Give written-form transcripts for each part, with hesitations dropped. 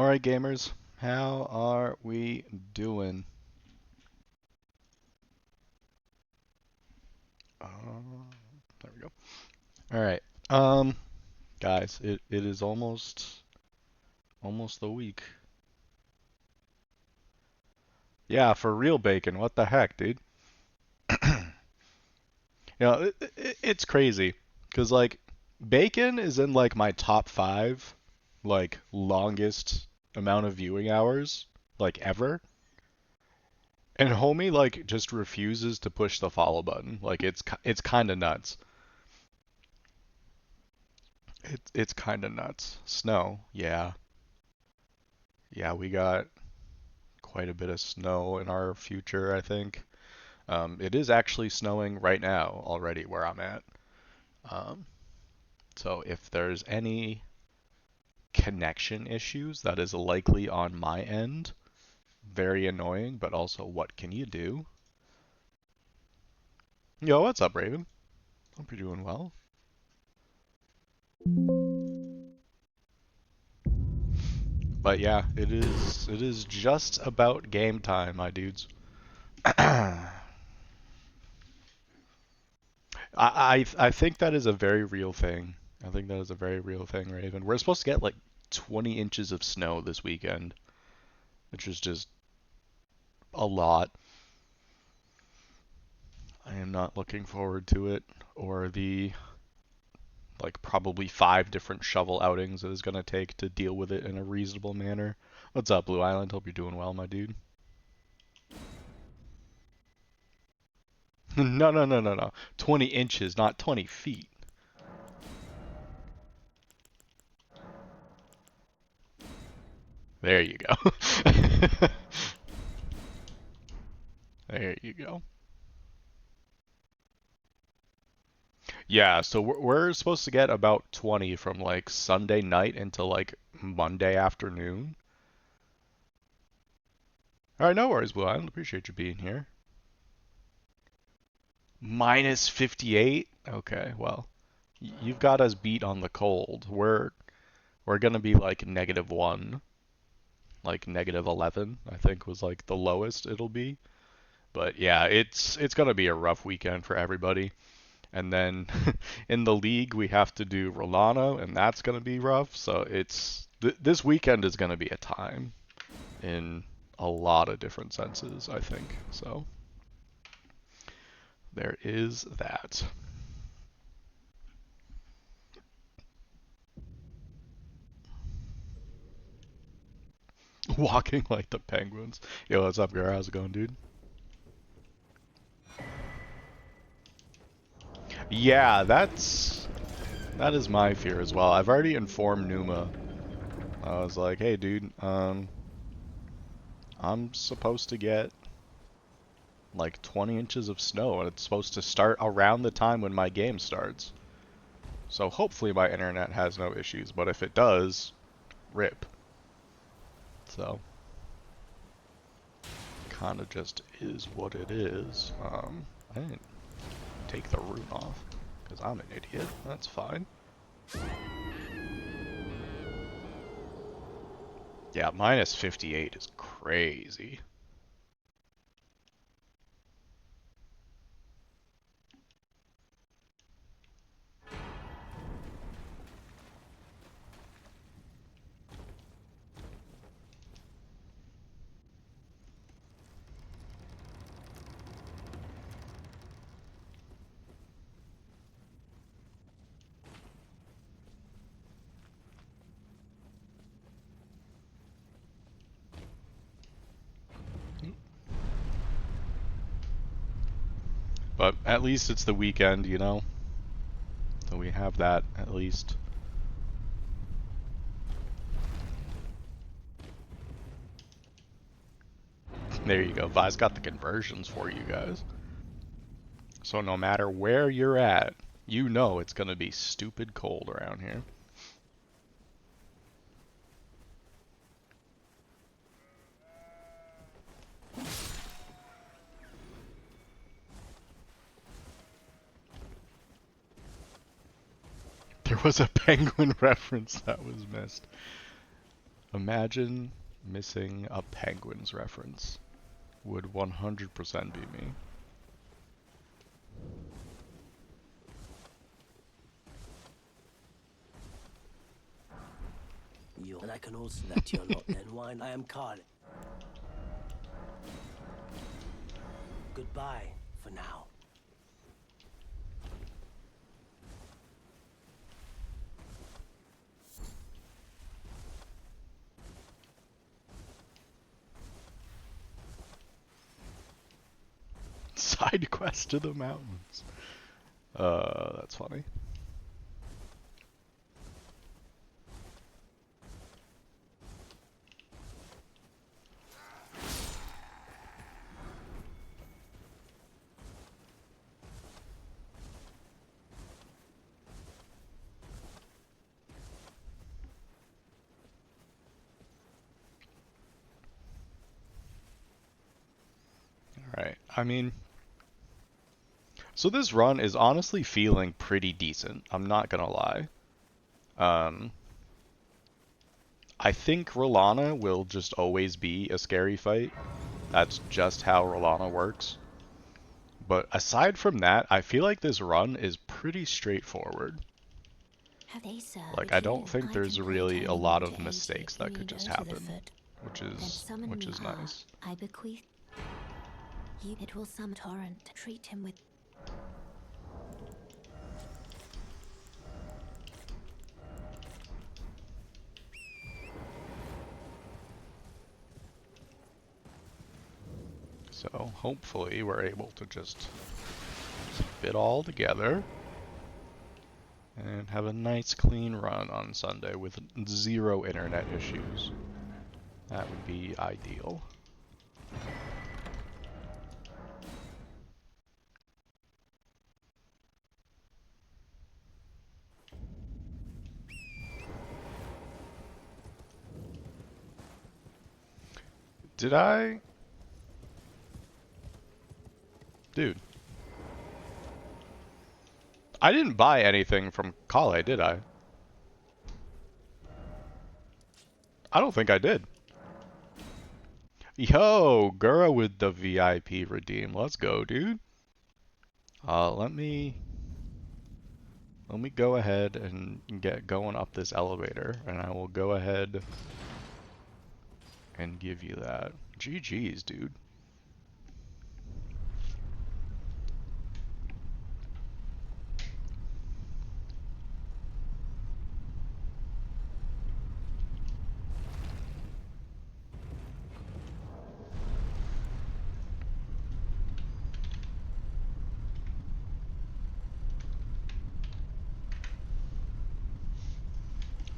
Alright, gamers. How are we doing? Uh, there we go. Alright. Guys, it is almost the week. Yeah, for real bacon. What the heck, dude? It's crazy. Because, like, bacon is in, like, my top five, like, longest amount of viewing hours, like, ever. And homie, like, just refuses to push the follow button. Like, it's kind of nuts. It's kind of nuts. Snow, yeah. Yeah, we got quite a bit of snow in our future, I think. It is actually snowing right now already where I'm at. Um, so if there's any connection issues, that is likely on my end. Very annoying, but also what can you do? Yo, what's up, Raven? Hope you're doing well. But yeah, it is just about game time, my dudes. I think that is a very real thing. I think that is a very real thing, Raven. We're supposed to get like 20 inches of snow this weekend, which is just a lot. I am not looking forward to it or the like probably 5 different shovel outings it is going to take to deal with it in a reasonable manner. What's up, Blue Island? Hope you're doing well, my dude. No, no, no, no, no. 20 inches, not 20 feet. There you go. There you go. Yeah, so we're supposed to get about 20 from like Sunday night until like Monday afternoon. All right, no worries, Blue Island. Appreciate you being here. Minus 58? Okay, well, you've got us beat on the cold. We're gonna be like -1, like -11, I think was like the lowest it'll be. But yeah, it's gonna be a rough weekend for everybody. And then in the league we have to do Rolano, and that's gonna be rough. So this weekend is gonna be a time in a lot of different senses, I think. So there is that. Walking like the penguins. Yo, what's up, girl? How's it going, dude? Yeah, that is my fear as well. I've already informed Numa. I was like, hey, dude, I'm supposed to get like 20 inches of snow, and it's supposed to start around the time when my game starts. So hopefully my internet has no issues, but if it does, rip. So kind of just is what it is. I didn't take the root off because I'm an idiot. That's fine. Yeah, minus 58 is crazy. But at least it's the weekend, you know? So we have that at least. There you go. Vi's got the conversions for you guys. So no matter where you're at, you know it's gonna be stupid cold around here. There was a penguin reference that was missed. Imagine missing a Penguins reference. Would 100% be me. And I can also that you're not then wine. I am Carl. Goodbye for now. Side quest to the mountains. That's funny. Alright, I mean, so this run is honestly feeling pretty decent, I'm not gonna lie. I think Rolana will just always be a scary fight. That's just how Rolana works. But aside from that, I feel like this run is pretty straightforward. Like, I don't think there's really a lot of mistakes that could just happen, which is nice. I bequeath you. It will summon torrent to treat him with. So hopefully we're able to just fit all together and have a nice clean run on Sunday with 0 internet issues. That would be ideal. Did I? Dude. I didn't buy anything from Kale, did I? I don't think I did. Yo, Gura with the VIP redeem. Let's go, dude. Let me go ahead and get going up this elevator, and I will go ahead and give you that. GG's, dude.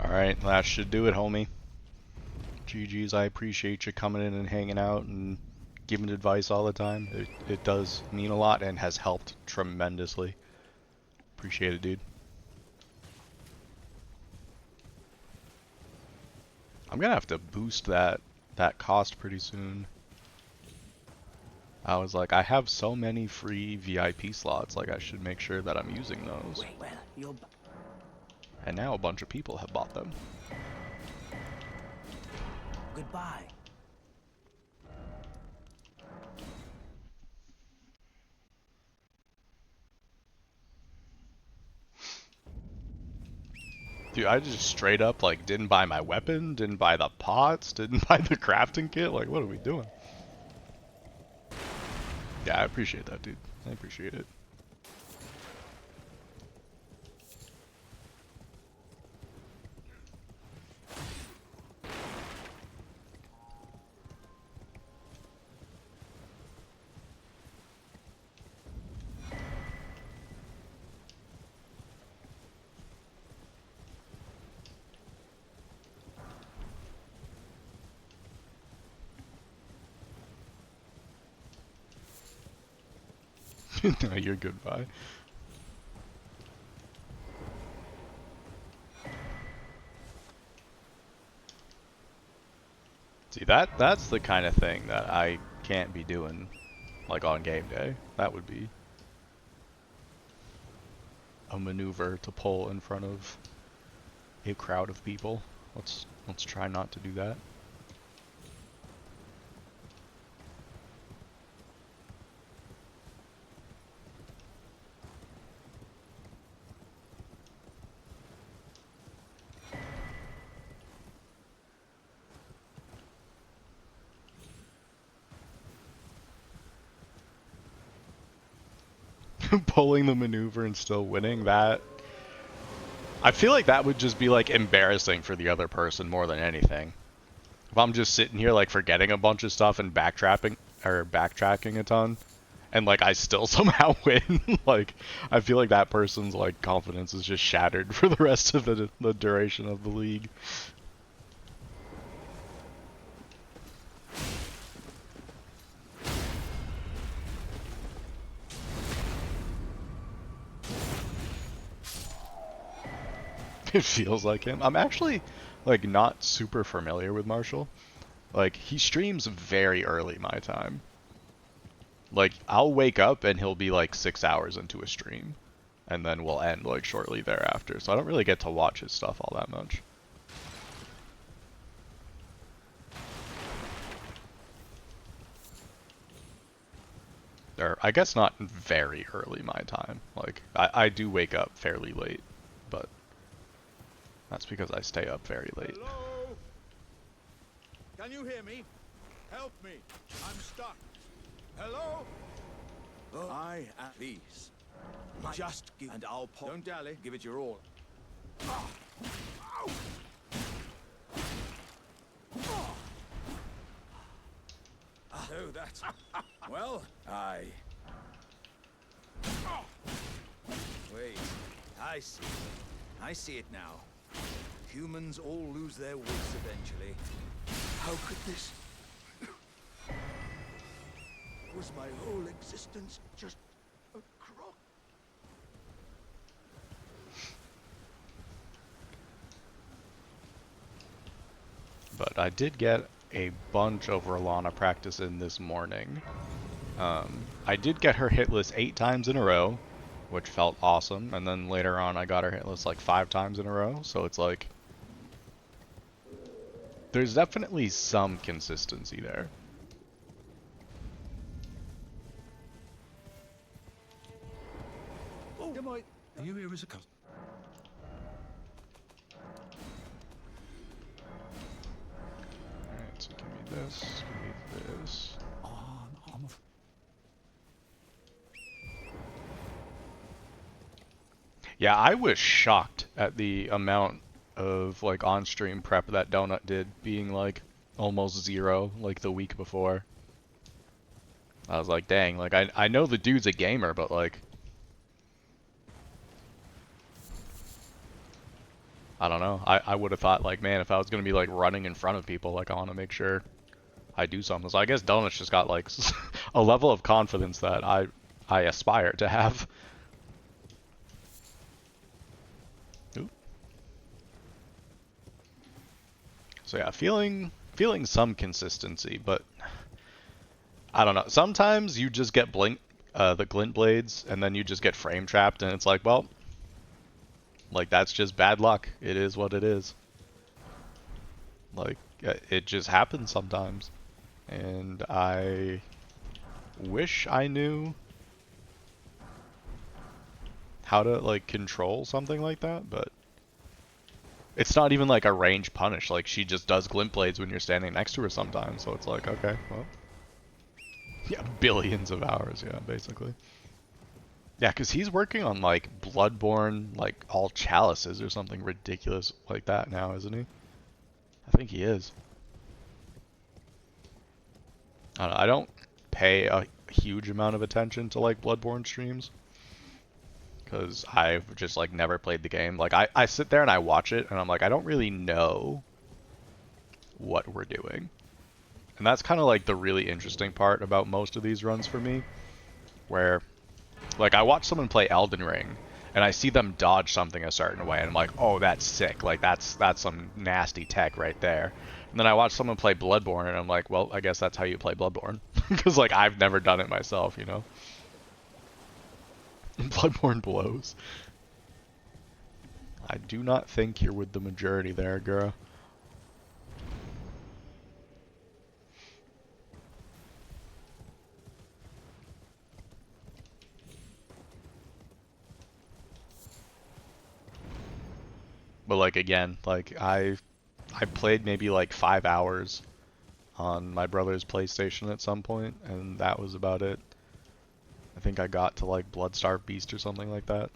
Alright, that should do it, homie. GG's, I appreciate you coming in and hanging out and giving advice all the time. It does mean a lot and has helped tremendously. Appreciate it, dude. I'm gonna have to boost that cost pretty soon. I was like, I have so many free VIP slots, like I should make sure that I'm using those. Wait, well, you're. And now a bunch of people have bought them. Goodbye. Dude, I just straight up, like, didn't buy my weapon, didn't buy the pots, didn't buy the crafting kit. Like, what are we doing? Yeah, I appreciate that, dude. I appreciate it. No, you're good, bye. See, that's the kind of thing that I can't be doing, like, on game day. That would be a maneuver to pull in front of a crowd of people. Let's try not to do that. Pulling the maneuver and still winning, that I feel like that would just be like embarrassing for the other person more than anything. If I'm just sitting here like forgetting a bunch of stuff and backtracking a ton, and like I still somehow win, like I feel like that person's like confidence is just shattered for the rest of the duration of the league. It feels like him. I'm actually like not super familiar with Marshall. Like he streams very early my time. Like I'll wake up and he'll be like 6 hours into a stream, and then we'll end like shortly thereafter. So I don't really get to watch his stuff all that much. Or I guess not very early my time. Like I do wake up fairly late, but that's because I stay up very late. Hello? Can you hear me? Help me. I'm stuck. Hello? Oh, I am peace. Just give and I'll pop. Don't dally. Give it your all. Ah. Ow. Ah. So that's well, wait. I see. I see it now. Humans all lose their wits eventually. How could this? Was my whole existence just a crock? But I did get a bunch of Rolana practice in this morning. I did get her hitless 8 times in a row, which felt awesome, and then later on I got her hitless like 5 times in a row, so it's like there's definitely some consistency there. Oh, are you here as a cousin? Alright, so give me this, give me this. Yeah, I was shocked at the amount of like on-stream prep that Donut did, being like almost 0 like the week before. I was like, dang, like I know the dude's a gamer, but like I don't know. I would have thought like, man, if I was gonna be like running in front of people, like I want to make sure I do something. So I guess Donut's just got like a level of confidence that I aspire to have. So yeah, feeling some consistency, but I don't know. Sometimes you just get the glint blades, and then you just get frame trapped, and it's like, well, like that's just bad luck. It is what it is. Like it just happens sometimes, and I wish I knew how to like control something like that, but it's not even like a range punish. Like she just does glint blades when you're standing next to her sometimes, so it's like, okay, well, yeah, billions of hours, yeah, basically. Yeah, because he's working on like Bloodborne, like all chalices or something ridiculous like that now, isn't he? I think he is. I don't know, I don't pay a huge amount of attention to like Bloodborne streams, because I've just like never played the game. Like I sit there and I watch it and I'm like, I don't really know what we're doing. And that's kind of like the really interesting part about most of these runs for me, where like I watch someone play Elden Ring and I see them dodge something a certain way and I'm like, oh, that's sick. Like that's some nasty tech right there. And then I watch someone play Bloodborne and I'm like, well, I guess that's how you play Bloodborne. Because like I've never done it myself, you know? Bloodborne blows. I do not think you're with the majority there, Gura. But like again, like I played maybe like 5 hours on my brother's PlayStation at some point, and that was about it. I think I got to like Bloodstar Beast or something like that.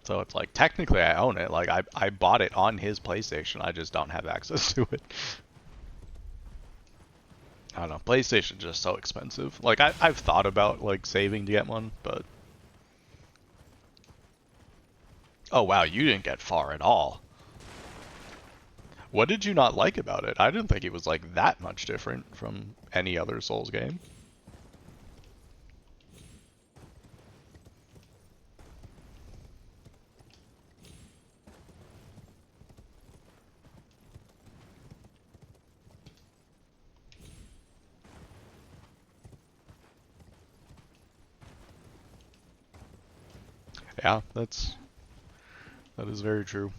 So it's like technically I own it. Like I bought it on his PlayStation. I just don't have access to it. I don't know. PlayStation's just so expensive. Like I've thought about like saving to get one, but oh wow, you didn't get far at all. What did you not like about it? I didn't think it was like that much different from any other Souls game. Yeah, that is very true.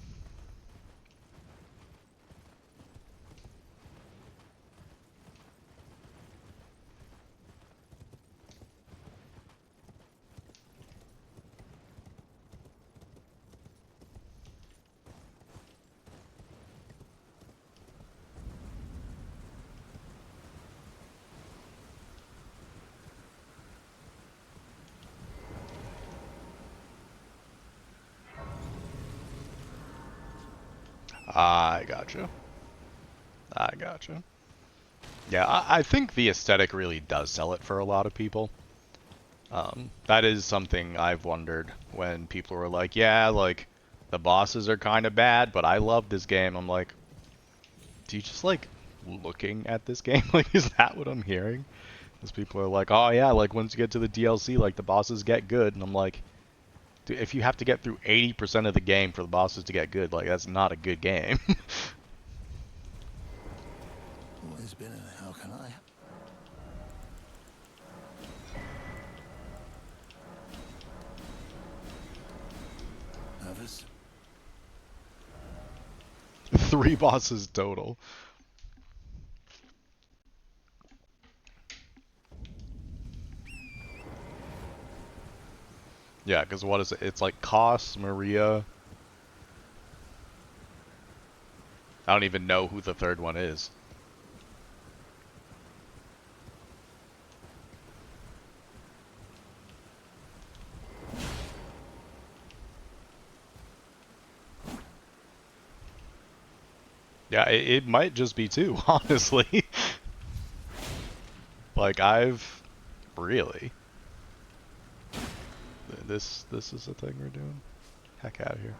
I gotcha. I gotcha. Yeah, I think the aesthetic really does sell it for a lot of people. That is something I've wondered when people were like, yeah, like, the bosses are kind of bad, but I love this game. I'm like, do you just like looking at this game? Like, is that what I'm hearing? Because people are like, oh yeah, like once you get to the DLC, like the bosses get good. And I'm like, dude, if you have to get through 80% of the game for the bosses to get good, like that's not a good game. Always been in. How can I? Nervous? 3 bosses total. Yeah, because what is it? It's like Kos, Maria. I don't even know who the third one is. Yeah, it might just be 2, honestly. Like, I've... Really? This is the thing we're doing? Heck out of here.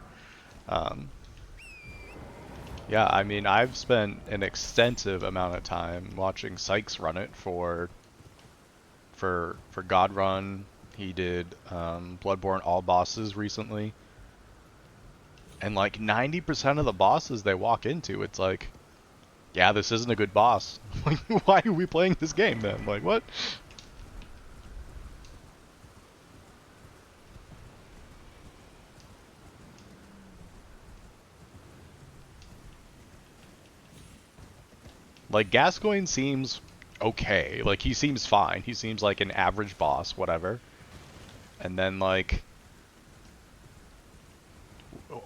Yeah, I mean, I've spent an extensive amount of time watching Sykes run it for God Run. He did Bloodborne All Bosses recently. And like 90% of the bosses they walk into, it's like, yeah, this isn't a good boss. Like, why are we playing this game then? Like, what? Like, Gascoigne seems okay. Like, he seems fine. He seems like an average boss, whatever. And then, like,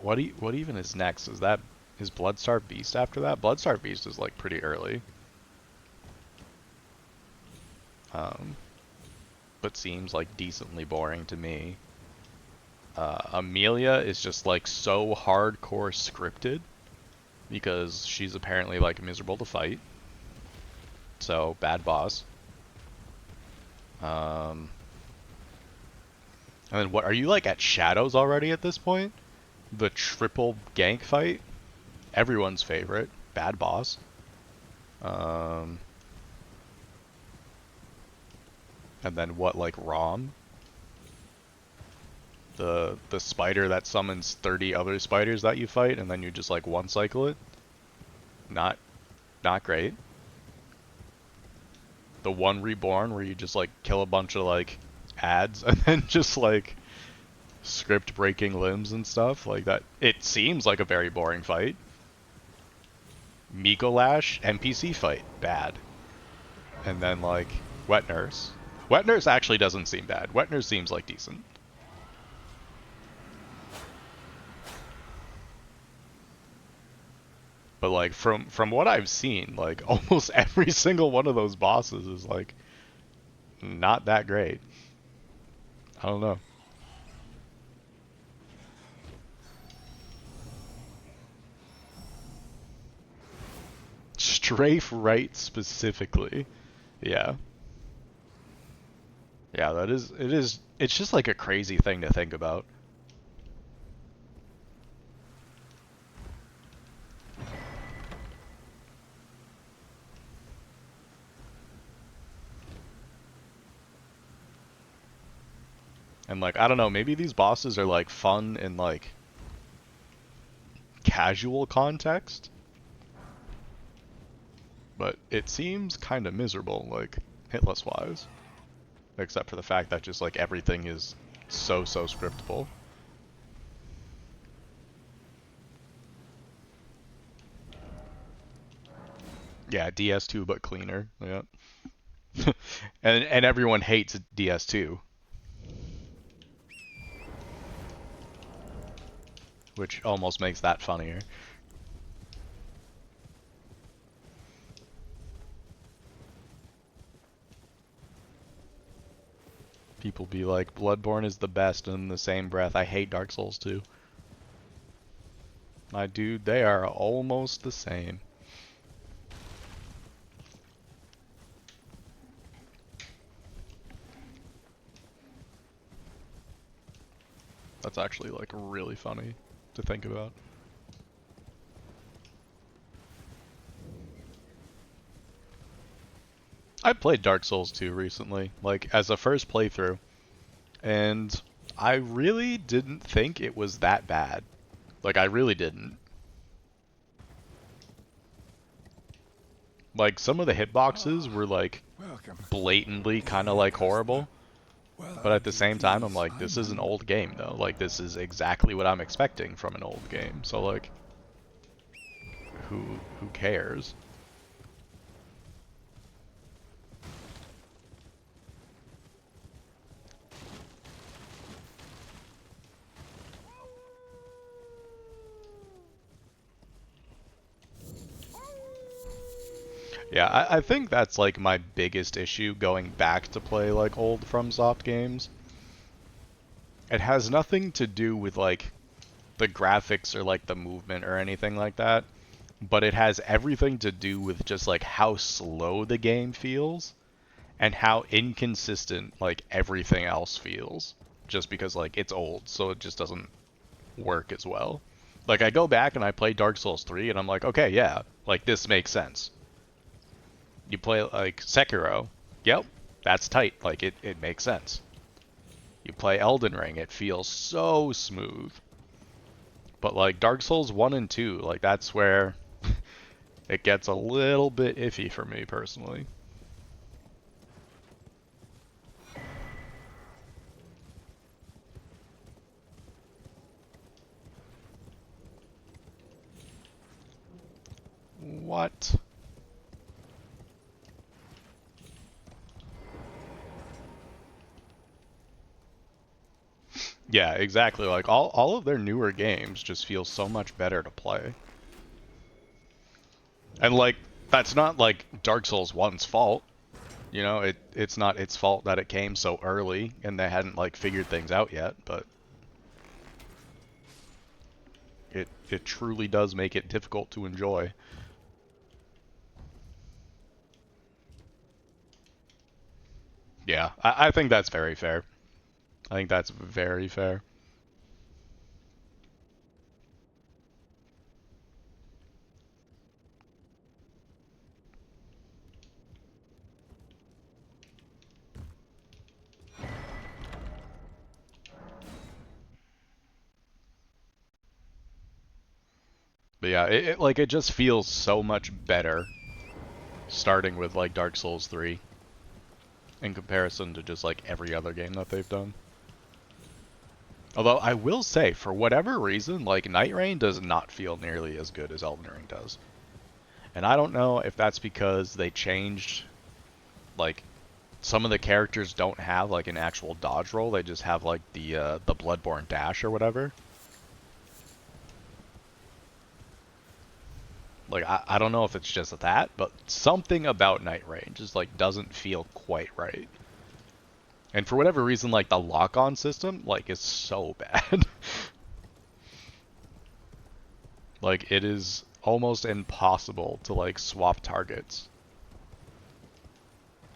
what even is next? Is Bloodstar Beast after that? Bloodstar Beast is, like, pretty early. But seems, like, decently boring to me. Amelia is just, like, so hardcore scripted. Because she's apparently, like, miserable to fight. So, bad boss. And then what, are you like at Shadows already at this point? The triple gank fight? Everyone's favorite. Bad boss. And then what, like Rom? The spider that summons 30 other spiders that you fight and then you just like one cycle it? Not great. The one Reborn where you just like kill a bunch of like ads and then just like script breaking limbs and stuff like that. It seems like a very boring fight. Mikolash NPC fight, bad. And then like Wet Nurse. Wet Nurse actually doesn't seem bad. Wet Nurse seems like decent. But like from what I've seen, like almost every single one of those bosses is like not that great. I don't know. Strafe right specifically. Yeah. Yeah, it's just like a crazy thing to think about. And like, I don't know, maybe these bosses are like fun in like casual context, but it seems kind of miserable, like hitless wise, except for the fact that just like everything is so scriptable. Yeah, DS2 but cleaner. Yeah. and everyone hates DS2, which almost makes that funnier. People be like, Bloodborne is the best, and in the same breath, I hate Dark Souls 2. My dude, they are almost the same. That's actually like really funny to think about. I played Dark Souls 2 recently, like as a first playthrough, and I really didn't think it was that bad. Like I really didn't. Like some of the hitboxes were like blatantly kind of like horrible, but at the same time I'm like, this is an old game though. Like this is exactly what I'm expecting from an old game. So like, who cares? Yeah, I think that's like my biggest issue going back to play like old FromSoft games. It has nothing to do with like the graphics or like the movement or anything like that, but it has everything to do with just like how slow the game feels and how inconsistent like everything else feels. Just because like it's old, so it just doesn't work as well. Like I go back and I play Dark Souls 3 and I'm like, okay, yeah, like this makes sense. You play like Sekiro, yep, that's tight, like it makes sense. You play Elden Ring, it feels so smooth. But like Dark Souls 1 and 2, like that's where it gets a little bit iffy for me personally. What? Yeah, exactly. Like all of their newer games just feel so much better to play. And like that's not like Dark Souls 1's fault. You know, it's not its fault that it came so early and they hadn't like figured things out yet, but it truly does make it difficult to enjoy. Yeah, I think that's very fair. I think that's very fair. But yeah, like it just feels so much better starting with like Dark Souls 3 in comparison to just like every other game that they've done. Although I will say, for whatever reason, like Night Rain does not feel nearly as good as Elden Ring does. And I don't know if that's because they changed, like, some of the characters don't have like an actual dodge roll, they just have like the Bloodborne dash or whatever. Like, I don't know if it's just that, but something about Night Rain just, like, doesn't feel quite right. And for whatever reason, like, the lock-on system, like, is so bad. Like, it is almost impossible to, like, swap targets.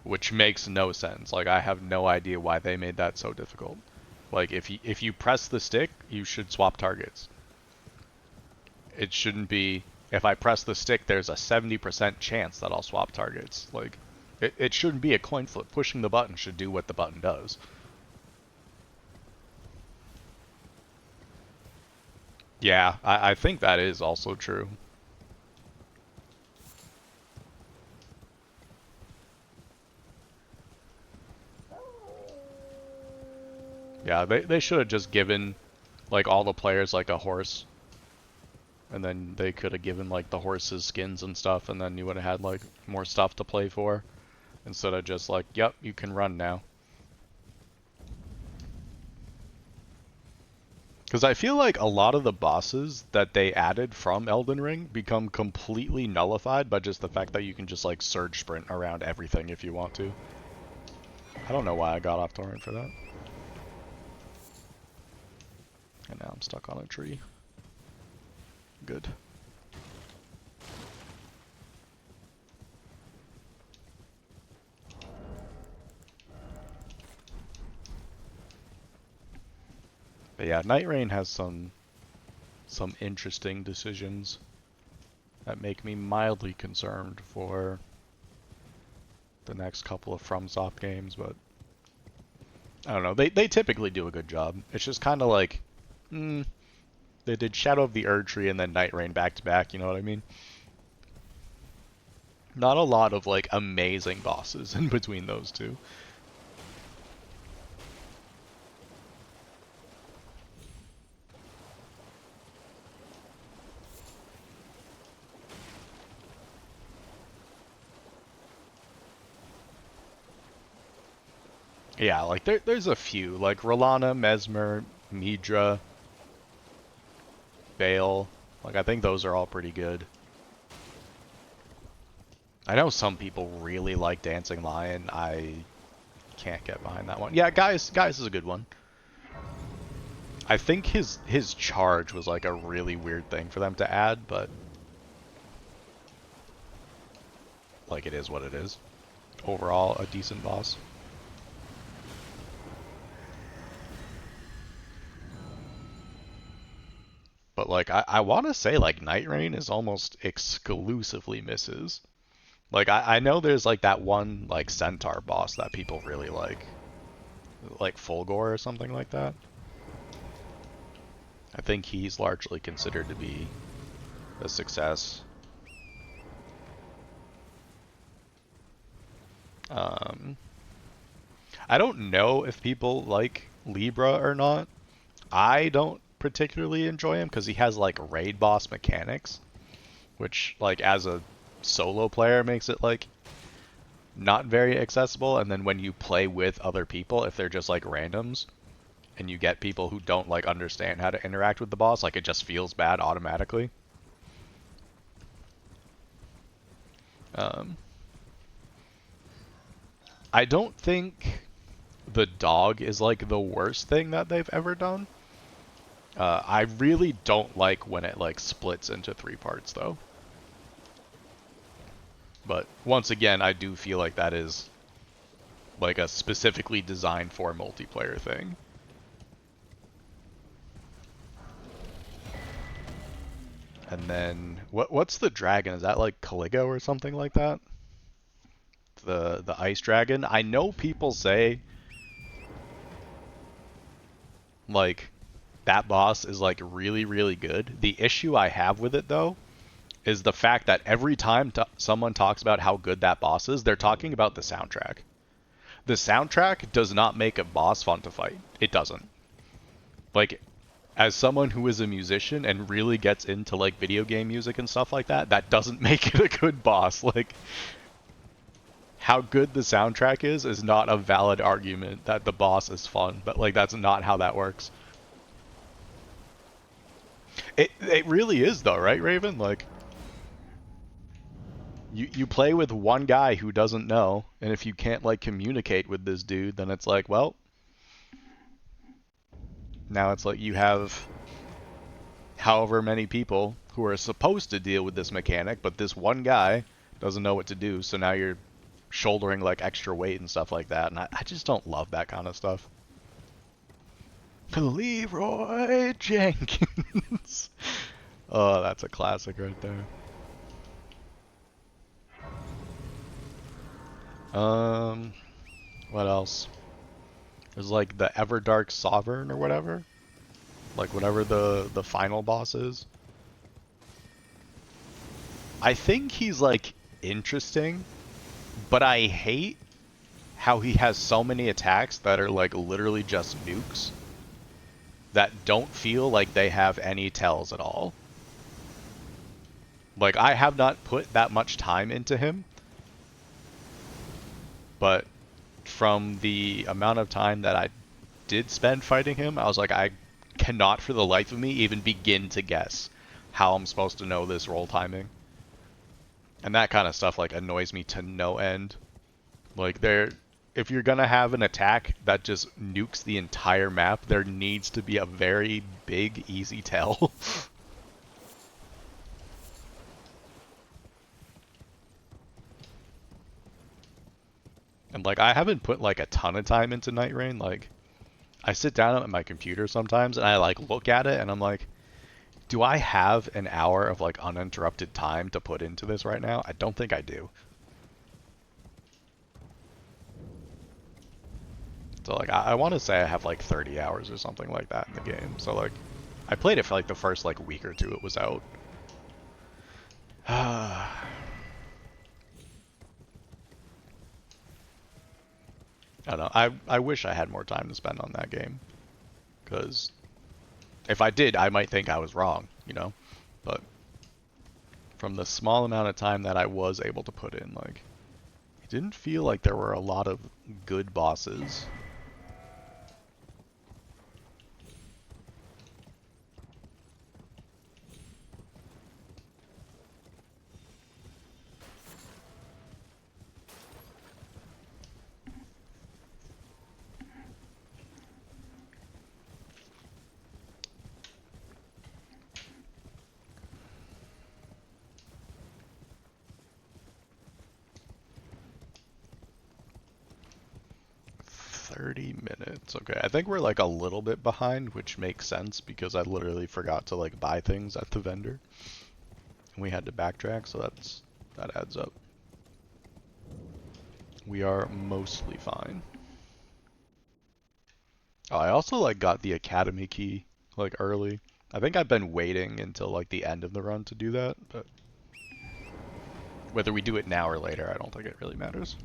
Which makes no sense. Like, I have no idea why they made that so difficult. Like, if you press the stick, you should swap targets. It shouldn't be, if I press the stick, there's a 70% chance that I'll swap targets. Like, it shouldn't be a coin flip. Pushing the button should do what the button does. Yeah, I think that is also true. Yeah, they should have just given, like, all the players, like, a horse. And then they could have given, like, the horses skins and stuff, and then you would have had, like, more stuff to play for. Instead of just like, yep, you can run now. Because I feel like a lot of the bosses that they added from Elden Ring become completely nullified by just the fact that you can just, like, surge sprint around everything if you want to. I don't know why I got off torrent for that. And now I'm stuck on a tree. Good. But yeah, Night Rain has some interesting decisions that make me mildly concerned for the next couple of FromSoft games, but I don't know. They typically do a good job. It's just kind of like, they did Shadow of the Erdtree and then Night Rain back to back, you know what I mean? Not a lot of, like, amazing bosses in between those two. Yeah, like, there's a few, like Rolana, Mesmer, Midra, Vale. Like, I think those are all pretty good. I know some people really like Dancing Lion. I can't get behind that one. Yeah, Gaius is a good one. I think his charge was, like, a really weird thing for them to add, but like, it is what it is. Overall, a decent boss. But, like, I want to say, like, Night Rain is almost exclusively misses. Like, I know there's, like, that one, like, Centaur boss that people really like Fulgore or something like that. I think he's largely considered to be a success. I don't know if people like Libra or not. I don't particularly enjoy him because he has, like, raid boss mechanics, which, like, as a solo player makes it, like, not very accessible. And then when you play with other people, if they're just, like, randoms, and you get people who don't, like, understand how to interact with the boss, like, it just feels bad automatically. I don't think the dog is, like, the worst thing that they've ever done. I really don't like when it, like, splits into 3 parts, though. But once again, I do feel like that is, like, a specifically designed for multiplayer thing. And then what's the dragon? Is that, like, Caligo or something like that? The ice dragon. I know people say, like, that boss is, like, really, really good. The issue I have with it, though, is the fact that every time someone talks about how good that boss is, they're talking about the soundtrack. The soundtrack does not make a boss fun to fight. It doesn't. Like, as someone who is a musician and really gets into, like, video game music and stuff like that, that doesn't make it a good boss. Like, how good the soundtrack is not a valid argument that the boss is fun. But, like, that's not how that works. It really is, though, right, Raven? Like, You play with one guy who doesn't know, and if you can't like communicate with this dude, then it's like, well, now it's like you have however many people who are supposed to deal with this mechanic, but this one guy doesn't know what to do, so now you're shouldering like extra weight and stuff like that, and I just don't love that kind of stuff. Leroy Jenkins. Oh, that's a classic right there. What else? There's like the Everdark Sovereign or whatever. Like whatever the final boss is. I think he's like interesting, but I hate how he has so many attacks that are like literally just nukes that don't feel like they have any tells at all. Like, I have not put that much time into him, but from the amount of time that I did spend fighting him, I was like, I cannot for the life of me even begin to guess how I'm supposed to know this roll timing. And that kind of stuff like annoys me to no end. Like, if you're gonna have an attack that just nukes the entire map, there needs to be a very big, easy tell. And like, I haven't put like a ton of time into Night Rain. Like, I sit down at my computer sometimes and I like look at it and I'm like, do I have an hour of like uninterrupted time to put into this right now? I don't think I do. So like, I want to say I have like 30 hours or something like that in the game. So like, I played it for like the first like week or two it was out. I don't know. I wish I had more time to spend on that game. Because if I did, I might think I was wrong, you know? But from the small amount of time that I was able to put in, like, it didn't feel like there were a lot of good bosses. Minutes. Okay, I think we're like a little bit behind, which makes sense because I literally forgot to like buy things at the vendor. And we had to backtrack, so that adds up. We are mostly fine. Oh, I also like got the academy key like early. I think I've been waiting until like the end of the run to do that, but whether we do it now or later, I don't think it really matters.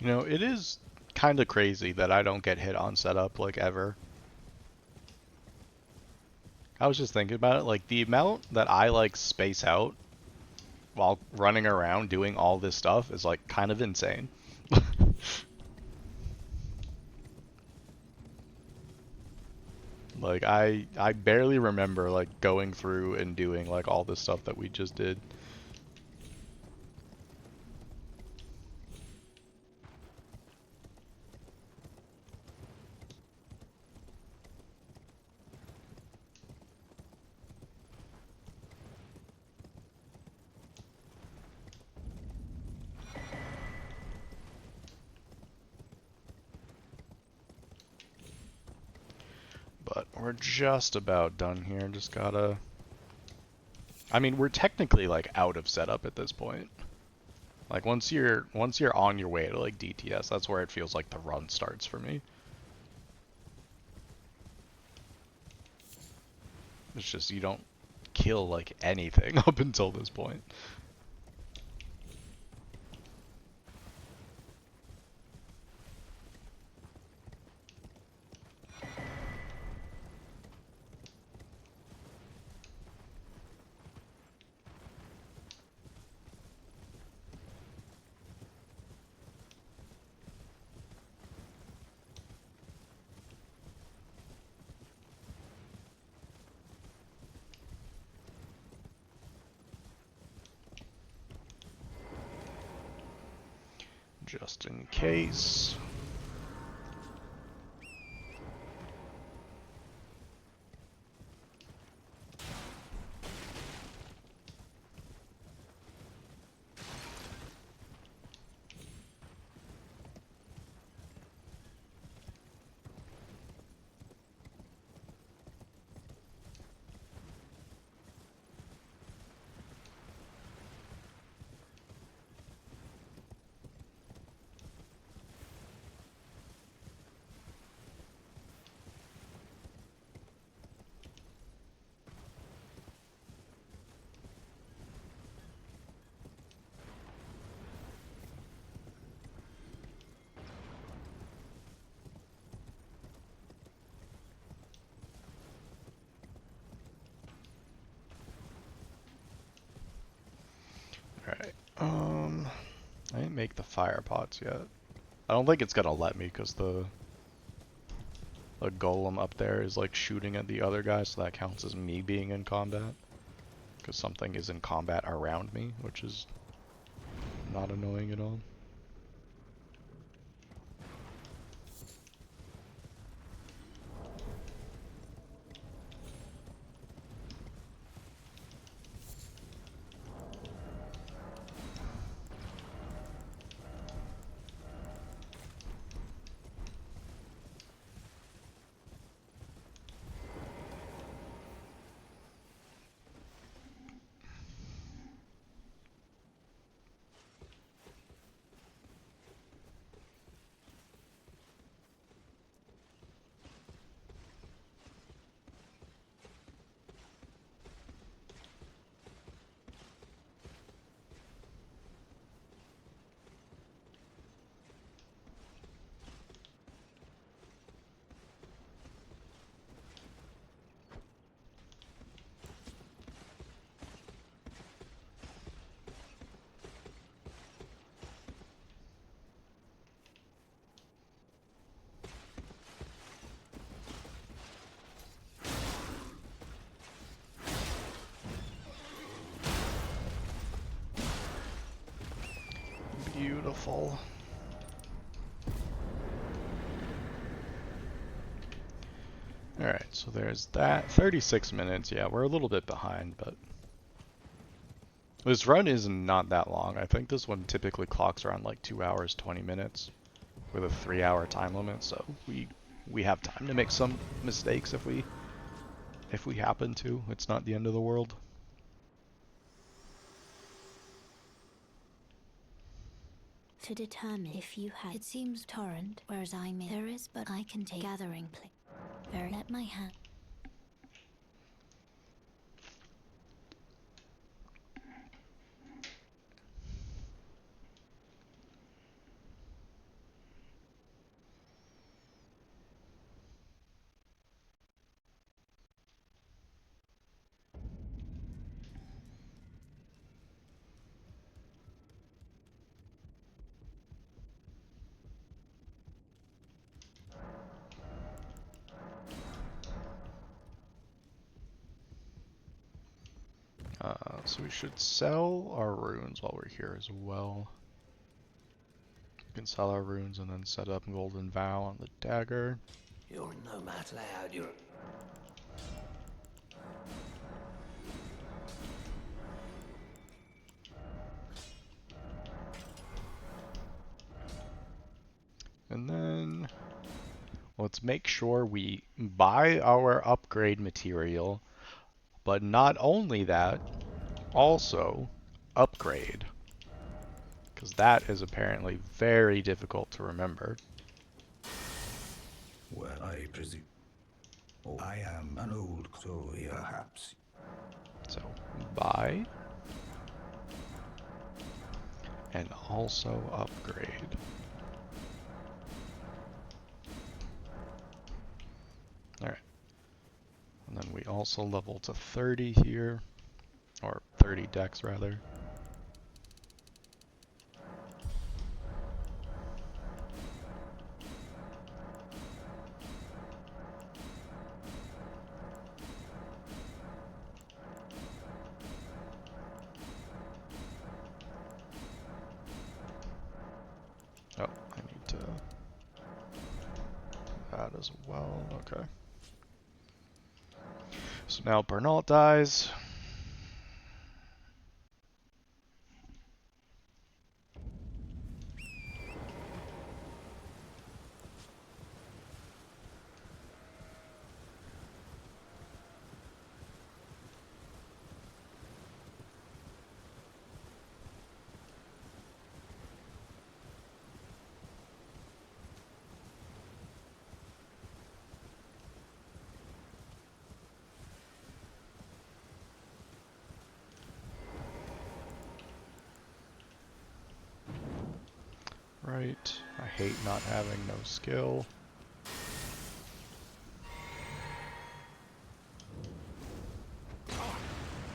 You know, it is kind of crazy that I don't get hit on setup, like, ever. I was just thinking about it, like, the amount that I, like, space out while running around doing all this stuff is, like, kind of insane. Like, I barely remember, like, going through and doing, like, all this stuff that we just did. We're just about done here. Just gotta... I mean, we're technically like out of setup at this point. Like once you're on your way to like DTS, that's where it feels like the run starts for me. It's just you don't kill like anything up until this point. Just in case. Alright, I didn't make the fire pots yet. I don't think it's gonna let me because the golem up there is like shooting at the other guy, so that counts as me being in combat. Because something is in combat around me, which is not annoying at all. Beautiful. Alright, so there's that. 36 minutes, yeah, we're a little bit behind, but... This run is not that long. I think this one typically clocks around like 2 hours, 20 minutes with a 3-hour time limit, so we have time to make some mistakes if we happen to. It's not the end of the world. To determine if you had, it seems torrent, whereas I'm in. There is, but I can take gathering place. Very let my hand. So we should sell our runes while we're here as well. We can sell our runes and then set up Golden Vow on the dagger. You're no matter loud, you're... And then, well, let's make sure we buy our upgrade material, but not only that, also upgrade. Because that is apparently very difficult to remember. Well, I presume. Oh, I am an old, so perhaps. So buy and also upgrade. Alright. And then we also level to 30 here, or 30 dex rather. Oh, I need to do that as well. Okay. So now Bernal dies. Right. I hate not having no skill.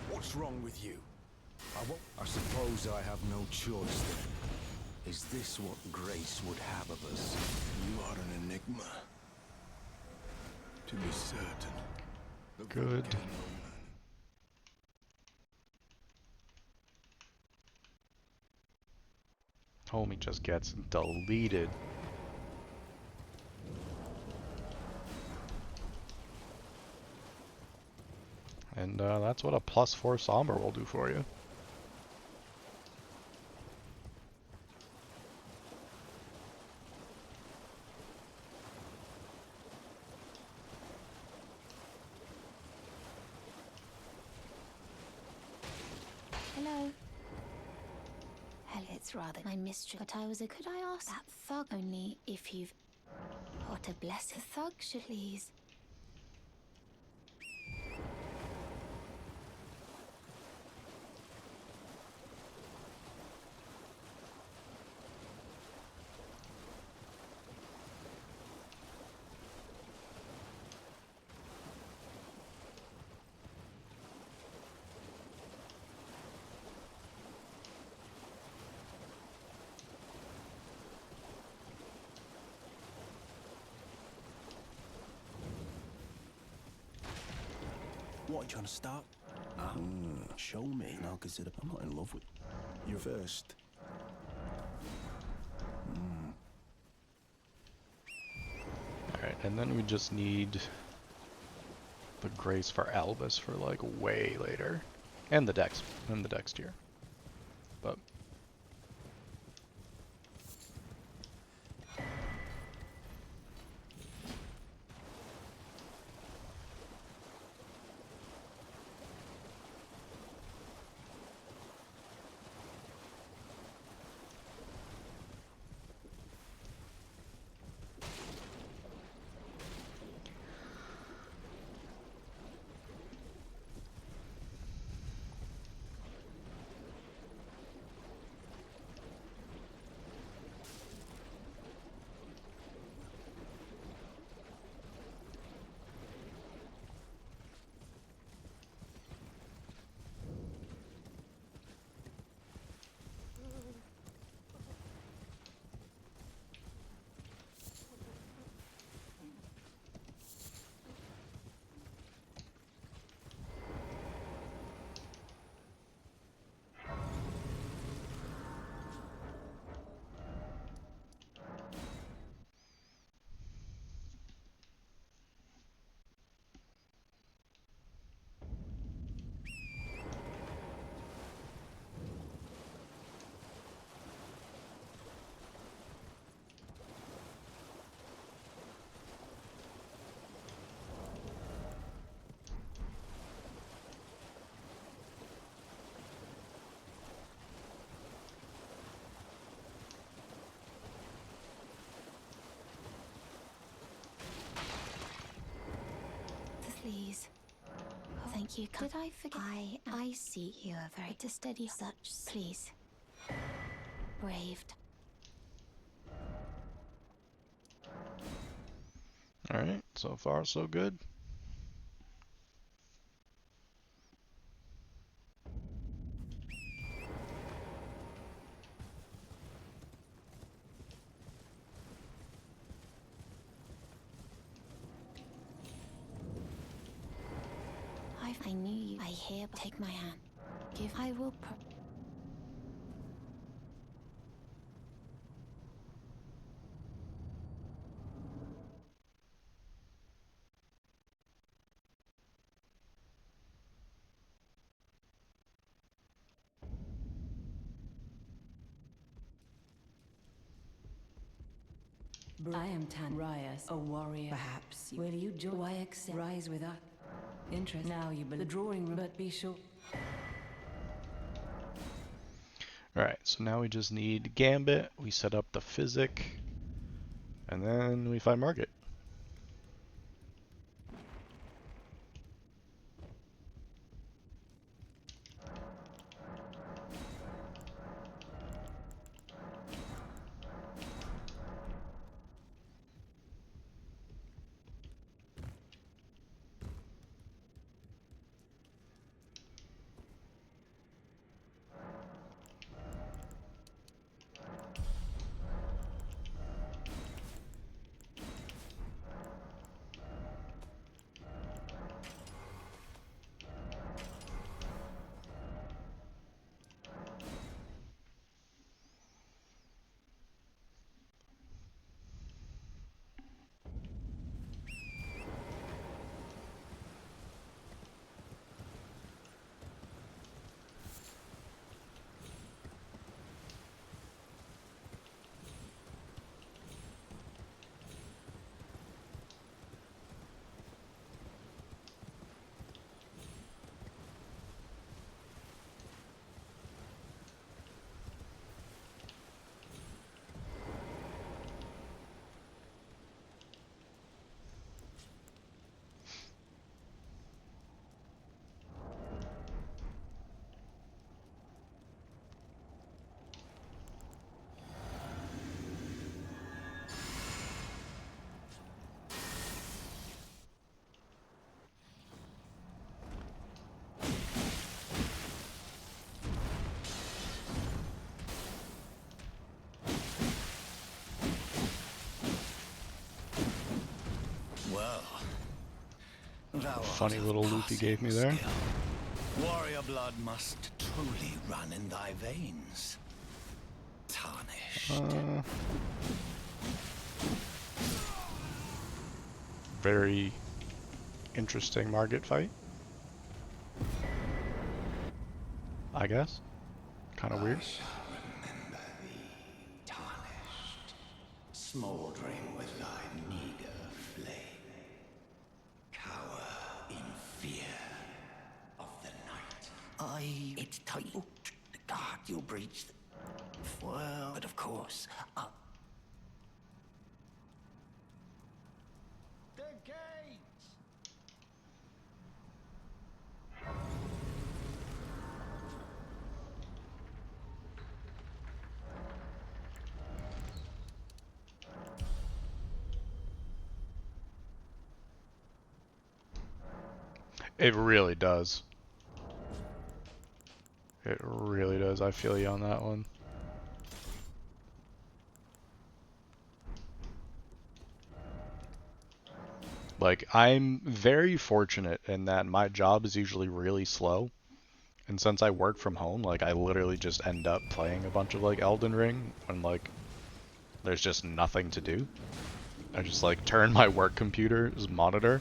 What's wrong with you? I suppose I have no choice then. Is this what Grace would have of us? You are an enigma. To be certain. The Good. volcano Homie just gets deleted. And that's what a +4 Somber will do for you. Hello. Hell, it's rather my mistress, but I was a. Could I ask that thug only if you've. What a blessed thug should please. What, you trying to start? Show me, and I'll consider. I'm not in love with you first. Alright, and then we just need the Grace for Albus for like way later. And the Dex tier. But thank you. Did I forget? I see you are very to steady such. Please. Braved. Alright, so far so good. I knew you. I hereby take my hand. I will I am Tan Rias, a warrior. Perhaps. Will you join? Why accept? Rise with us. Interest. Now you the drawing room, but be sure. Alright, so now we just need Gambit, we set up the Physic, and then we find Market. Well, thou art Funny of little loop he gave me passing there. skill. Warrior blood must truly run in thy veins. Tarnished. Very interesting Market fight, I guess. Kind of weird. Remember thee, tarnished, smouldering with thy meager flame. Cower in fear of the night. It's tight. The guard you breached. Well, but of course, the gates! It really does. It really does. I feel you on that one. Like, I'm very fortunate in that my job is usually really slow. And since I work from home, like, I literally just end up playing a bunch of, like, Elden Ring when, like, there's just nothing to do. I just, like, turn my work computer's monitor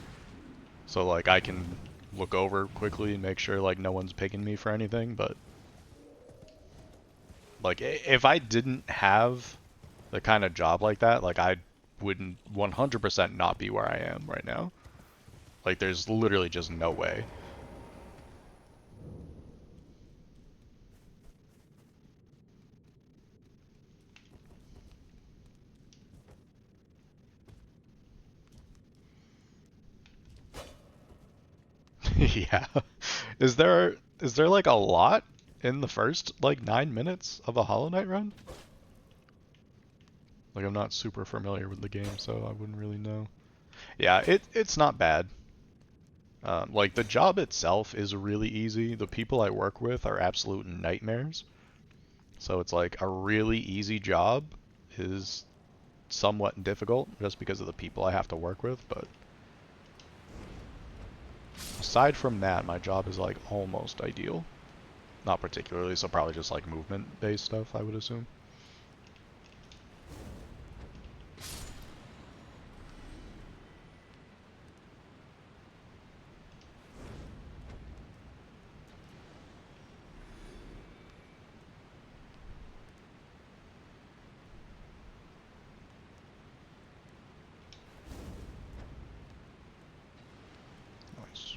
so, like, I can look over quickly and make sure, like, no one's picking me for anything, but... Like, if I didn't have the kind of job like that, like, I wouldn't 100% not be where I am right now. Like, there's literally just no way. Yeah. Is there like a lot in the first like 9 minutes of a Hollow Knight run? Like I'm not super familiar with the game, so I wouldn't really know. Yeah, it's not bad. Like the job itself is really easy. The people I work with are absolute nightmares. So it's like a really easy job is somewhat difficult just because of the people I have to work with, but aside from that, my job is like almost ideal. Not particularly, so probably just like movement-based stuff, I would assume. Nice.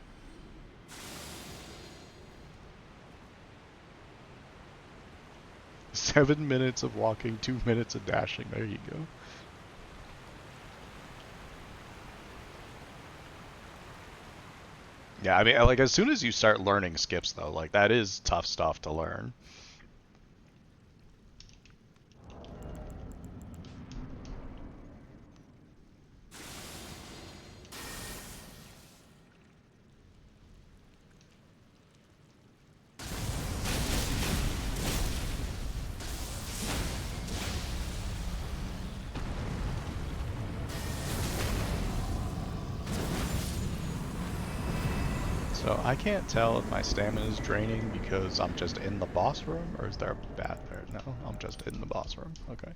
Seven minutes of walking, 2 minutes of dashing. There you go. Yeah, I mean, like as soon as you start learning skips, though, like that is tough stuff to learn. So I can't tell if my stamina is draining because I'm just in the boss room, or is there a bat there? No, I'm just in the boss room. Okay.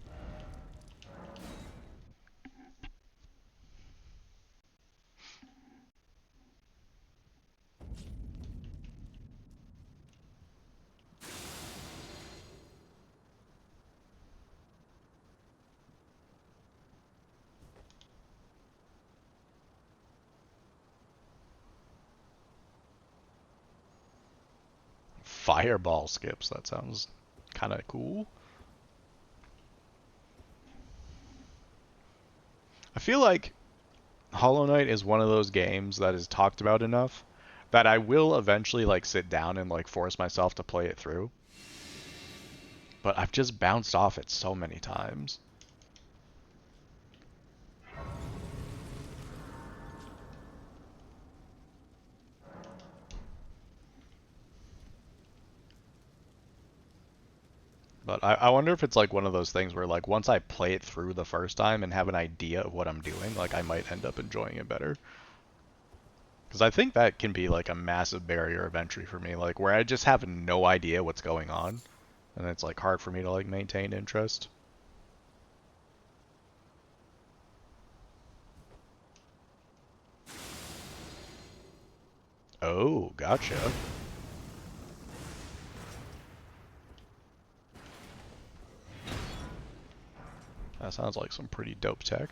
Fireball skips, that sounds kind of cool. I feel like Hollow Knight is one of those games that is talked about enough that I will eventually like sit down and like force myself to play it through. But I've just bounced off it so many times. But I wonder if it's like one of those things where like once I play it through the first time and have an idea of what I'm doing, like I might end up enjoying it better. Because I think that can be like a massive barrier of entry for me, like where I just have no idea what's going on, and it's like hard for me to like maintain interest. Oh, gotcha. That sounds like some pretty dope tech.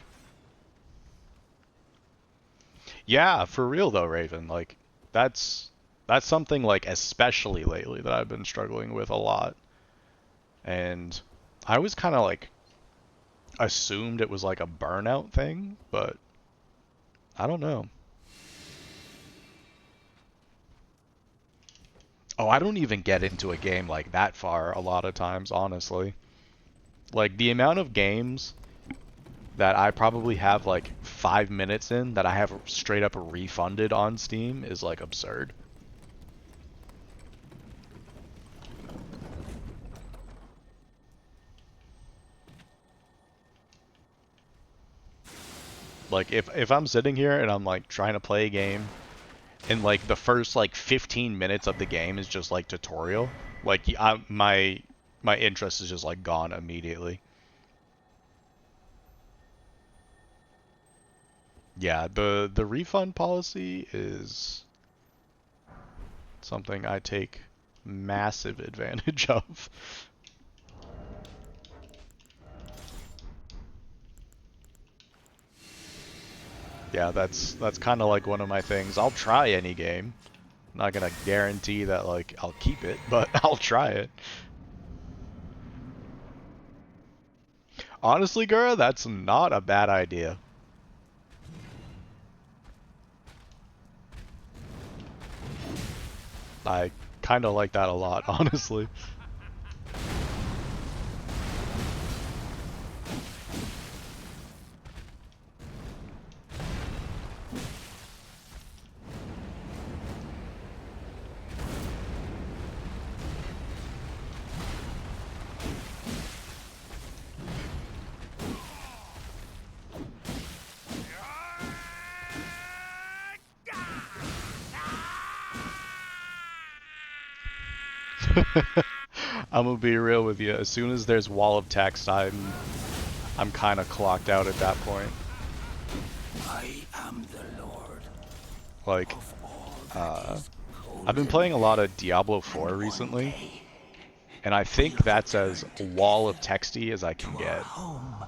Yeah, for real though, Raven. Like that's something like especially lately that I've been struggling with a lot. And I was kind of like assumed it was like a burnout thing, but I don't know. Oh, I don't even get into a game like that far a lot of times, honestly. Like the amount of games that I probably have like 5 minutes in that I have straight up refunded on Steam is like absurd. Like if I'm sitting here and I'm like trying to play a game and like the first like 15 minutes of the game is just like tutorial, like my interest is just like gone immediately. Yeah, the refund policy is something I take massive advantage of. Yeah, that's kind of like one of my things. I'll try any game. I'm not gonna guarantee that like I'll keep it, but I'll try it. Honestly, Gura, that's not a bad idea. I kind of like that a lot, honestly. I'm gonna be real with you. As soon as there's wall of text, I'm kind of clocked out at that point. I am the Lord Like, of all that is I've been golden. playing a lot of Diablo 4 recently, and I think that's as wall of texty as I can get. Home,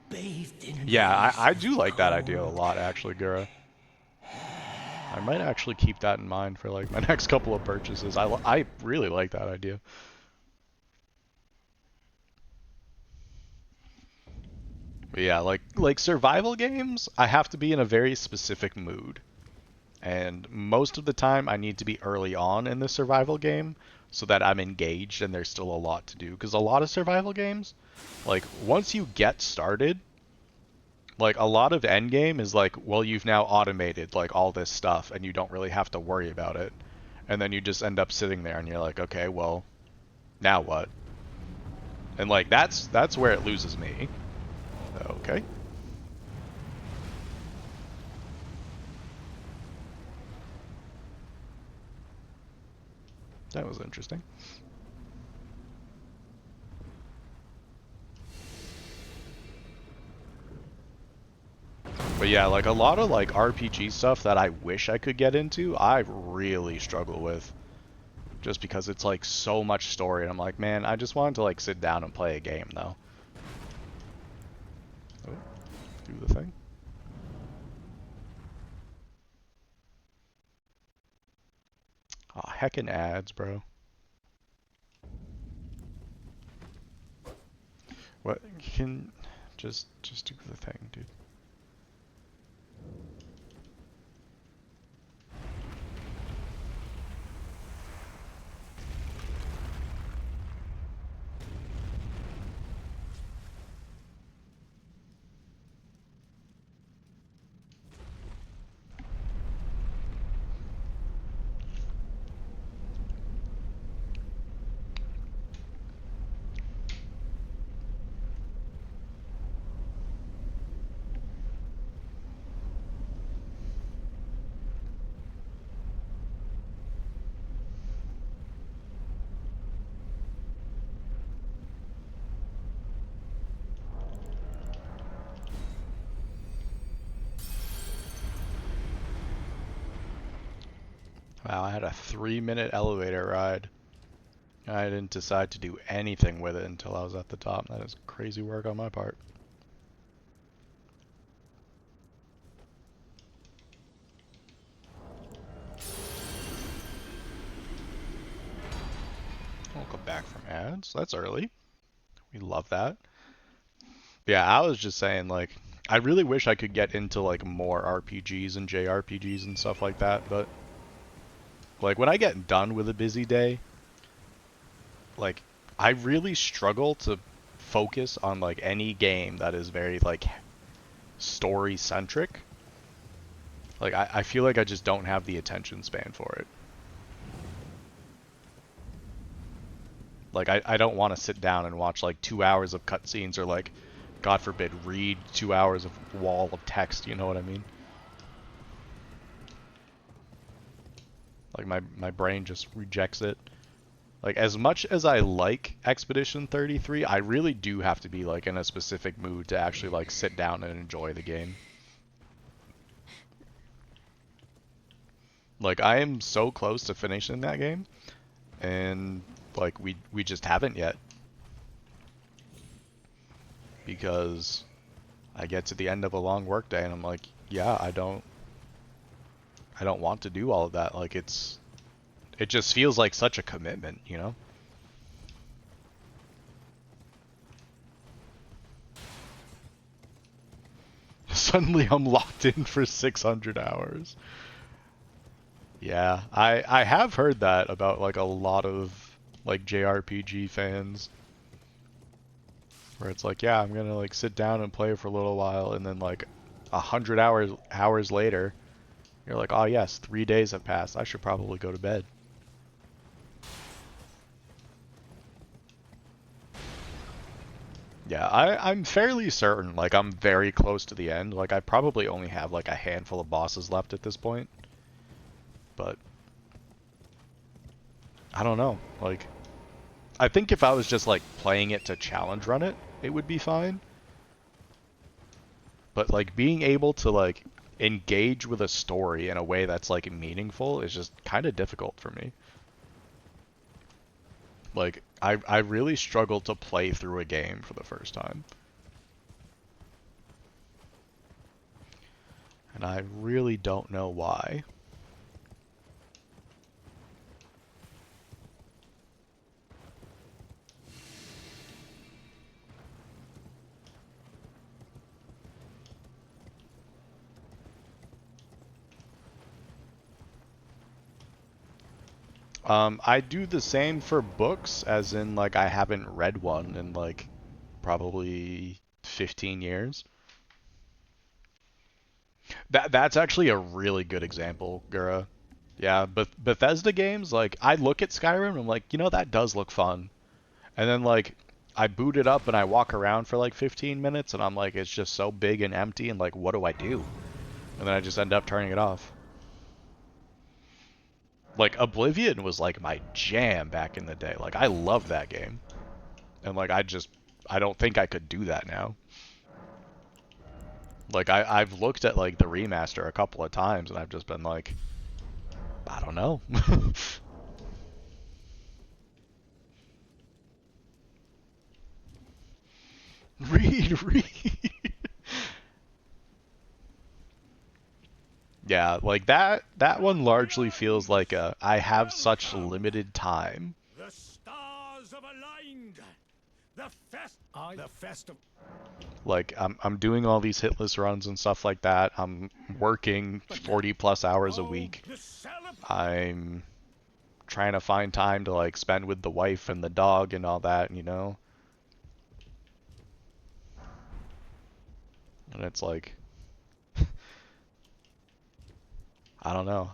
bathed in Yeah, rays I of do like that idea a gold. lot, actually, Gura. I might actually keep that in mind for like my next couple of purchases. I really like that idea. But yeah, like survival games, I have to be in a very specific mood. And most of the time I need to be early on in the survival game so that I'm engaged and there's still a lot to do. Because a lot of survival games, like once you get started, like a lot of endgame is like, well, you've now automated like all this stuff and you don't really have to worry about it. And then you just end up sitting there and you're like, okay, well, now what? And like that's where it loses me. Okay. That was interesting. But yeah, like a lot of like RPG stuff that I wish I could get into, I really struggle with. Just because it's like so much story and I'm like, man, I just wanted to like sit down and play a game though. Oh, do the thing. Oh, heckin' ads, bro. What can just do the thing, dude. Wow, I had a 3-minute elevator ride. I didn't decide to do anything with it until I was at the top. That is crazy work on my part. Welcome back from ads. That's early. We love that. Yeah, I was just saying, like, I really wish I could get into, like, more RPGs and JRPGs and stuff like that, but, like, when I get done with a busy day, like, I really struggle to focus on, like, any game that is very, like, story-centric. Like, I feel like I just don't have the attention span for it. Like, I don't want to sit down and watch, like, 2 hours of cutscenes or, like, God forbid, read 2 hours of wall of text, you know what I mean? Like, my brain just rejects it. Like, as much as I like Expedition 33, I really do have to be, like, in a specific mood to actually, like, sit down and enjoy the game. Like, I am so close to finishing that game, and, like, we just haven't yet. Because I get to the end of a long workday and I'm like, yeah, I don't want to do all of that. Like, it just feels like such a commitment, you know? Suddenly I'm locked in for 600 hours. Yeah, I have heard that about like a lot of like JRPG fans, where it's like, yeah, I'm gonna like sit down and play for a little while, and then like 100 hours later, you're like, oh yes, 3 days have passed. I should probably go to bed. Yeah, I'm fairly certain, like I'm very close to the end. Like I probably only have like a handful of bosses left at this point. But I don't know. Like I think if I was just like playing it to challenge run it, it would be fine. But like being able to like engage with a story in a way that's like meaningful is just kind of difficult for me. Like I really struggled to play through a game for the first time. And I really don't know why. I do the same for books, as in like I haven't read one in like probably 15 years. That's actually a really good example, Gura. Yeah, but Bethesda games, like I look at Skyrim and I'm like, you know, that does look fun. And then like I boot it up and I walk around for like 15 minutes and I'm like, it's just so big and empty and like, what do I do? And then I just end up turning it off. Like Oblivion was like my jam back in the day. Like I loved that game. And like I don't think I could do that now. Like I've looked at like the remaster a couple of times and I've just been like, I don't know. Read. Yeah, like that one largely feels like I have such limited time. The stars have aligned. The fest of Like I'm doing all these hitless runs and stuff like that. I'm working 40 plus hours a week. I'm trying to find time to like spend with the wife and the dog and all that, you know? And it's like I don't know.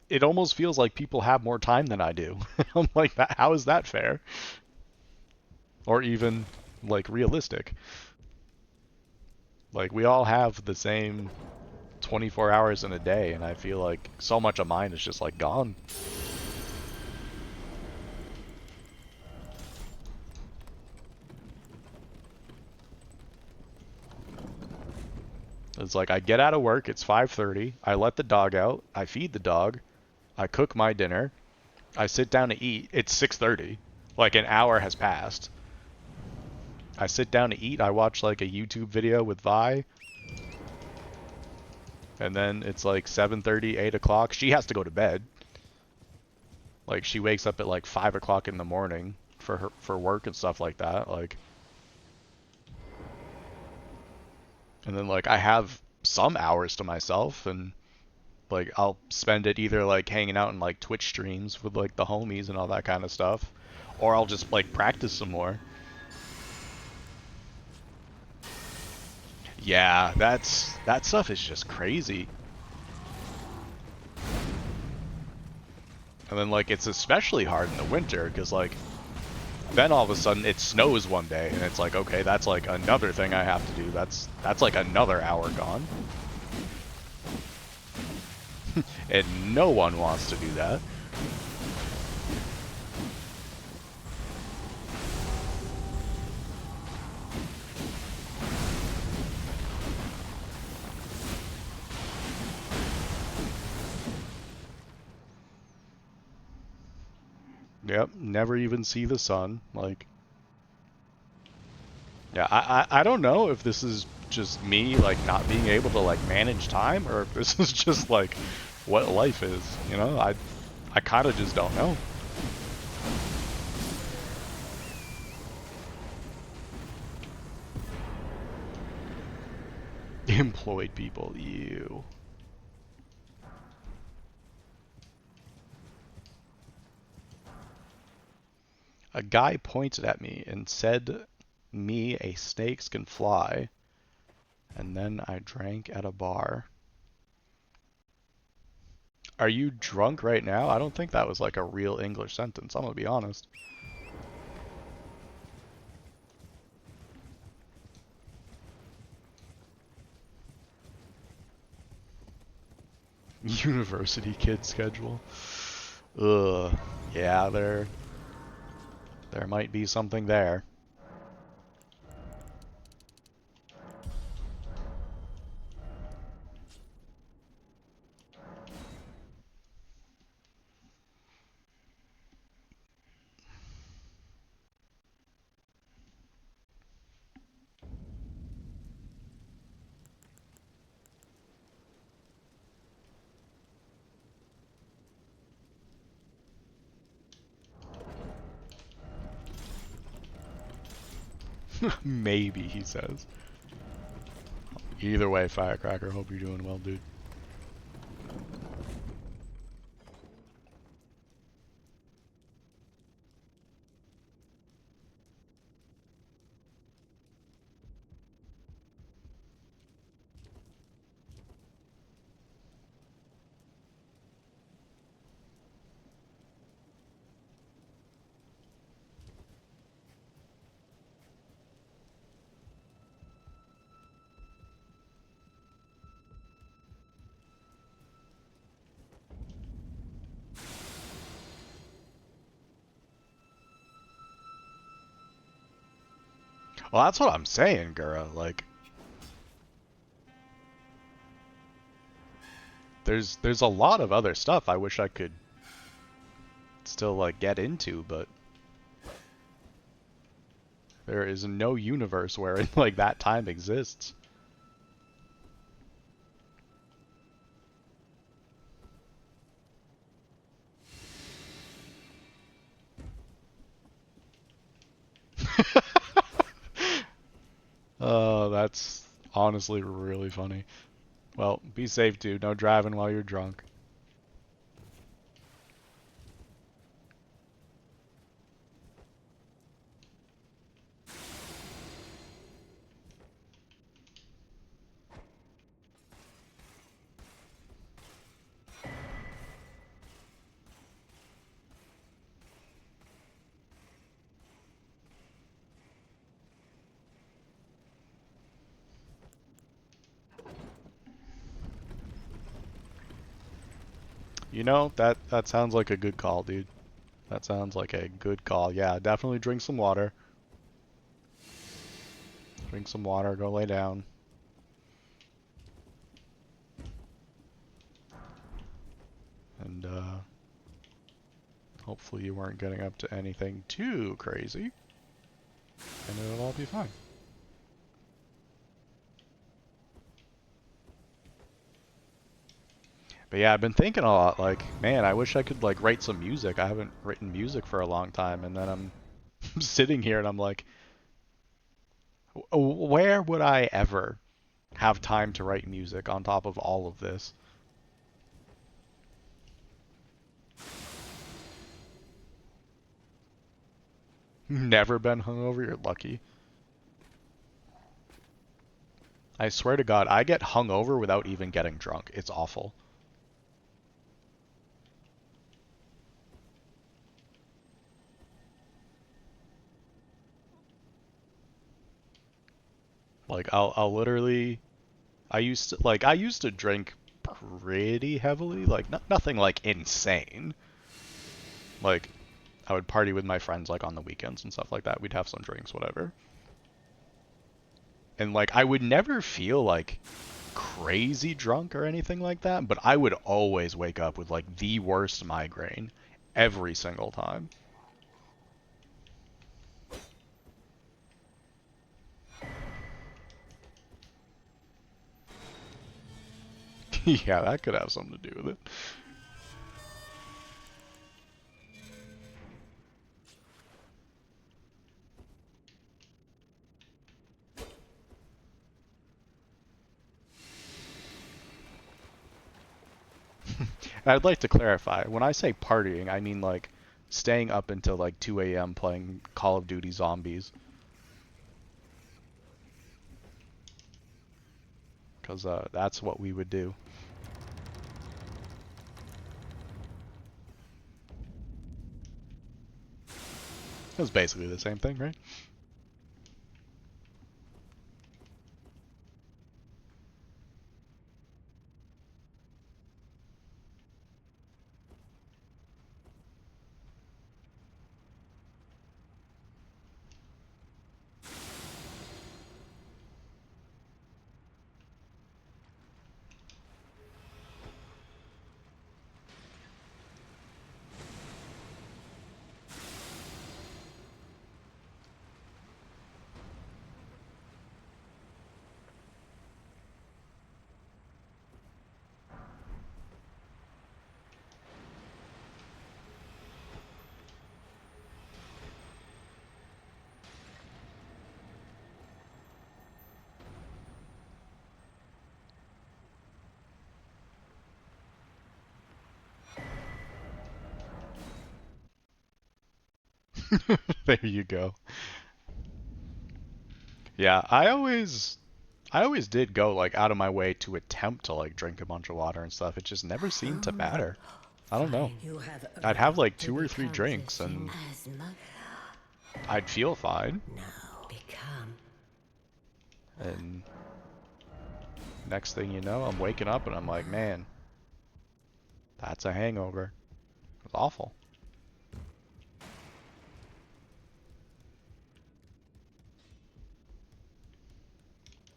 It almost feels like people have more time than I do. I'm like, that how is that fair? Or even like realistic? Like we all have the same 24 hours in a day, and I feel like so much of mine is just like gone. It's like I get out of work, it's 5:30, I let the dog out, I feed the dog, I cook my dinner, I sit down to eat, it's 6:30. Like an hour has passed. I sit down to eat, I watch like a YouTube video with Vi, and then it's like 7:30, 8 o'clock. She has to go to bed. Like she wakes up at like 5 o'clock in the morning for work and stuff like that. Like, and then like I have some hours to myself, and like I'll spend it either like hanging out in like Twitch streams with like the homies and all that kind of stuff, or I'll just like practice some more. Yeah, that stuff is just crazy. And then like it's especially hard in the winter because like then all of a sudden it snows one day and it's like, okay, that's like another thing I have to do. That's like another hour gone. And no one wants to do that. Yep, never even see the sun. Like, yeah, I don't know if this is just me like not being able to like manage time, or if this is just like what life is. You know, I kind of just don't know. Employed people, ew. A guy pointed at me and said me a snakes can fly. And then I drank at a bar. Are you drunk right now? I don't think that was like a real English sentence, I'm gonna be honest. University kid schedule. Ugh. Yeah, there might be something there. Maybe, he says. Either way, Firecracker, hope you're doing well, dude. Well, that's what I'm saying, Gura. Like, there's a lot of other stuff I wish I could still like get into, but there is no universe where like that time exists. Oh, that's honestly really funny. Well, be safe, dude. No driving while you're drunk. You know, that sounds like a good call, dude. That sounds like a good call. Yeah, definitely drink some water. Drink some water, go lay down. And, hopefully you weren't getting up to anything too crazy. And it'll all be fine. But yeah, I've been thinking a lot, like, man, I wish I could, like, write some music. I haven't written music for a long time, and then I'm sitting here and I'm like, where would I ever have time to write music on top of all of this? Never been hungover? You're lucky. I swear to God, I get hungover without even getting drunk. It's awful. Like, I'll literally, I used to drink pretty heavily, like nothing like insane. Like, I would party with my friends like on the weekends and stuff like that. We'd have some drinks, whatever. And like, I would never feel like crazy drunk or anything like that, but I would always wake up with like the worst migraine every single time. Yeah, that could have something to do with it. I'd like to clarify, when I say partying, I mean like staying up until like 2 a.m. playing Call of Duty Zombies. Because that's what we would do. It was basically the same thing, right? There you go. Yeah, I always did go like out of my way to attempt to like drink a bunch of water and stuff. It just never seemed to matter. I don't know. You have I'd have like to 2 or 3 become drinks the and as much I'd feel fine. now become. And next thing you know, I'm waking up and I'm like, man, that's a hangover. It was awful.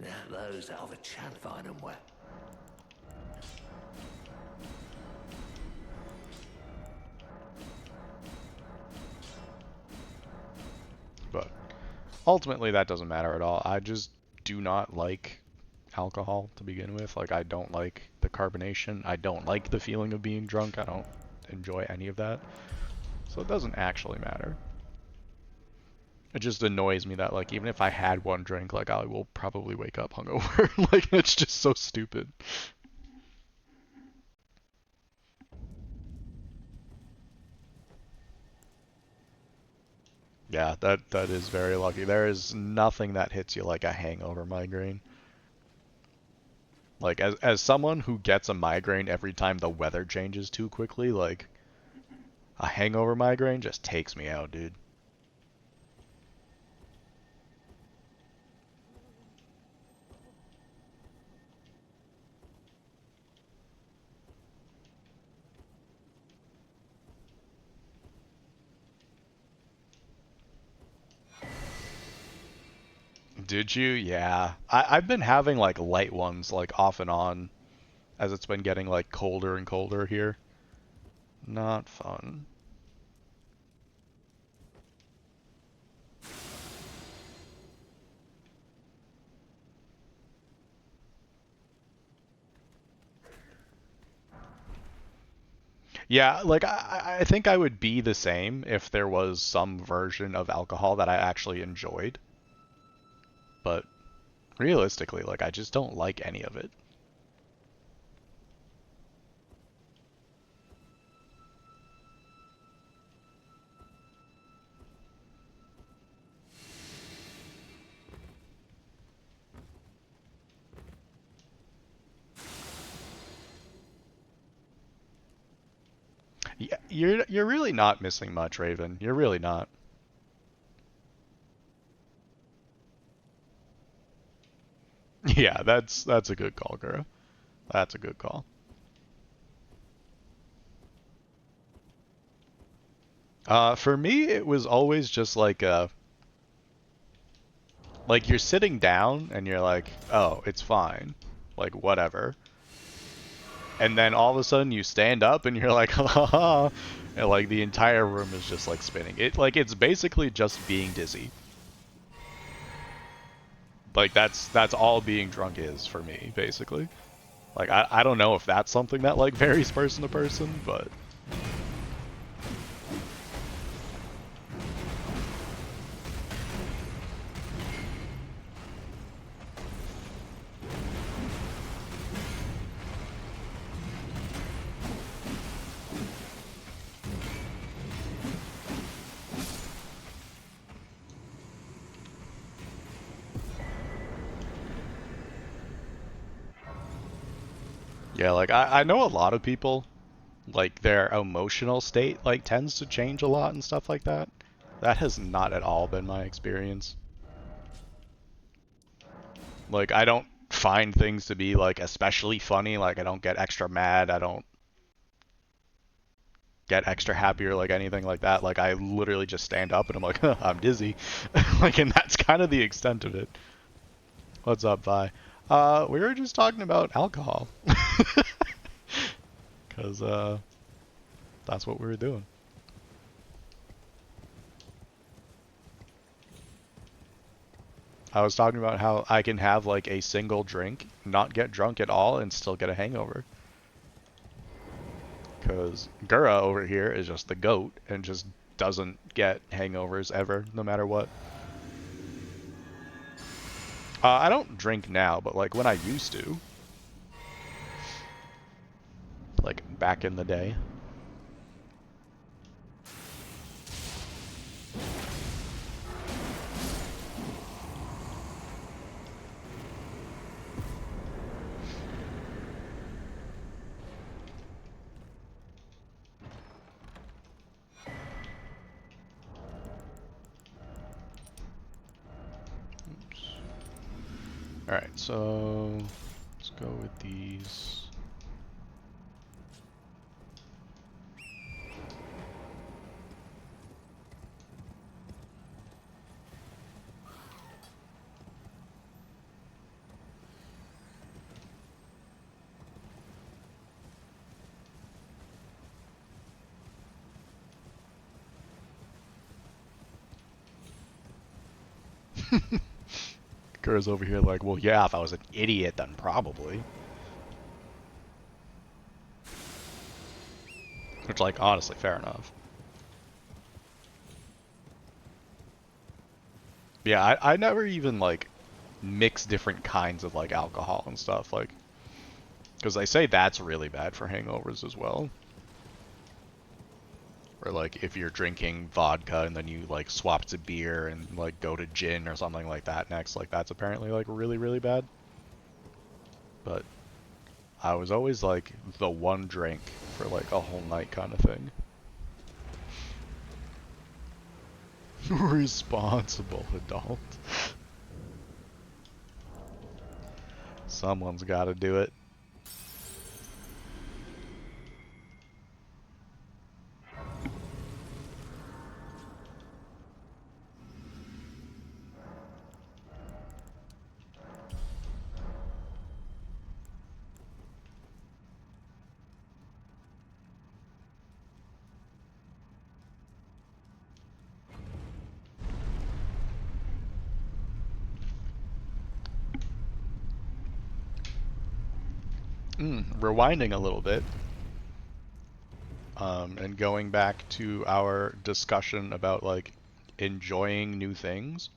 Now those are the chan fine and wet. But ultimately, that doesn't matter at all. I just do not like alcohol to begin with. Like, I don't like the carbonation. I don't like the feeling of being drunk. I don't enjoy any of that. So it doesn't actually matter. It just annoys me that, like, even if I had one drink, like, I will probably wake up hungover. Like, it's just so stupid. Yeah, that is very lucky. There is nothing that hits you like a hangover migraine. Like, as someone who gets a migraine every time the weather changes too quickly, like, a hangover migraine just takes me out, dude. Did you? Yeah. I've been having like light ones like off and on as it's been getting like colder and colder here. Not fun. Yeah, like I think I would be the same if there was some version of alcohol that I actually enjoyed. But realistically, like I just don't like any of it. Yeah, you're really not missing much, Raven. You're really not. Yeah, that's a good call, Gura. That's a good call. For me, it was always just like you're sitting down and you're like, oh, it's fine, like whatever. And then all of a sudden you stand up and you're like, ha, and like the entire room is just like spinning. It's basically just being dizzy. Like that's all being drunk is for me, basically. Like I don't know if that's something that like varies person to person, but Yeah, like I know a lot of people, like their emotional state like tends to change a lot and stuff like that. That has not at all been my experience. Like I don't find things to be like especially funny, like I don't get extra mad, I don't get extra happy or like anything like that. Like I literally just stand up and I'm like, I'm dizzy. Like, and that's kind of the extent of it. What's up, Vi? We were just talking about alcohol. Cause that's what we were doing. I was talking about how I can have like a single drink, not get drunk at all, and still get a hangover. Because Gura over here is just the goat and just doesn't get hangovers ever, no matter what. I don't drink now, but like when I used to. Like back in the day. Alright, so let's go with these. Gura's over here like, well, yeah, if I was an idiot, then probably. Which, like, honestly, fair enough. Yeah, I never even, like, mix different kinds of, like, alcohol and stuff, like, because they say that's really bad for hangovers as well. Or, like, if you're drinking vodka and then you, like, swap to beer and, like, go to gin or something like that next, like, that's apparently, like, really, really bad. But I was always, like, the one drink for, like, a whole night kind of thing. Responsible adult. Someone's got to do it. Rewinding a little bit, and going back to our discussion about, like, enjoying new things.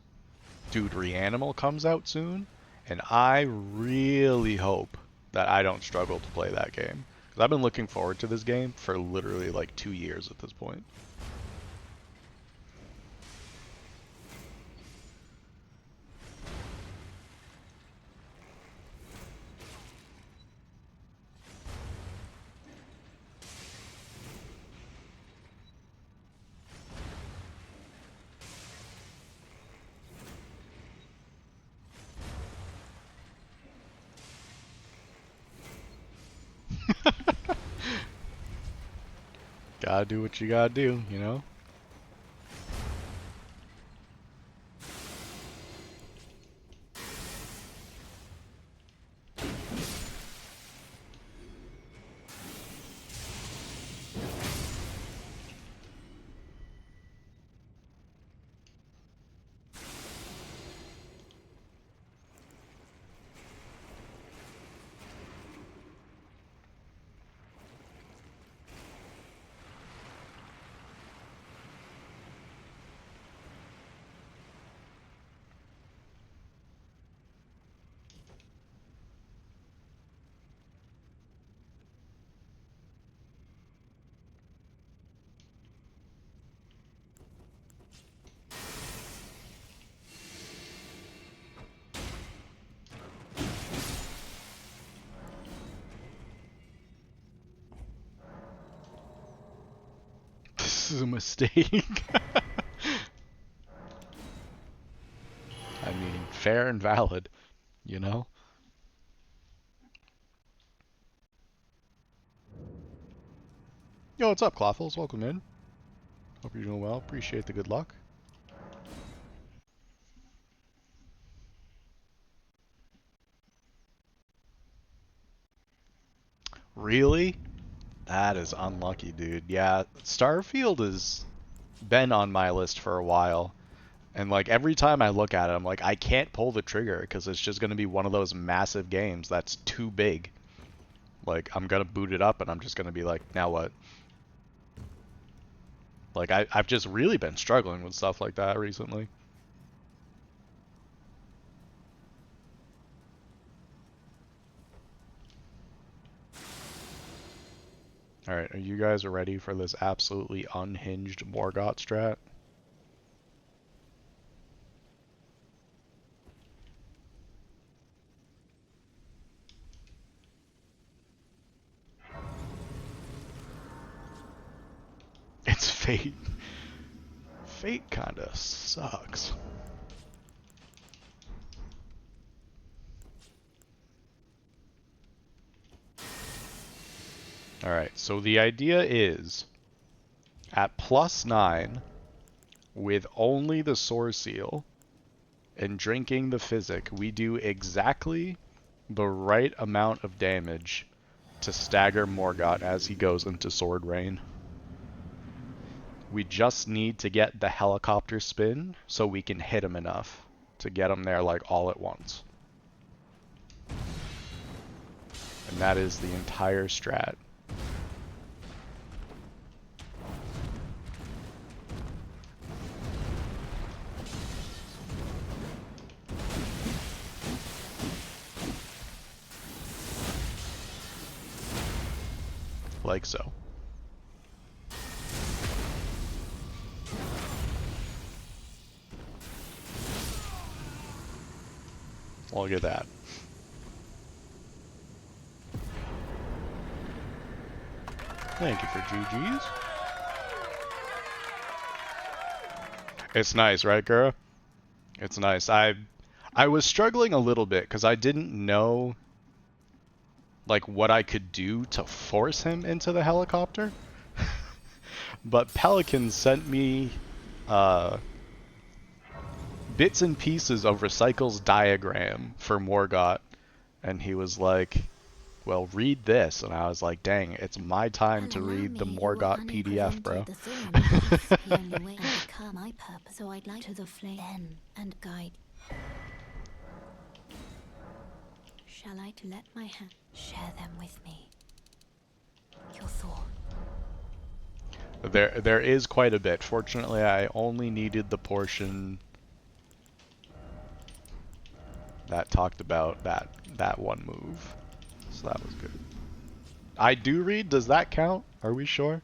Dude, Reanimal comes out soon, and I really hope that I don't struggle to play that game. Because I've been looking forward to this game for literally, like, 2 years at this point. Gotta do what you gotta do, you know? This is a mistake. I mean, fair and valid, you know? Yo, what's up, Clawfuls? Welcome in. Hope you're doing well. Appreciate the good luck. Really? That is unlucky, dude. Yeah, Starfield has been on my list for a while. And like every time I look at it, I'm like, I can't pull the trigger because it's just going to be one of those massive games that's too big. Like, I'm going to boot it up and I'm just going to be like, now what? Like, I've just really been struggling with stuff like that recently. Alright, are you guys ready for this absolutely unhinged Morgott strat? It's Fate. Fate kinda sucks. Alright, so the idea is, at +9, with only the Soar Seal, and drinking the Physic, we do exactly the right amount of damage to stagger Morgott as he goes into Sword Rain. We just need to get the helicopter spin so we can hit him enough to get him there like all at once. And that is the entire strat. Like so. Look at that. Thank you for GG's. It's nice, right, Gura? It's nice. I was struggling a little bit because I didn't know like what I could do to force him into the helicopter. But Pelican sent me bits and pieces of Recycle's diagram for Morgott, and he was like, well, read this. And I was like, dang, it's my time to read the Morgott PDF, bro. My purpose, so I'd like to the flame and guide. Shall I let my hand share them with me? Your thought. There is quite a bit. Fortunately, I only needed the portion that talked about that one move. So that was good. I do read, does that count? Are we sure?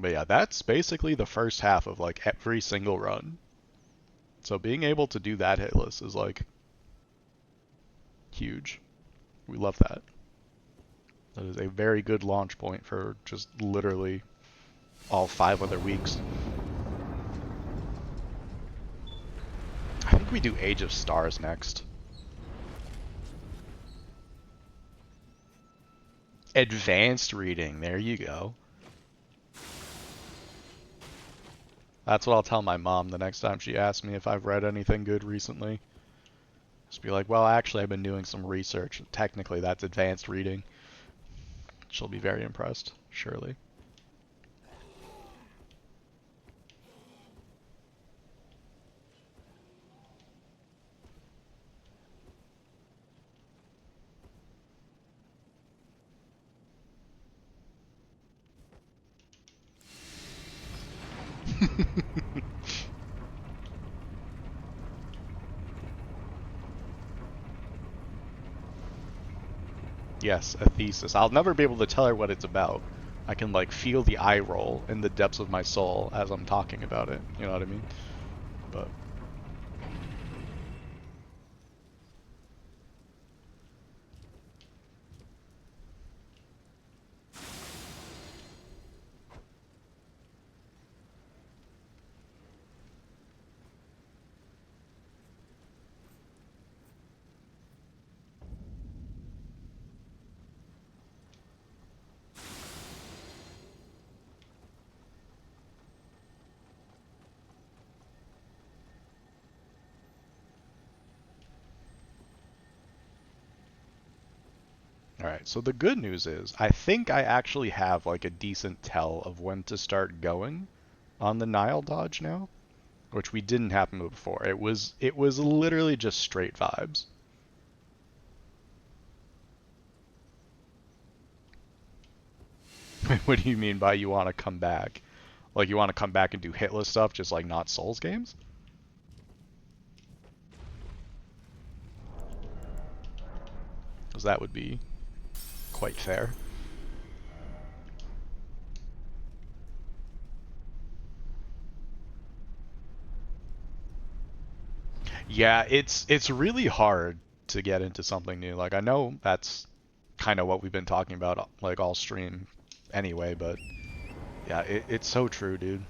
But yeah, that's basically the first half of like every single run. So being able to do that hitless is like huge. We love that. That is a very good launch point for just literally all 5 other weeks. I think we do Age of Stars next. Advanced reading, there you go. That's what I'll tell my mom the next time she asks me if I've read anything good recently. Just be like, well, actually, I've been doing some research. Technically, that's advanced reading. She'll be very impressed, surely. Yes, a thesis. I'll never be able to tell her what it's about. I can like feel the eye roll in the depths of my soul as I'm talking about it. You know what I mean? But alright, so the good news is, I think I actually have like a decent tell of when to start going on the Nile dodge now, which we didn't have before. It was literally just straight vibes. What do you mean by you want to come back? Like you want to come back and do hitless stuff, just like not Souls games? Because that would be quite fair. Yeah, it's really hard to get into something new. Like I know that's kind of what we've been talking about like all stream anyway, but yeah, it's so true, dude.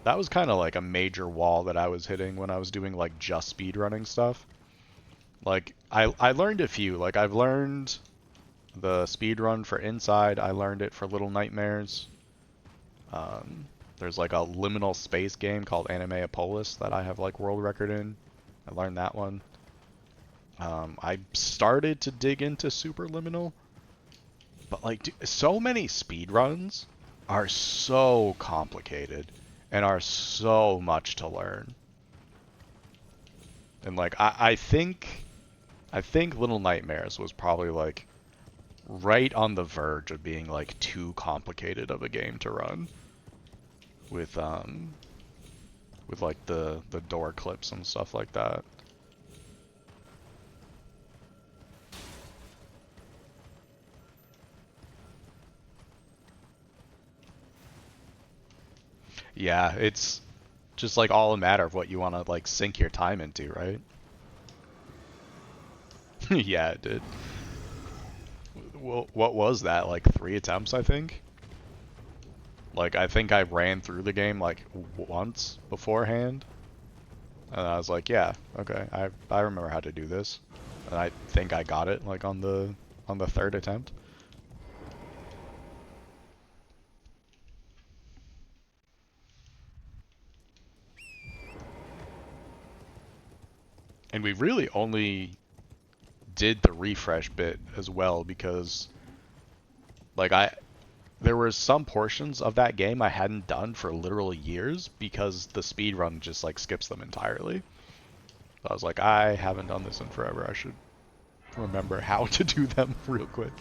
That was kind of like a major wall that I was hitting when I was doing like just speedrunning stuff. Like I learned a few. Like I've learned the speedrun for Inside. I learned it for Little Nightmares. There's like a liminal space game called Animeopolis that I have like world record in. I learned that one. I started to dig into Superliminal, but like so many speedruns are so complicated and are so much to learn. And like I think Little Nightmares was probably like right on the verge of being like too complicated of a game to run with like the door clips and stuff like that. Yeah, it's just like all a matter of what you want to like sink your time into, right? Yeah, it did. Well, what was that? Like 3 attempts, I think? Like, I think I ran through the game like once beforehand. And I was like, yeah, okay, I remember how to do this. And I think I got it like on the 3rd attempt. And we really only did the refresh bit as well because like there were some portions of that game I hadn't done for literal years because the speedrun just like skips them entirely. So I was like, I haven't done this in forever. I should remember how to do them real quick.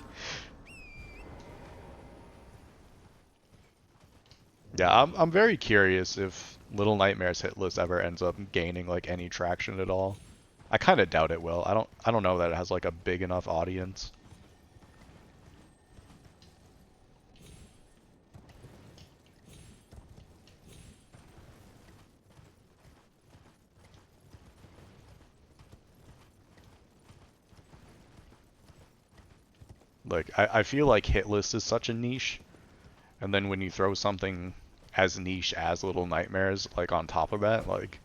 Yeah, I'm very curious if Little Nightmares Hitless ever ends up gaining like any traction at all. I kind of doubt it will. I don't know that it has like a big enough audience. Like I feel like Hitless is such a niche, and then when you throw something as niche as Little Nightmares like on top of that, like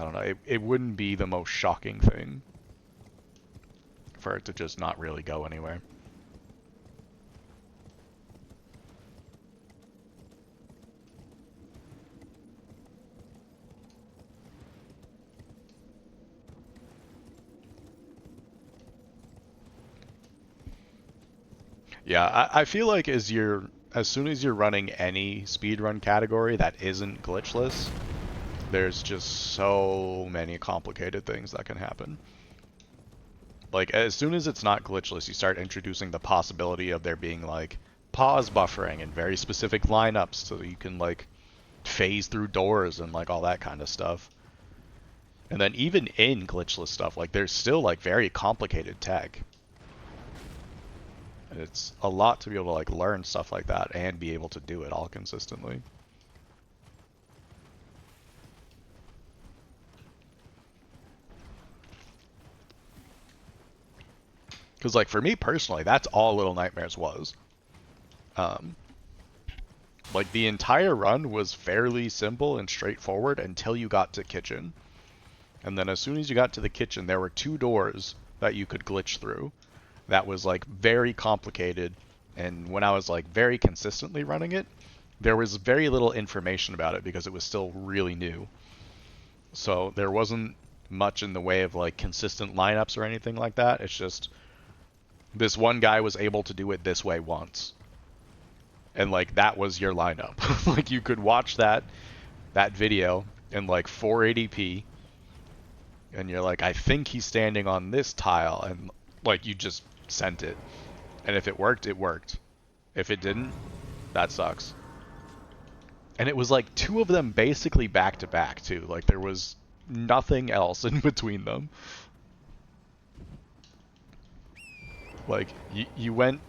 I don't know, it wouldn't be the most shocking thing for it to just not really go anywhere. Yeah, I feel like as soon as you're running any speedrun category that isn't glitchless, there's just so many complicated things that can happen. Like, as soon as it's not glitchless, you start introducing the possibility of there being, like, pause buffering and very specific lineups so you can like phase through doors and like all that kind of stuff. And then even in glitchless stuff, like there's still like very complicated tech. And it's a lot to be able to like learn stuff like that and be able to do it all consistently. Because like for me personally, that's all Little Nightmares was. Like the entire run was fairly simple and straightforward until you got to kitchen. And then as soon as you got to the kitchen, there were 2 doors that you could glitch through. That was like very complicated. And when I was like very consistently running it, there was very little information about it because it was still really new. So there wasn't much in the way of like consistent lineups or anything like that. It's just this one guy was able to do it this way once. And like that was your lineup. Like you could watch that video in like 480p and you're like, I think he's standing on this tile, and like you just sent it. And if it worked, it worked. If it didn't, that sucks. And it was like 2 of them basically back to back too. Like there was nothing else in between them. Like you went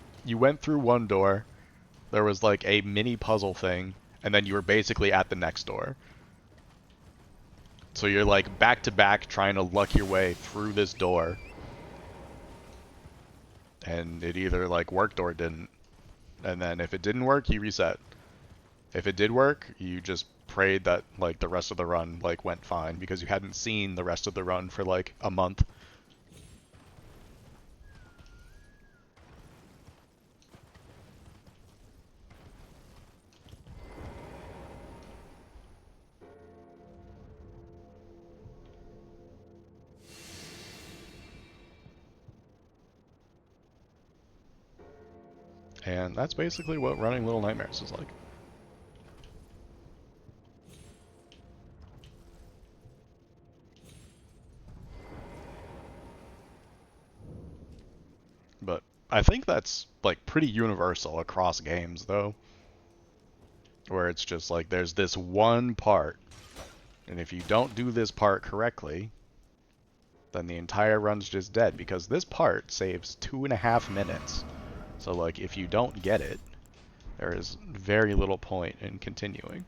through one door, there was like a mini puzzle thing, and then you were basically at the next door. So you're like back to back trying to luck your way through this door. And it either like worked or didn't. And then if it didn't work, you reset. If it did work, you just prayed that like the rest of the run like went fine because you hadn't seen the rest of the run for like a month. And that's basically what running Little Nightmares is like. But I think that's like pretty universal across games though. Where it's just like there's this one part, and if you don't do this part correctly, then the entire run's just dead because this part saves 2.5 minutes. So like if you don't get it, there is very little point in continuing.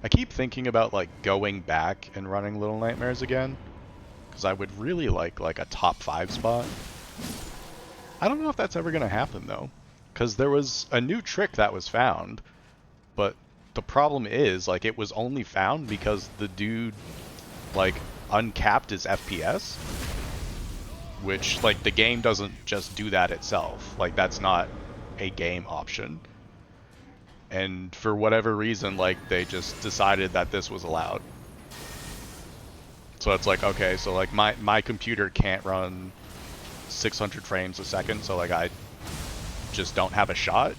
I keep thinking about like going back and running Little Nightmares again, because I would really like a top 5 spot. I don't know if that's ever gonna happen though, because there was a new trick that was found, but the problem is like it was only found because the dude like uncapped his FPS, which like the game doesn't just do that itself. Like that's not a game option. And for whatever reason, like they just decided that this was allowed. So it's like, okay, so like my computer can't run 600 frames a second, so like I just don't have a shot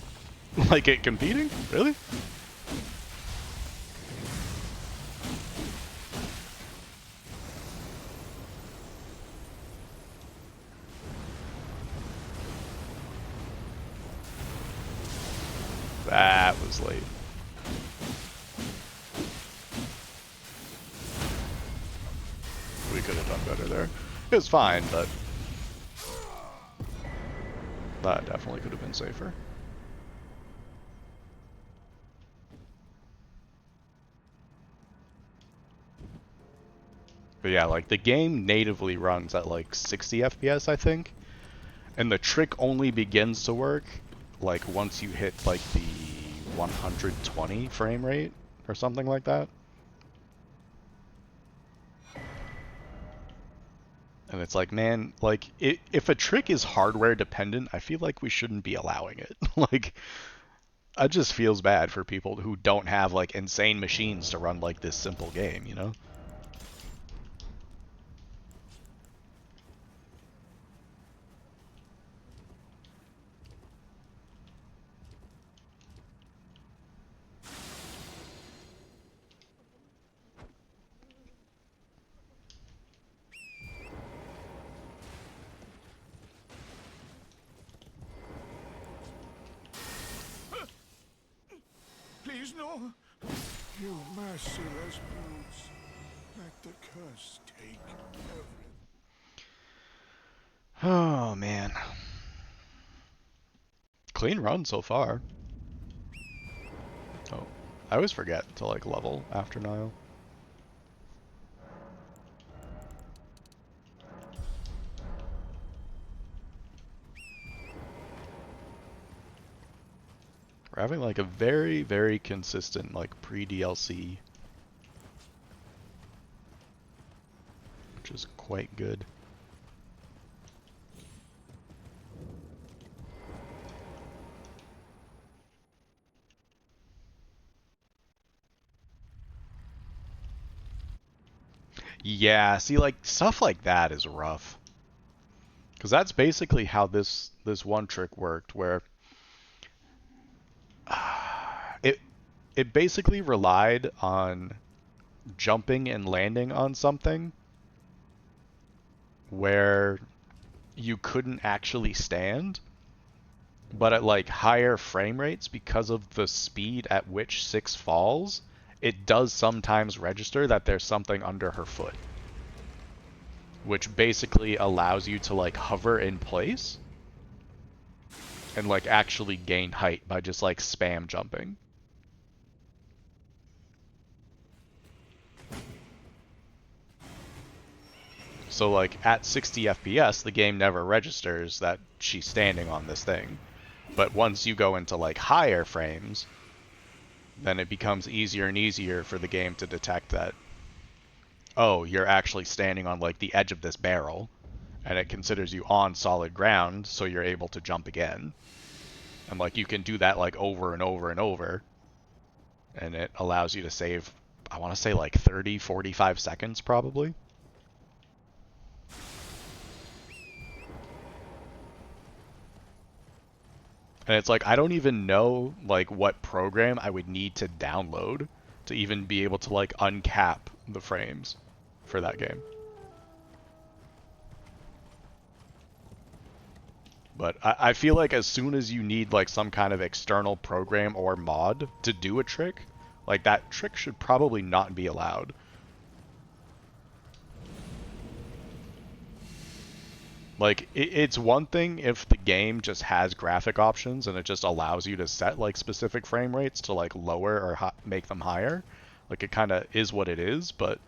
like at competing? Really? That was late. We could have done better there. It was fine, but that definitely could have been safer. But yeah, like the game natively runs at like 60 FPS, I think. And the trick only begins to work like once you hit like the 120 frame rate or something like that. And it's like, man, like if a trick is hardware dependent, I feel like we shouldn't be allowing it. Like, it just feels bad for people who don't have like insane machines to run like this simple game, you know? please, no. You merciless brutes. Let the curse take everything. Oh man. Clean run so far. Oh, I always forget to like level after Nile. We're having like a very, very consistent like pre-DLC, which is quite good. Yeah, see, like stuff like that is rough, because that's basically how this one trick worked, where it it basically relied on jumping and landing on something where you couldn't actually stand, but at like higher frame rates, because of the speed at which Six falls, it does sometimes register that there's something under her foot, which basically allows you to like hover in place and like actually gain height by just like spam jumping. So like at 60 FPS, the game never registers that she's standing on this thing. But once you go into like higher frames, then it becomes easier and easier for the game to detect that, oh, you're actually standing on like the edge of this barrel, and it considers you on solid ground, so you're able to jump again. And like you can do that like over and over and over, and it allows you to save, I want to say like 30, 45 seconds probably. And it's like, I don't even know like what program I would need to download to even be able to like uncap the frames for that game. But I feel like as soon as you need like some kind of external program or mod to do a trick, like that trick should probably not be allowed. Like, it's one thing if the game just has graphic options and it just allows you to set like specific frame rates to like lower or make them higher. Like, it kind of is what it is, but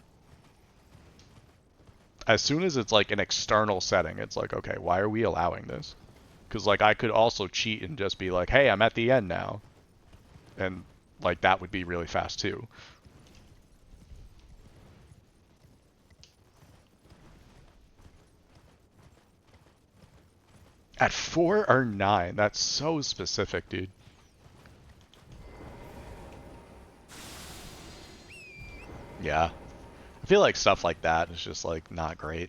as soon as it's like an external setting, it's like, okay, why are we allowing this? Because like I could also cheat and just be like, hey, I'm at the end now. And like that would be really fast too. At 4 or 9, that's so specific, dude. Yeah. I feel like stuff like that is just like not great.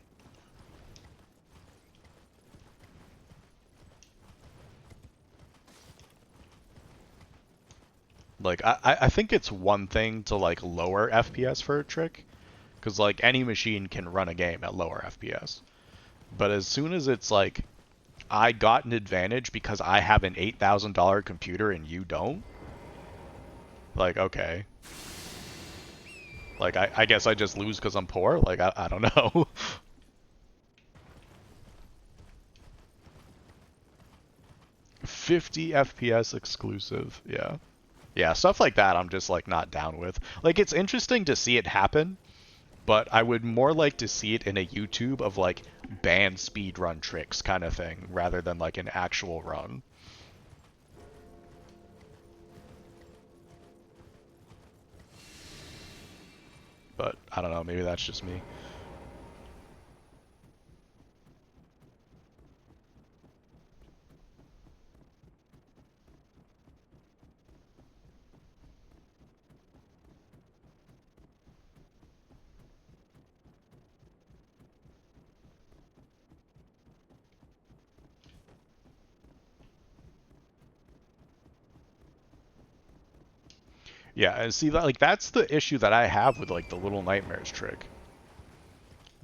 Like, I think it's one thing to like lower FPS for a trick, because like any machine can run a game at lower FPS. But as soon as it's like, I got an advantage because I have an $8,000 computer and you don't, like, okay. Like, I guess I just lose because I'm poor? Like, I don't know. $50 FPS exclusive, yeah. Yeah, stuff like that I'm just, like, not down with. Like, it's interesting to see it happen, but I would more like to see it in a YouTube of, like, banned speedrun tricks kind of thing, rather than, like, an actual run. But, I don't know, maybe that's just me. Yeah, and see, like, that's the issue that I have with, like, the Little Nightmares trick.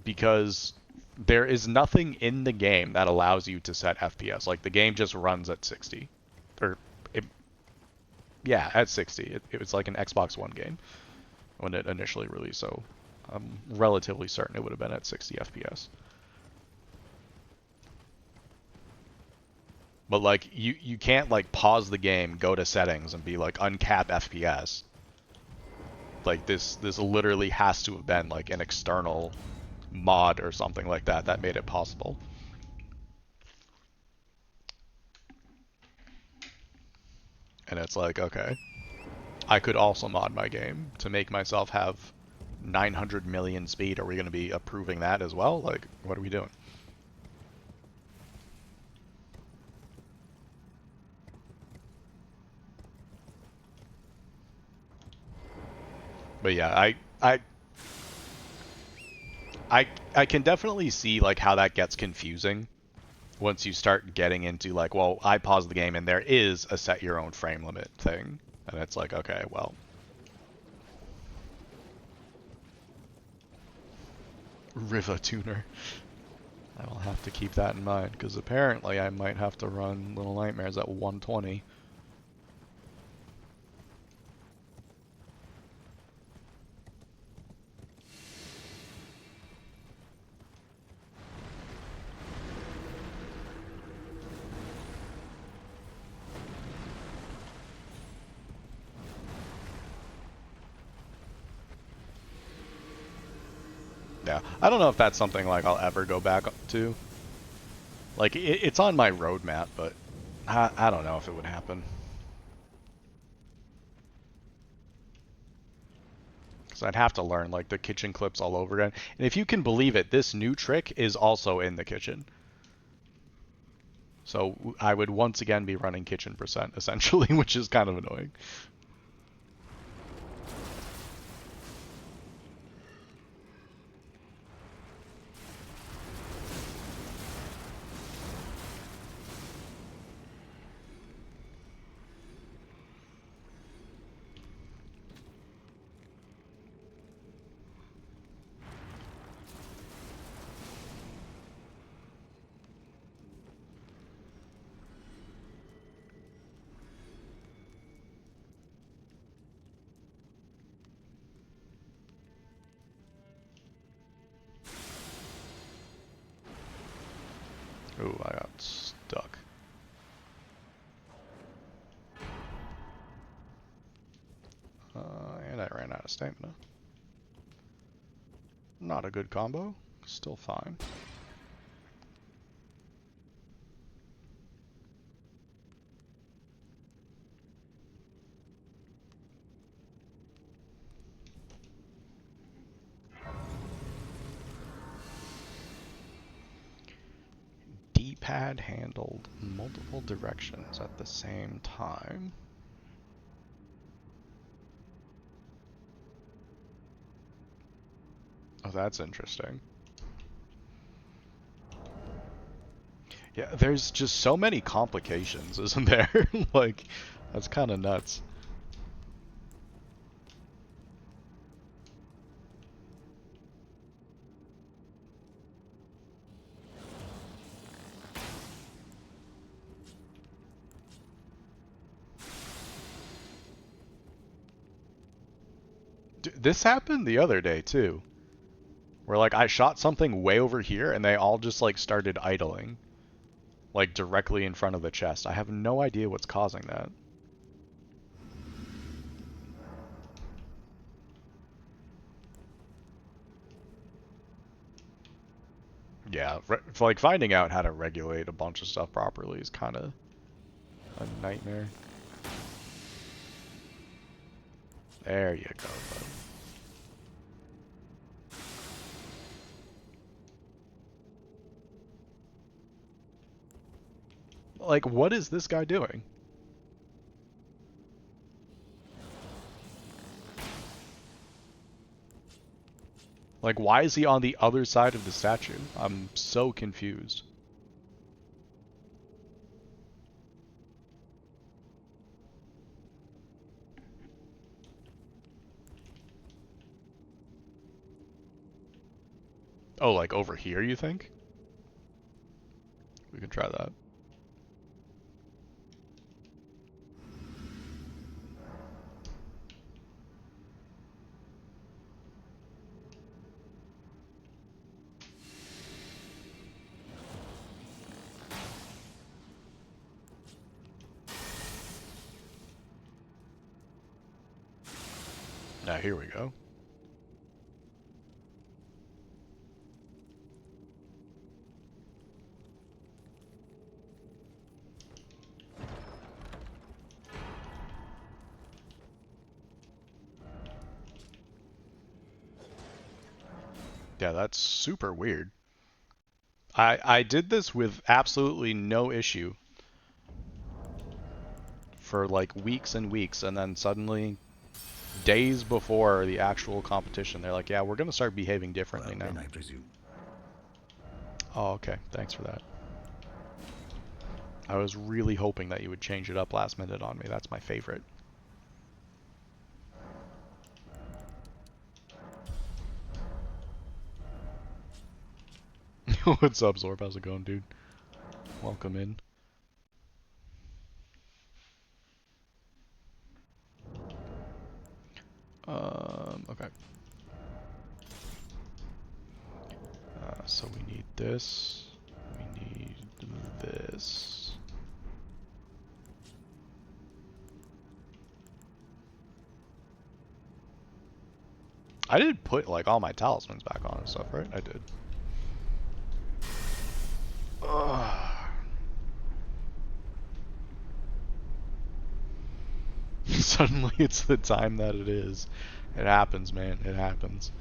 Because there is nothing in the game that allows you to set FPS. Like, the game just runs at 60. Or, Yeah, at 60. It was like an Xbox One game when it initially released, so I'm relatively certain it would have been at 60 FPS. But like you can't like pause the game, go to settings, and be like uncap FPS. Like this literally has to have been like an external mod or something like that that made it possible. And it's like, okay, I could also mod my game to make myself have 900 million speed. Are we going to be approving that as well? Like, what are we doing? But yeah, I can definitely see like how that gets confusing once you start getting into like, well, I pause the game and there is a set your own frame limit thing. And it's like, okay, well. Riva tuner. I will have to keep that in mind, because apparently I might have to run Little Nightmares at 120. Yeah, I don't know if that's something like I'll ever go back to. Like, it's on my roadmap, but I don't know if it would happen. Because I'd have to learn, like, the kitchen clips all over again. And if you can believe it, this new trick is also in the kitchen. So I would once again be running kitchen percent, essentially, which is kind of annoying. Ooh, I got stuck. And I ran out of stamina. Not a good combo. Still fine. D-pad handled multiple directions at the same time. Oh, that's interesting. Yeah, there's just so many complications, isn't there? Like, that's kind of nuts. This happened the other day, too. Where, like, I shot something way over here, and they all just, like, started idling. Like, directly in front of the chest. I have no idea what's causing that. Yeah, like, finding out how to regulate a bunch of stuff properly is kind of a nightmare. There you go, bud. Like, what is this guy doing? Like, why is he on the other side of the statue? I'm so confused. Oh, like over here, you think? We can try that. Now here we go. Yeah, that's super weird. I did this with absolutely no issue for like weeks and weeks, and then suddenly, days before the actual competition, they're like, yeah, we're gonna start behaving differently now. I presume. Oh, okay. Thanks for that. I was really hoping that you would change it up last minute on me. That's my favorite. What's up, Zorb? How's it going, dude? Welcome in. Okay. So we need this. We need this. I did put like all my talismans back on and stuff, right? I did. Ugh. Suddenly it's the time that it is. It happens, man. It happens.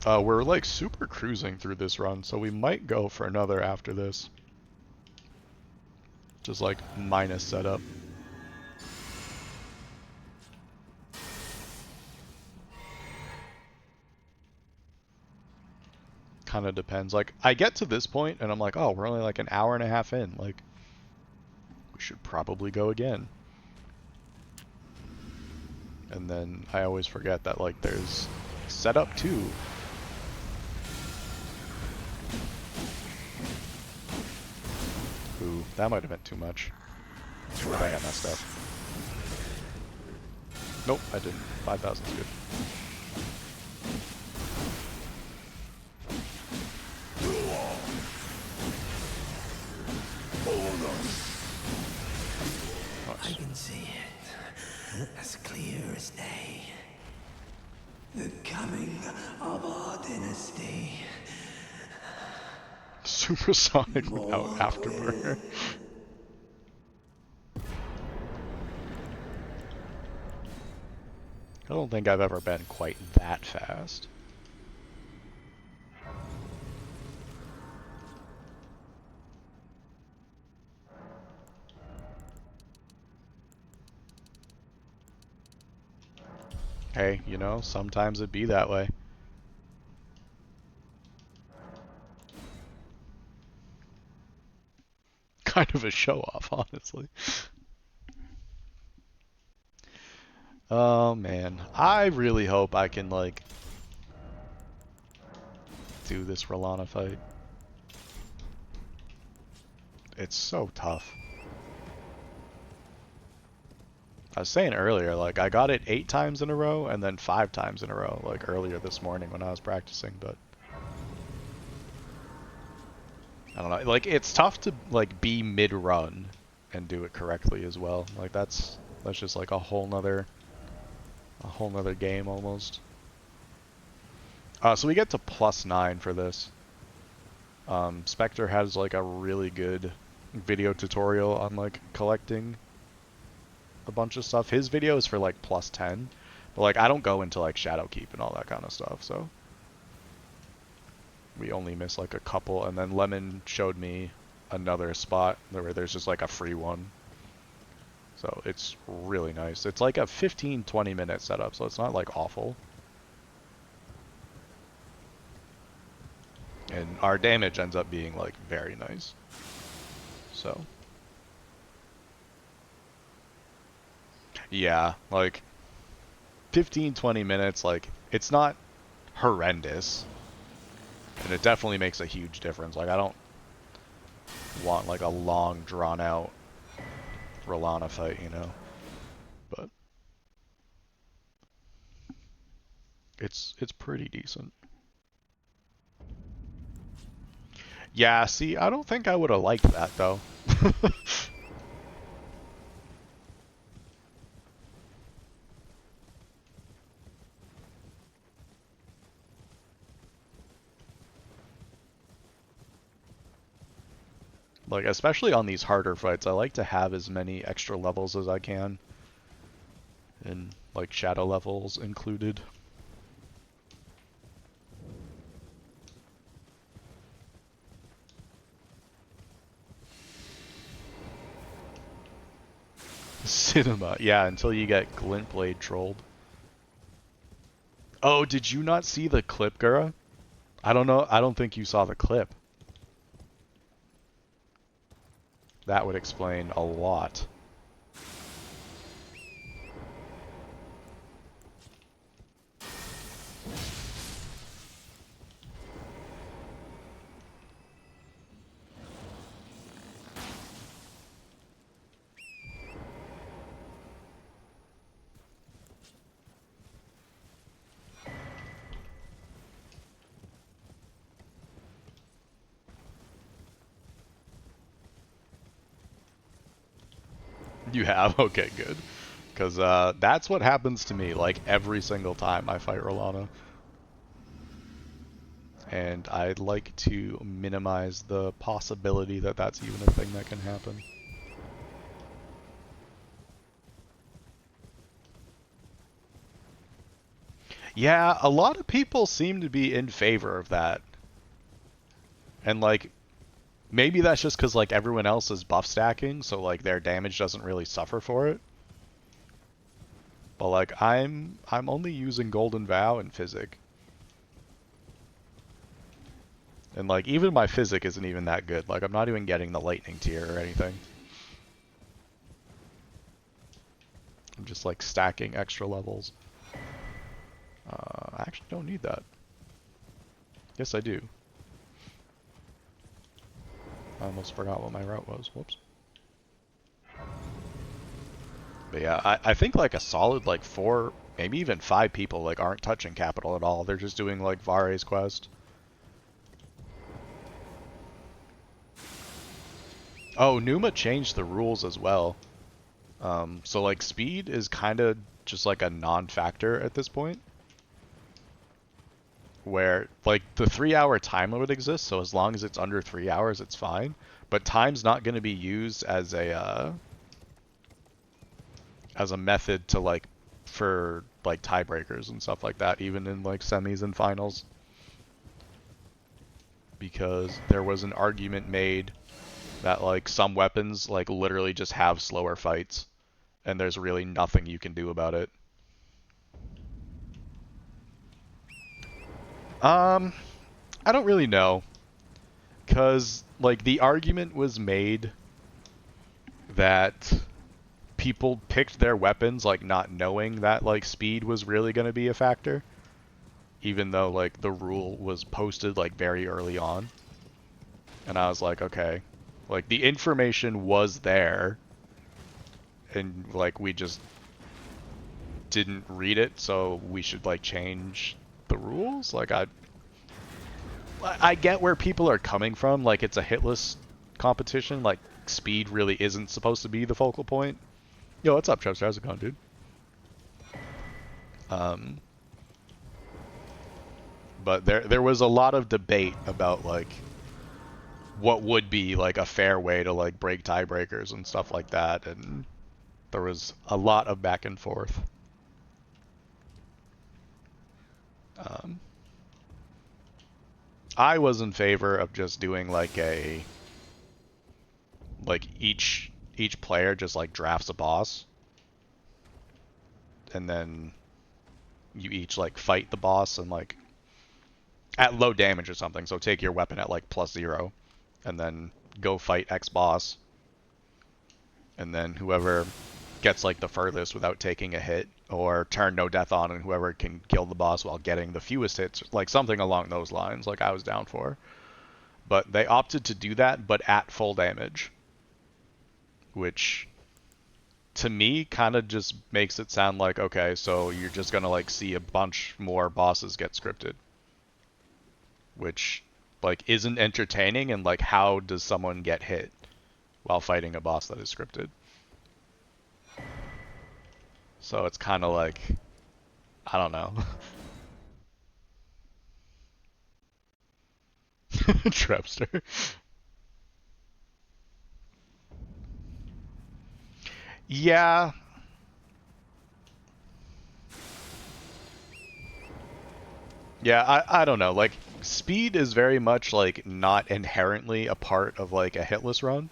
We're like super cruising through this run, so we might go for another after this. Just like minus setup. Kind of depends. Like, I get to this point and I'm like, oh, we're only like an hour and a half in. Like, we should probably go again. And then I always forget that like there's setup 2. Ooh, that might have been too much. I think I messed up. Nope, I didn't. 5,000 is good. I can see it as clear as day. The coming of our dynasty. Supersonic without afterburner. I don't think I've ever been quite that fast. Hey, you know, sometimes it be that way. Kind of a show off, honestly. Oh man, I really hope I can like do this R'Lana fight. It's so tough. I was saying earlier, like I got it 8 times in a row and then 5 times in a row, like earlier this morning when I was practicing, but I don't know, like it's tough to like be mid-run and do it correctly as well. Like that's just like a whole nother game almost. So we get to +9 for this. Spectre has like a really good video tutorial on like collecting a bunch of stuff. His video is for like +10, but like I don't go into like Shadowkeep and all that kind of stuff, so we only miss like a couple. And then Lemon showed me another spot where there's just like a free one, so it's really nice. It's like a 15-20 minute setup, so it's not like awful. And our damage ends up being like very nice. So yeah, like 15-20 minutes, like it's not horrendous. And it definitely makes a huge difference. Like I don't want like a long drawn out R'Lana fight, you know. But it's pretty decent. Yeah, see, I don't think I would have liked that though. Like, especially on these harder fights, I like to have as many extra levels as I can. And, like, shadow levels included. Cinema, yeah, until you get Glintblade trolled. Oh, did you not see the clip, Gura? I don't know, I don't think you saw the clip. That would explain a lot. You have? Okay, good. Because that's what happens to me, like, every single time I fight Rolana. And I'd like to minimize the possibility that that's even a thing that can happen. Yeah, a lot of people seem to be in favor of that. And, like, maybe that's just because, like, everyone else is buff stacking, so, like, their damage doesn't really suffer for it. But, like, I'm only using Golden Vow and Physic. And, like, even my Physic isn't even that good. Like, I'm not even getting the Lightning tier or anything. I'm just, like, stacking extra levels. I actually don't need that. Yes, I do. I almost forgot what my route was. Whoops. But yeah, I think like a solid like 4, maybe even 5 people like aren't touching capital at all. They're just doing like Vare's quest. Oh, Numa changed the rules as well. So like speed is kind of just like a non-factor at this point. Where like the 3-hour time limit exists, so as long as it's under 3 hours, it's fine. But time's not going to be used as a method to like for like tiebreakers and stuff like that, even in like semis and finals, because there was an argument made that like some weapons like literally just have slower fights, and there's really nothing you can do about it. I don't really know, because like the argument was made that people picked their weapons like not knowing that like speed was really going to be a factor, even though like the rule was posted like very early on. And I was like, okay, like the information was there and like we just didn't read it, so we should like change the rules. Like I get where people are coming from, like it's a hitless competition, like speed really isn't supposed to be the focal point. Yo, what's up, Chester? How's it going, dude? But there was a lot of debate about like what would be like a fair way to like break tiebreakers and stuff like that, and there was a lot of back and forth. I was in favor of just doing like each player just like drafts a boss, and then you each like fight the boss and like at low damage or something. So take your weapon at like +0, and then go fight X boss, and then whoever gets like the furthest without taking a hit, or turn no death on, and whoever can kill the boss while getting the fewest hits, like something along those lines, like I was down for. But they opted to do that, but at full damage, which to me kind of just makes it sound like, okay, so you're just gonna like see a bunch more bosses get scripted, which like isn't entertaining. And like, how does someone get hit while fighting a boss that is scripted? So it's kind of like, I don't know. Trapster. Yeah. Yeah, I don't know. Like, speed is very much, like, not inherently a part of, like, a hitless run.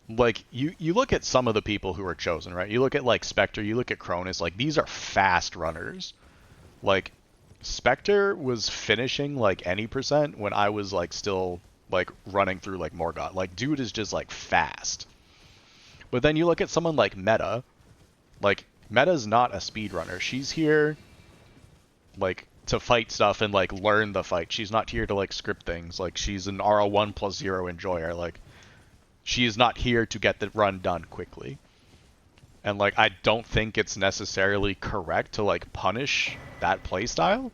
Like, you look at some of the people who are chosen, right? You look at, like, Spectre, you look at Cronus, like, these are fast runners. Like, Spectre was finishing, like, any percent when I was, like, still, like, running through, like, Morgoth. Like, dude is just, like, fast. But then you look at someone like Meta. Like, Meta's not a speedrunner. She's here, like, to fight stuff and, like, learn the fight. She's not here to, like, script things. Like, she's an RL1+0 enjoyer. Like, she is not here to get the run done quickly. And, like, I don't think it's necessarily correct to, like, punish that playstyle.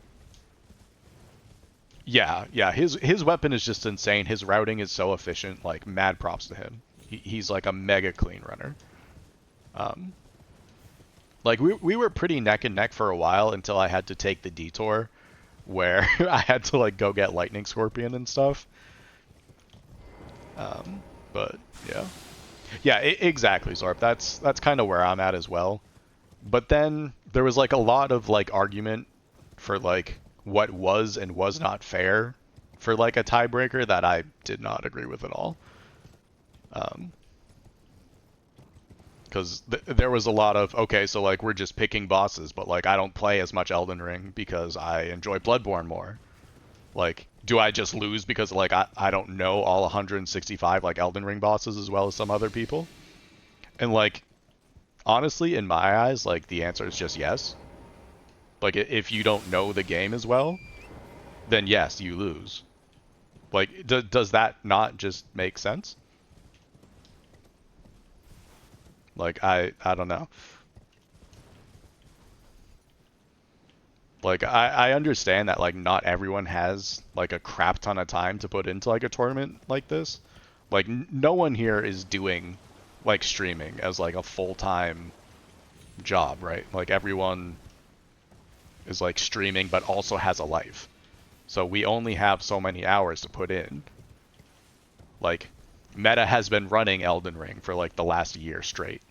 Yeah, his weapon is just insane. His routing is so efficient. Like, mad props to him. He's, like, a mega clean runner. Like, we were pretty neck and neck for a while until I had to take the detour where I had to, like, go get Lightning Scorpion and stuff. But, yeah. Yeah, exactly, Zorp. That's kind of where I'm at as well. But then there was, like, a lot of, like, argument for, like, what was and was not fair for, like, a tiebreaker that I did not agree with at all. Because there was a lot of, okay, so, like, we're just picking bosses, but, like, I don't play as much Elden Ring because I enjoy Bloodborne more. Like, do I just lose because, like, I don't know all 165, like, Elden Ring bosses as well as some other people? And, like, honestly, in my eyes, like, the answer is just yes. Like, if you don't know the game as well, then yes, you lose. Like, does that not just make sense? Like, I don't know. Like, I understand that, like, not everyone has, like, a crap ton of time to put into, like, a tournament like this. Like, no one here is doing, like, streaming as, like, a full-time job, right? Like, everyone is, like, streaming but also has a life. So we only have so many hours to put in. Like, Meta has been running Elden Ring for, like, the last year straight.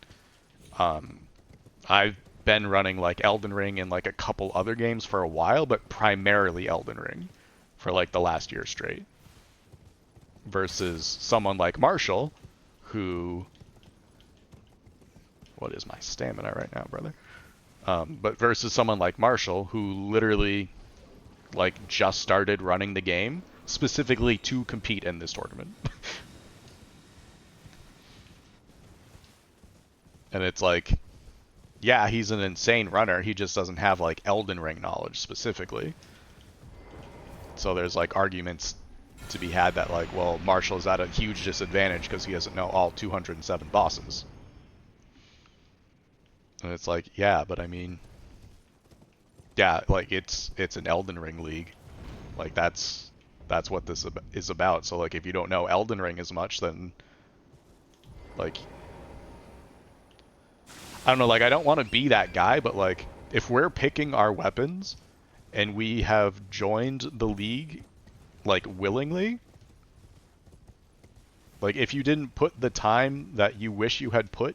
I've been running, like, Elden Ring and, like, a couple other games for a while, but primarily Elden Ring for, like, the last year straight. Versus someone like Marshall, who... What is my stamina right now, brother? But versus someone like Marshall, who literally, like, just started running the game specifically to compete in this tournament. And it's like, yeah, he's an insane runner. He just doesn't have, like, Elden Ring knowledge specifically. So there's, like, arguments to be had that, like, well, Marshall's at a huge disadvantage because he doesn't know all 207 bosses. And it's like, yeah, but I mean, yeah, like, it's an Elden Ring league. Like, that's what this is about. So, like, if you don't know Elden Ring as much, then, like, I don't know, like, I don't want to be that guy, but, like, if we're picking our weapons and we have joined the league, like, willingly, like, if you didn't put the time that you wish you had put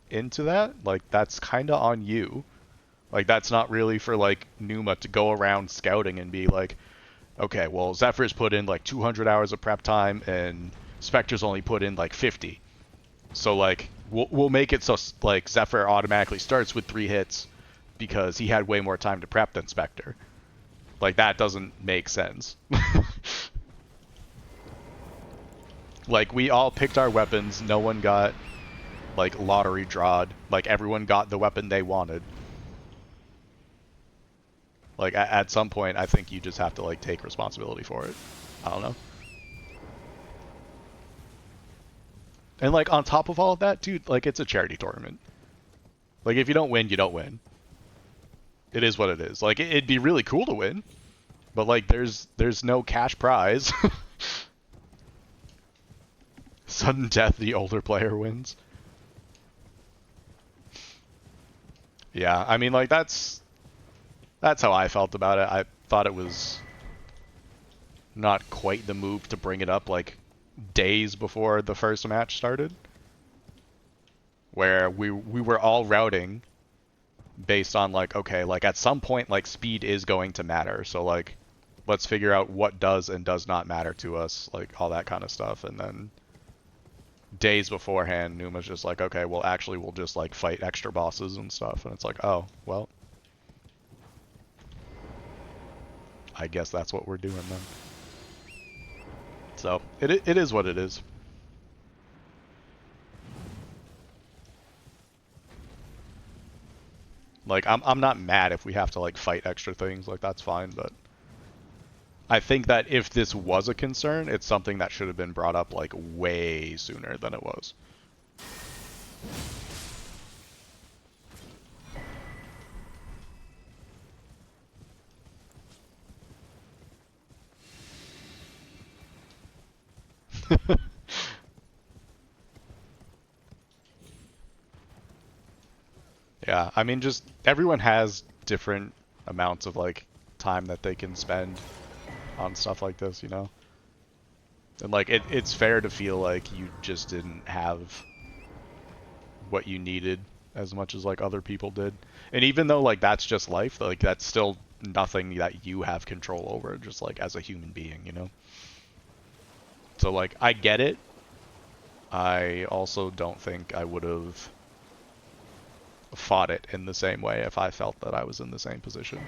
into that, like, that's kind of on you. Like, that's not really for, like, Numa to go around scouting and be like, okay, well, Zephyr's put in, like, 200 hours of prep time and Spectre's only put in, like, 50. So, like, we'll make it so, like, Zephyr automatically starts with 3 hits because he had way more time to prep than Spectre. Like, that doesn't make sense. Like, we all picked our weapons. No one got, like, lottery drawed. Like, everyone got the weapon they wanted. Like, at some point, I think you just have to, like, take responsibility for it. I don't know. And, like, on top of all of that, dude, like, it's a charity tournament. Like, if you don't win, you don't win. It is what it is. Like, it'd be really cool to win, but, like, there's no cash prize. Sudden death, the older player wins. Yeah, I mean, like, that's how I felt about it. I thought it was not quite the move to bring it up, like, days before the first match started. where we were all routing based on like, okay, like at some point like speed is going to matter, so like let's figure out what does and does not matter to us, like all that kind of stuff. And then days beforehand, Numa's just like, okay, well actually we'll just like fight extra bosses and stuff, and it's like, oh, well, I guess that's what we're doing then. So it is what it is. Like I'm not mad if we have to like fight extra things, like that's fine, but I think that if this was a concern, it's something that should have been brought up like way sooner than it was. Yeah, I mean, just everyone has different amounts of like time that they can spend on stuff like this, you know? And like it's fair to feel like you just didn't have what you needed as much as like other people did. And even though like that's just life, like that's still nothing that you have control over, just like as a human being, you know? So like I get it. I also don't think I would have fought it in the same way if I felt that I was in the same position.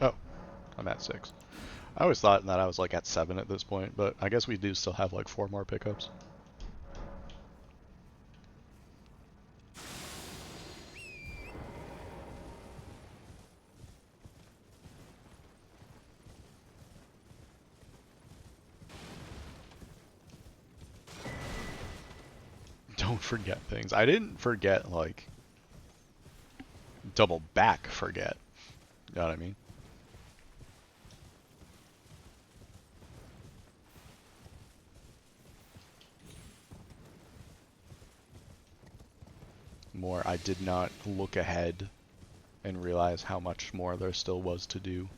Oh, I'm at 6. I always thought that I was like at 7 at this point, but I guess we do still have like 4 more pickups. Don't forget things. I didn't forget like double back forget. You know what I mean? More, I did not look ahead and realize how much more there still was to do.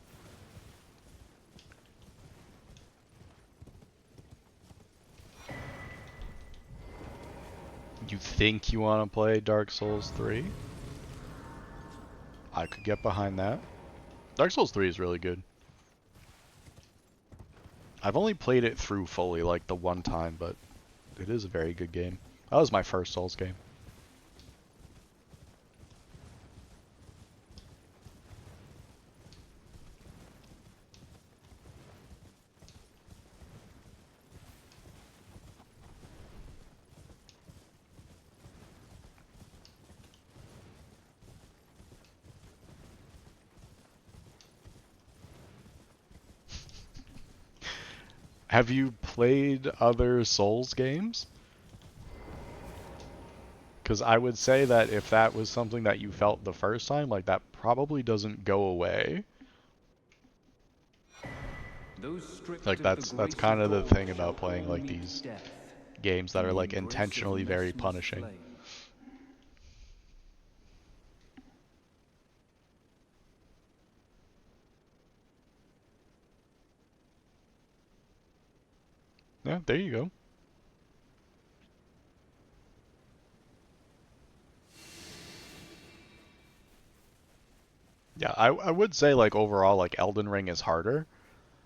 You think you want to play Dark Souls 3? I could get behind that. Dark Souls 3 is really good. I've only played it through fully like the one time, but it is a very good game. That was my first Souls game. Have you played other Souls games? Because I would say that if that was something that you felt the first time, like that probably doesn't go away. Like that's kind of the thing about playing like these games that are like intentionally very punishing. Yeah, there you go. Yeah, I would say like overall like Elden Ring is harder,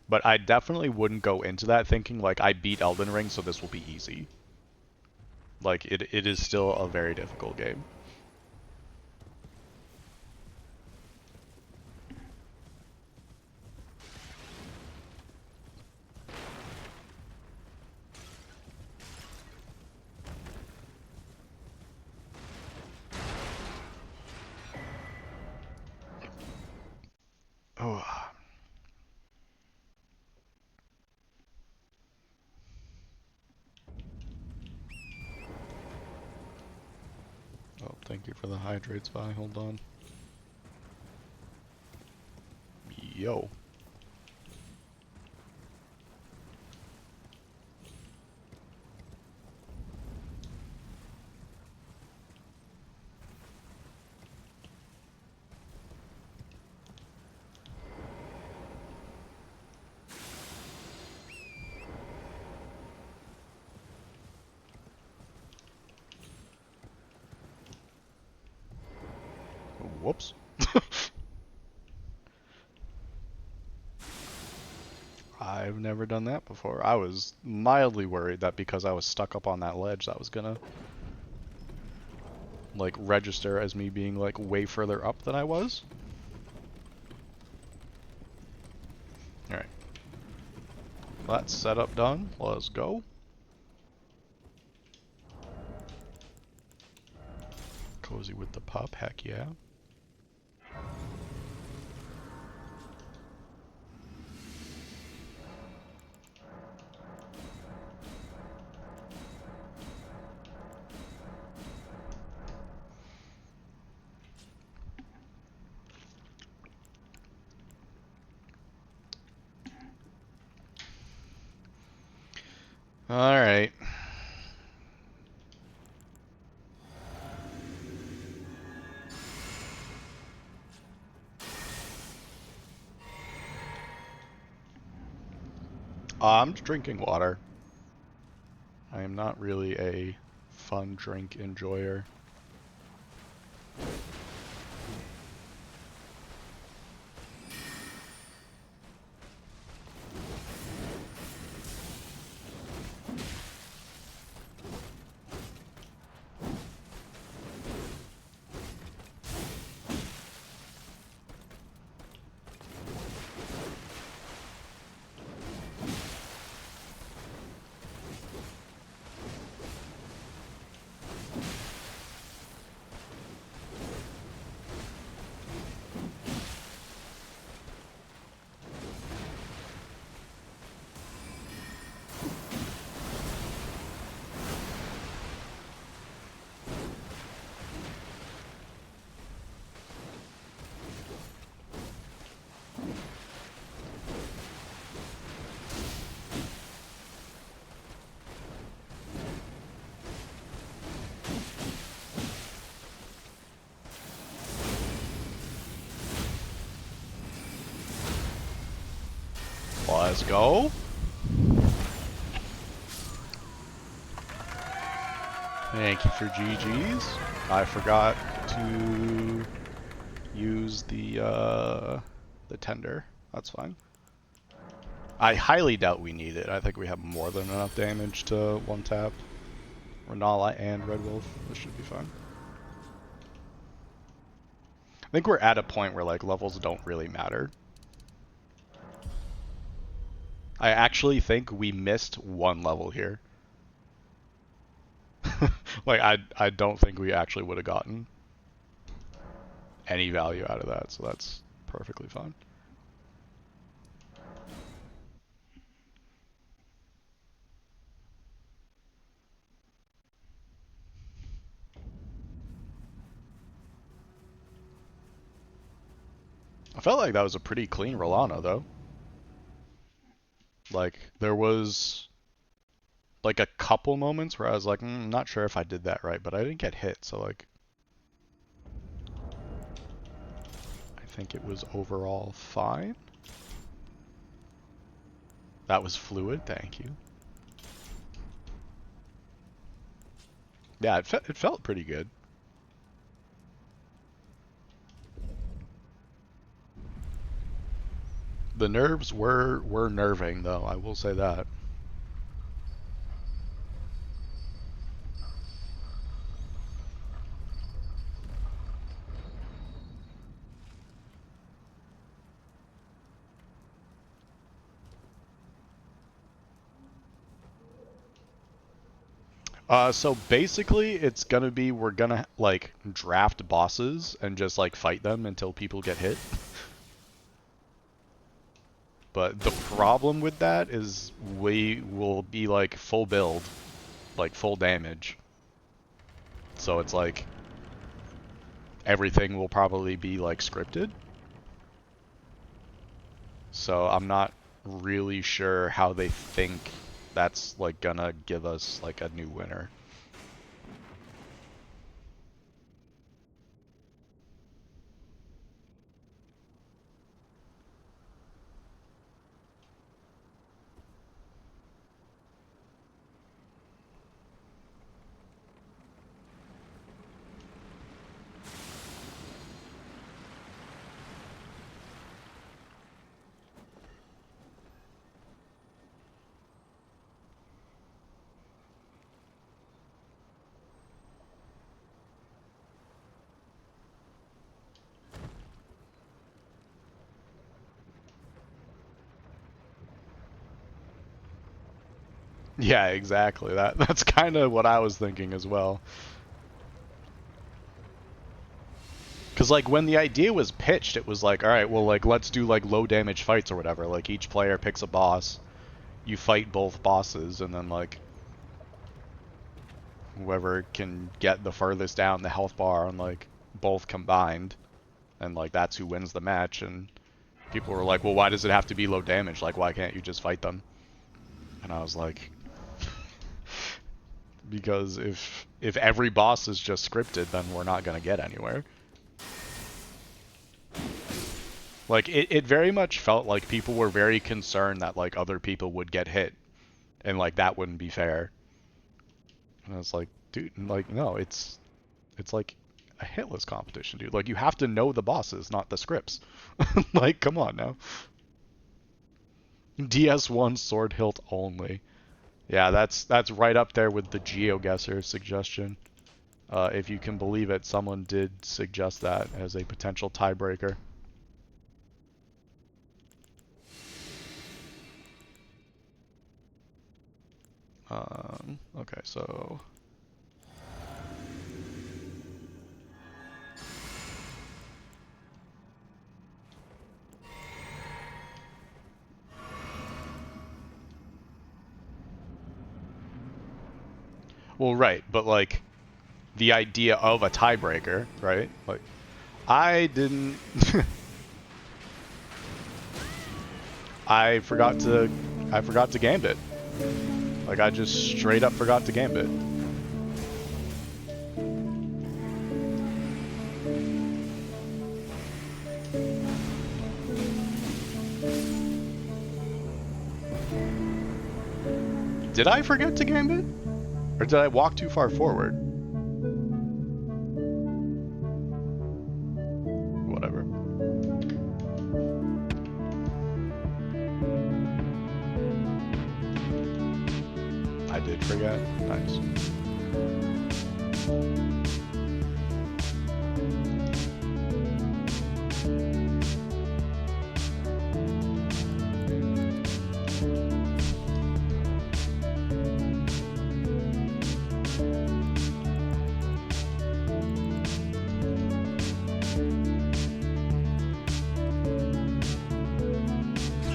but I definitely wouldn't go into that thinking like I beat Elden Ring so this will be easy. Like it is still a very difficult game. Oh. Oh, thank you for the hydrates, Vi. Hold on. Yo. Whoops. I've never done that before. I was mildly worried that because I was stuck up on that ledge, that was gonna like register as me being like way further up than I was. Alright. That's setup done. Let's go. Cozy with the pup, heck yeah. Alright. I'm just drinking water. I am not really a fun drink enjoyer. Let's go. Thank you for GG's. I forgot to use the tender. That's fine. I highly doubt we need it. I think we have more than enough damage to one tap Renala and Red Wolf. This should be fine. I think we're at a point where like levels don't really matter. I actually think we missed one level here. Like, I don't think we actually would have gotten any value out of that, so that's perfectly fine. I felt like that was a pretty clean Rolana, though. Like, there was like a couple moments where I was like, not sure if I did that right, but I didn't get hit, so like, I think it was overall fine. That was fluid, thank you. Yeah, it felt pretty good. The nerves were nerving, though, I will say that. So basically, it's gonna be, we're gonna, like, draft bosses and just, like, fight them until people get hit. But the problem with that is we will be, like, full build, like, full damage. So it's like, everything will probably be, like, scripted. So I'm not really sure how they think that's like gonna give us like a new winner. Yeah, exactly. That's kind of what I was thinking as well. Cause like when the idea was pitched, it was like, all right, well, like let's do like low damage fights or whatever. Like each player picks a boss, you fight both bosses, and then like whoever can get the furthest down the health bar on like both combined, and like that's who wins the match. And people were like, well, why does it have to be low damage? Like, why can't you just fight them? And I was like, because if every boss is just scripted, then we're not gonna get anywhere. Like, it very much felt like people were very concerned that, like, other people would get hit. And, like, that wouldn't be fair. And I was like, dude, like, no, it's like a hitless competition, dude. Like, you have to know the bosses, not the scripts. Like, come on now. DS1 sword hilt only. Yeah, that's right up there with the GeoGuessr suggestion. If you can believe it, someone did suggest that as a potential tiebreaker. Okay, so... Well, right, but like, the idea of a tiebreaker, right? Like, I didn't... I forgot to gambit. Like, I just straight up forgot to gambit. Did I forget to gambit? Or did I walk too far forward? Whatever. I did forget. Nice.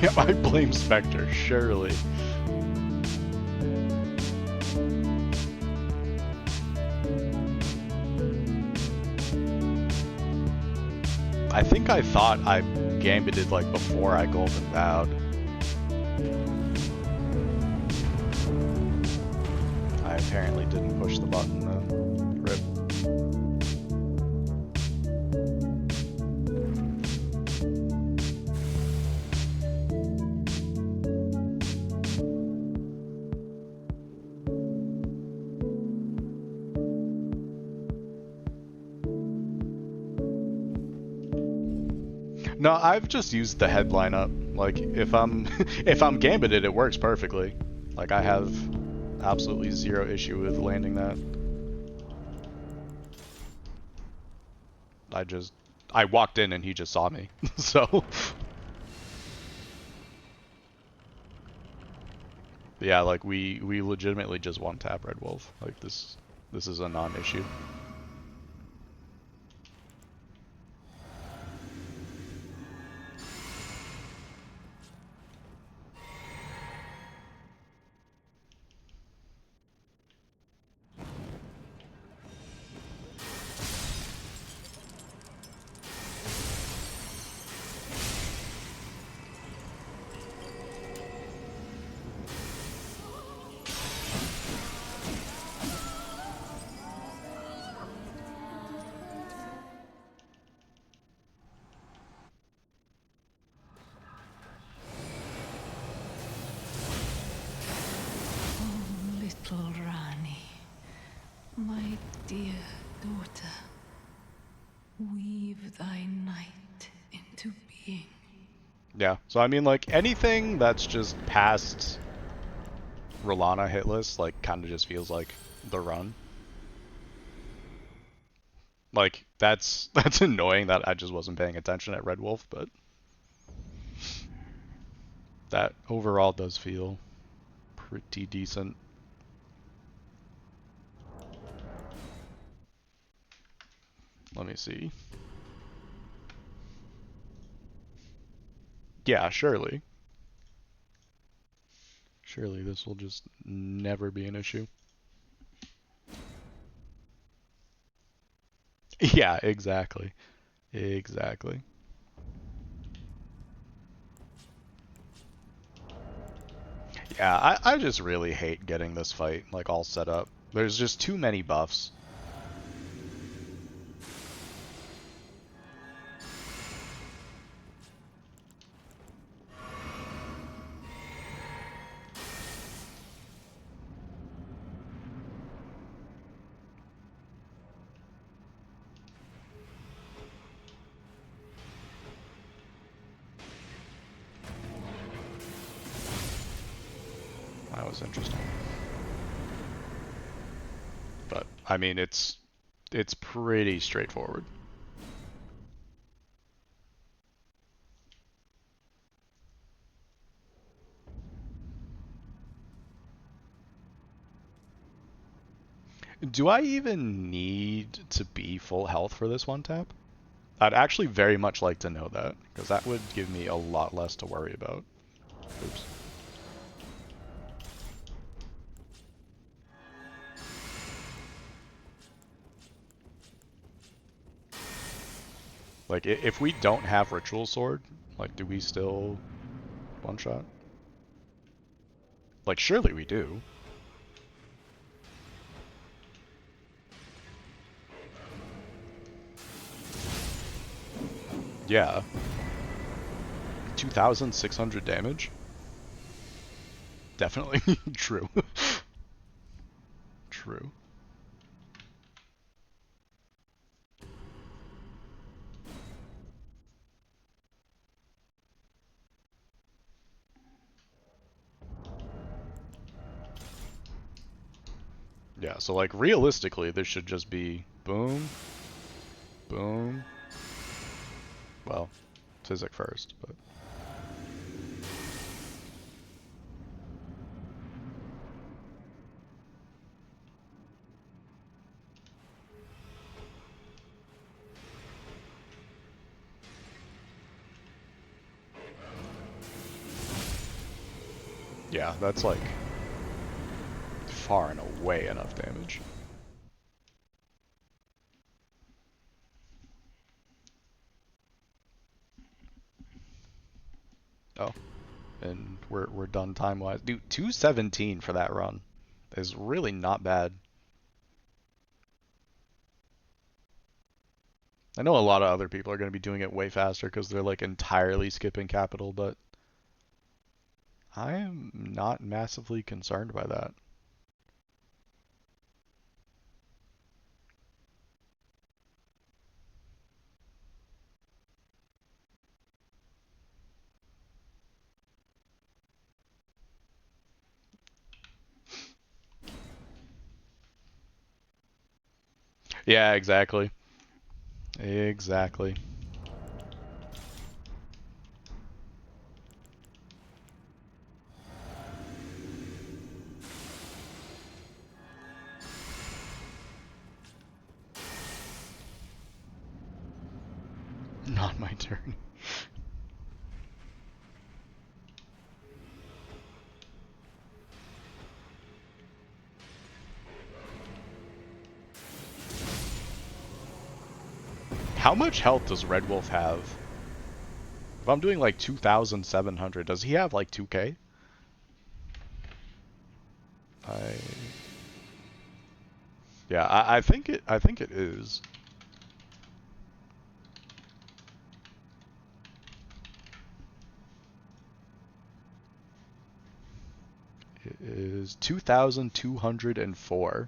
Yeah, I blame Spectre, surely. I think I thought I gambited like before I golden vowed. I apparently didn't push the button though. Rip. No, I've just used the headline up. Like, if I'm if I'm gambited, it works perfectly. Like, I have absolutely zero issue with landing that. I walked in and he just saw me. So yeah, like we legitimately just one tap Red Wolf. Like this is a non-issue. dear daughter, weave thy night into being. Yeah, so I mean, like, anything that's just past Rolana hit list, like, kind of just feels like the run. Like, that's annoying that I just wasn't paying attention at Red Wolf, but that overall does feel pretty decent. Let me see. Yeah, surely. Surely this will just never be an issue. Yeah, exactly. Exactly. Yeah, I just really hate getting this fight, like, all set up. There's just too many buffs. That was interesting. But, I mean, it's pretty straightforward. Do I even need to be full health for this one tap? I'd actually very much like to know that, because that would give me a lot less to worry about. Oops. Like, if we don't have Ritual Sword, like, do we still one-shot? Like, surely we do. Yeah. 2,600 damage? Definitely true. True. Yeah, so like realistically this should just be boom, boom. Well, Tizik first, but yeah, that's like far and away enough damage. Oh, and we're done time-wise. Dude, 217 for that run is really not bad. I know a lot of other people are going to be doing it way faster because they're like entirely skipping capital, but I am not massively concerned by that. Yeah, exactly. Exactly. Not my turn. How much health does Red Wolf have? If I'm doing like 2,700, does he have like 2k? Yeah, I think it is. It is 2,204.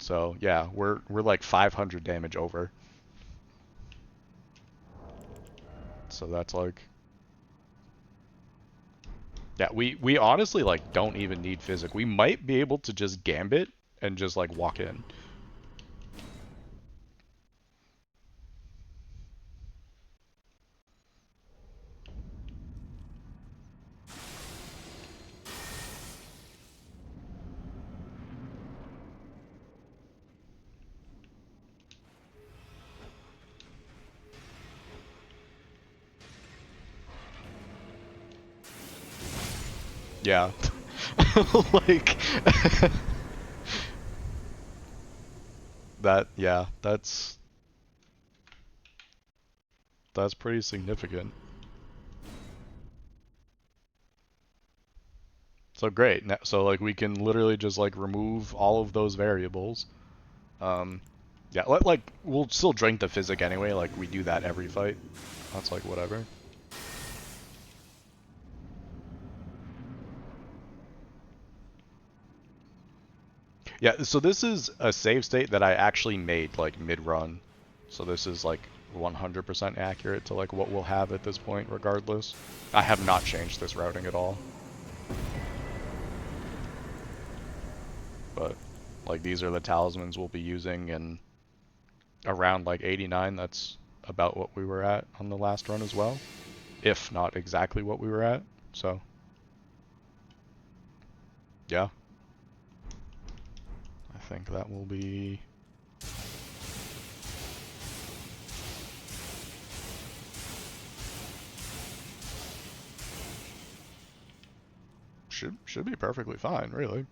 So yeah, we're like 500 damage over. So that's like, yeah, we honestly like don't even need Physic. We might be able to just Gambit and just like walk in. Yeah. Like that, yeah, that's pretty significant. So great. So like we can literally just like remove all of those variables. Yeah, like we'll still drink the Physic anyway, like we do that every fight. That's like whatever. Yeah, so this is a save state that I actually made like mid-run. So this is like 100% accurate to like what we'll have at this point regardless. I have not changed this routing at all. But like these are the talismans we'll be using, and around like 89, that's about what we were at on the last run as well. If not exactly what we were at, so yeah. I think that will be... Should be perfectly fine, really.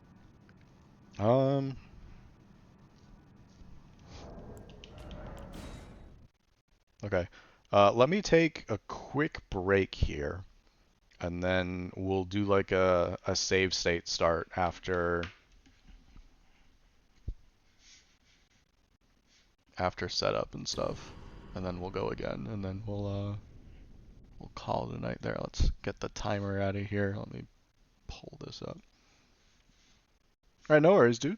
Okay. Let me take a quick break here, and then we'll do like a save state start after setup and stuff, and then we'll go again, and then we'll call it a night there. Let's get the timer out of here. Let me pull this up. All right, no worries, dude.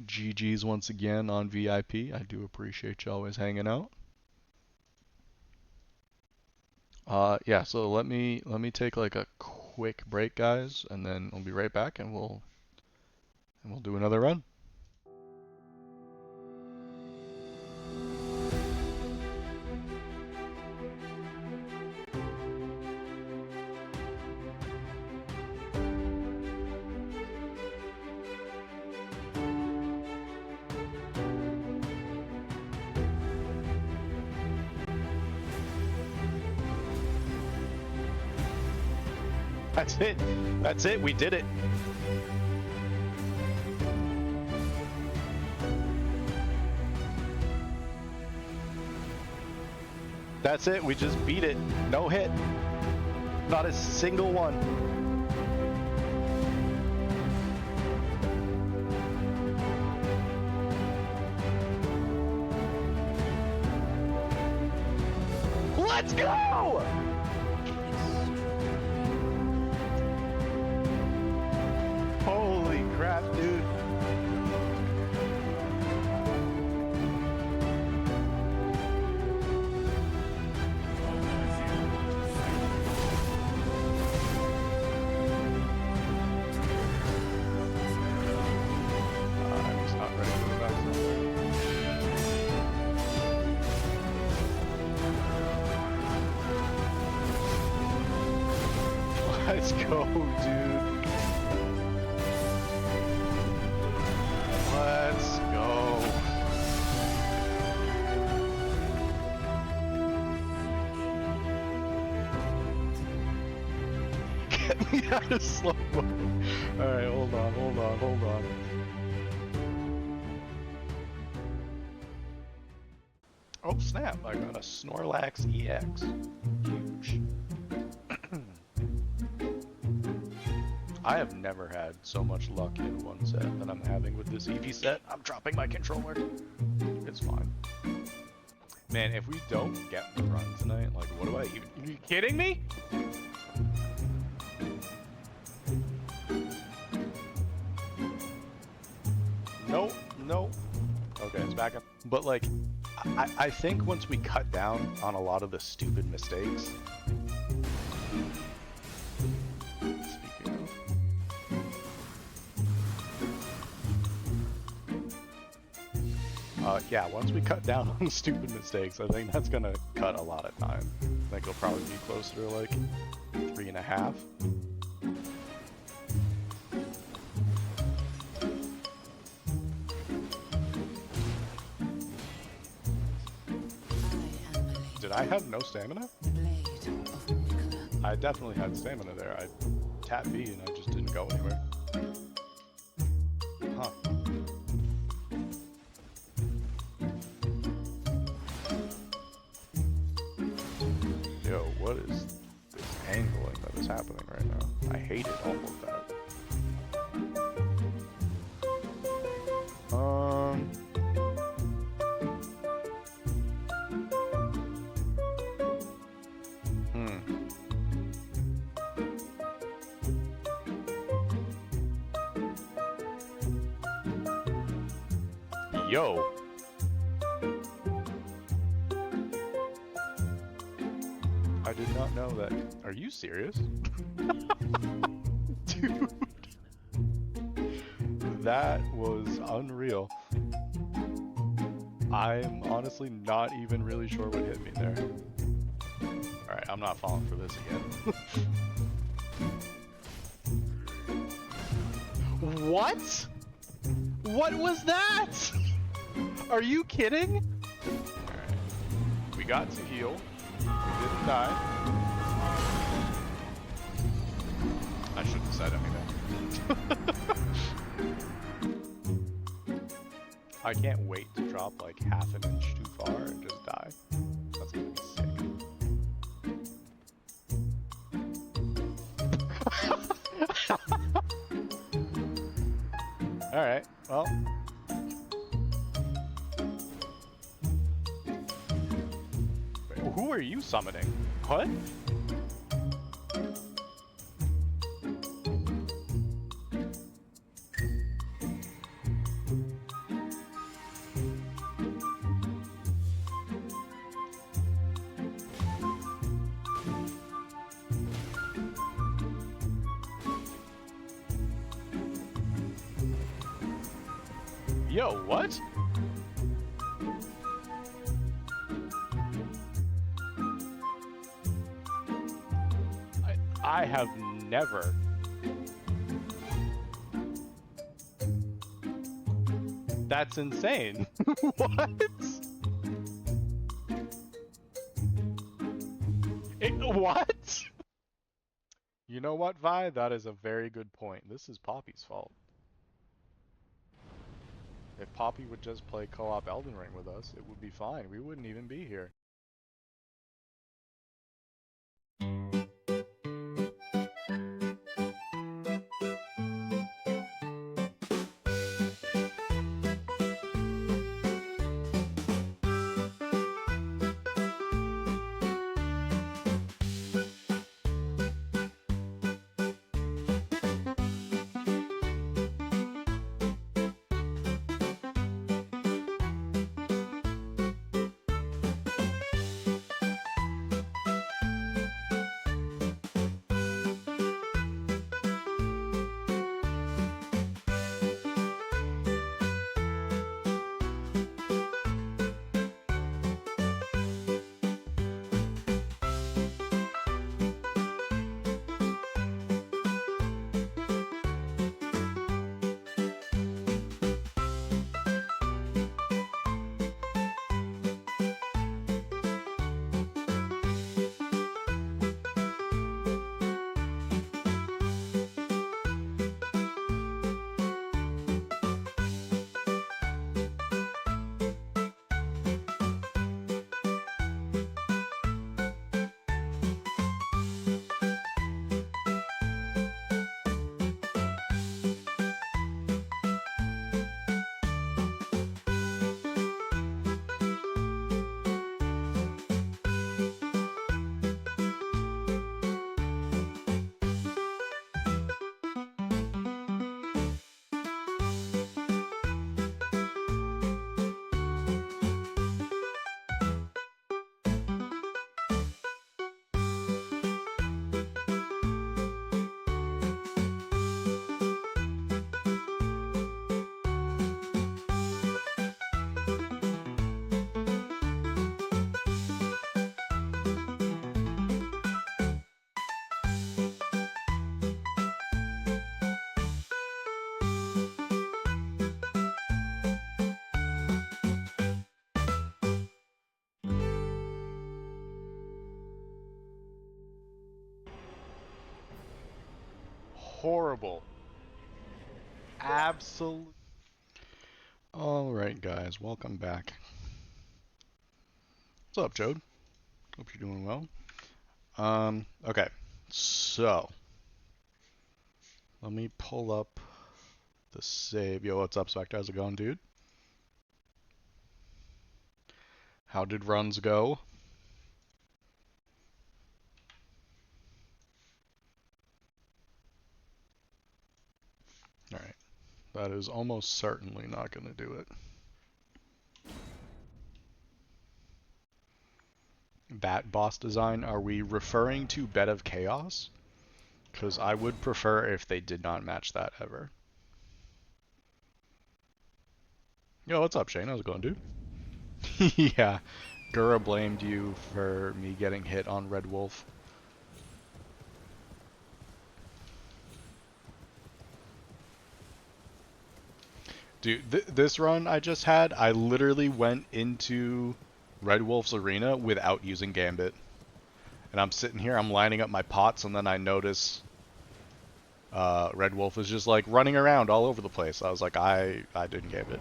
GG's once again on VIP. I do appreciate you always hanging out. Yeah, so let me take like a quick break, guys, and then we'll be right back, and we'll do another run. That's it. That's it. We did it. That's it. We just beat it. No hit. Not a single one. Let's go! Holy crap, dude. I'm just not ready for the vaccine. Let's go, dude. Let's go. Get me out of slow mo. Alright, hold on. Oh snap, I got a Snorlax EX. Huge. I have never had so much luck in one set that I'm having with this Eevee set. I'm dropping my controller. It's fine. Man, if we don't get the run tonight, like, what do I even... Are you kidding me? But like, I think once we cut down on a lot of the stupid mistakes. Speaking of. Yeah, once we cut down on the stupid mistakes, I think that's gonna cut a lot of time. I think it'll probably be closer to like 3.5. Did I have no stamina? I definitely had stamina there. I tapped B and I just didn't go anywhere. Huh. Yo, what is this angling that is happening right now? I hate it, all of that. Yo. I did not know that. Are you serious? Dude. That was unreal. I'm honestly not even really sure what hit me there. Alright, I'm not falling for this again. What? What was that? Are you kidding? Alright. We got to heal. We didn't die. I shouldn't have said anything. I can't wait to drop like half an inch too far and just die. That's gonna be sick. Alright, well. Wait, who are you summoning? What? Yo, what? I have never. That's insane. What? What? You know what, Vi? That is a very good point. This is Poppy's fault. If Poppy would just play co-op Elden Ring with us, it would be fine. We wouldn't even be here. horrible. Absolute. Alright guys, welcome back. What's up, Jode? Hope you're doing well. Okay, so let me pull up the save. Yo, what's up, Spectre? How's it going, dude? How did runs go? Alright, that is almost certainly not going to do it. That boss design, are we referring to Bed of Chaos? Because I would prefer if they did not match that ever. Yo, what's up, Shane? How's it going, dude? Yeah, Gura blamed you for me getting hit on Red Wolf. Dude, this run I just had, I literally went into Red Wolf's arena without using Gambit. And I'm sitting here, I'm lining up my pots, and then I notice Red Wolf is just like running around all over the place. I was like, I didn't Gambit.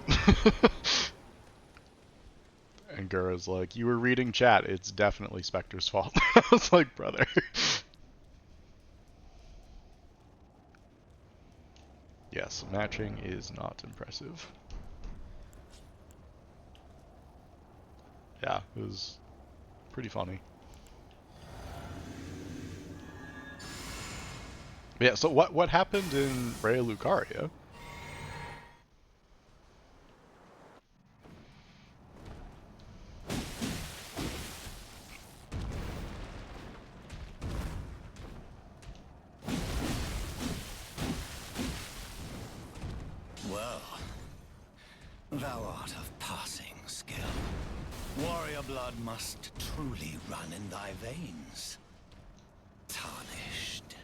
And Gura's like, you were reading chat, it's definitely Spectre's fault. I was like, brother. Yes, matching is not impressive. Yeah, it was pretty funny. Yeah, so what happened in Raya Lucaria? Well, thou art of passing skill. Warrior blood must truly run in thy veins. Tarnished.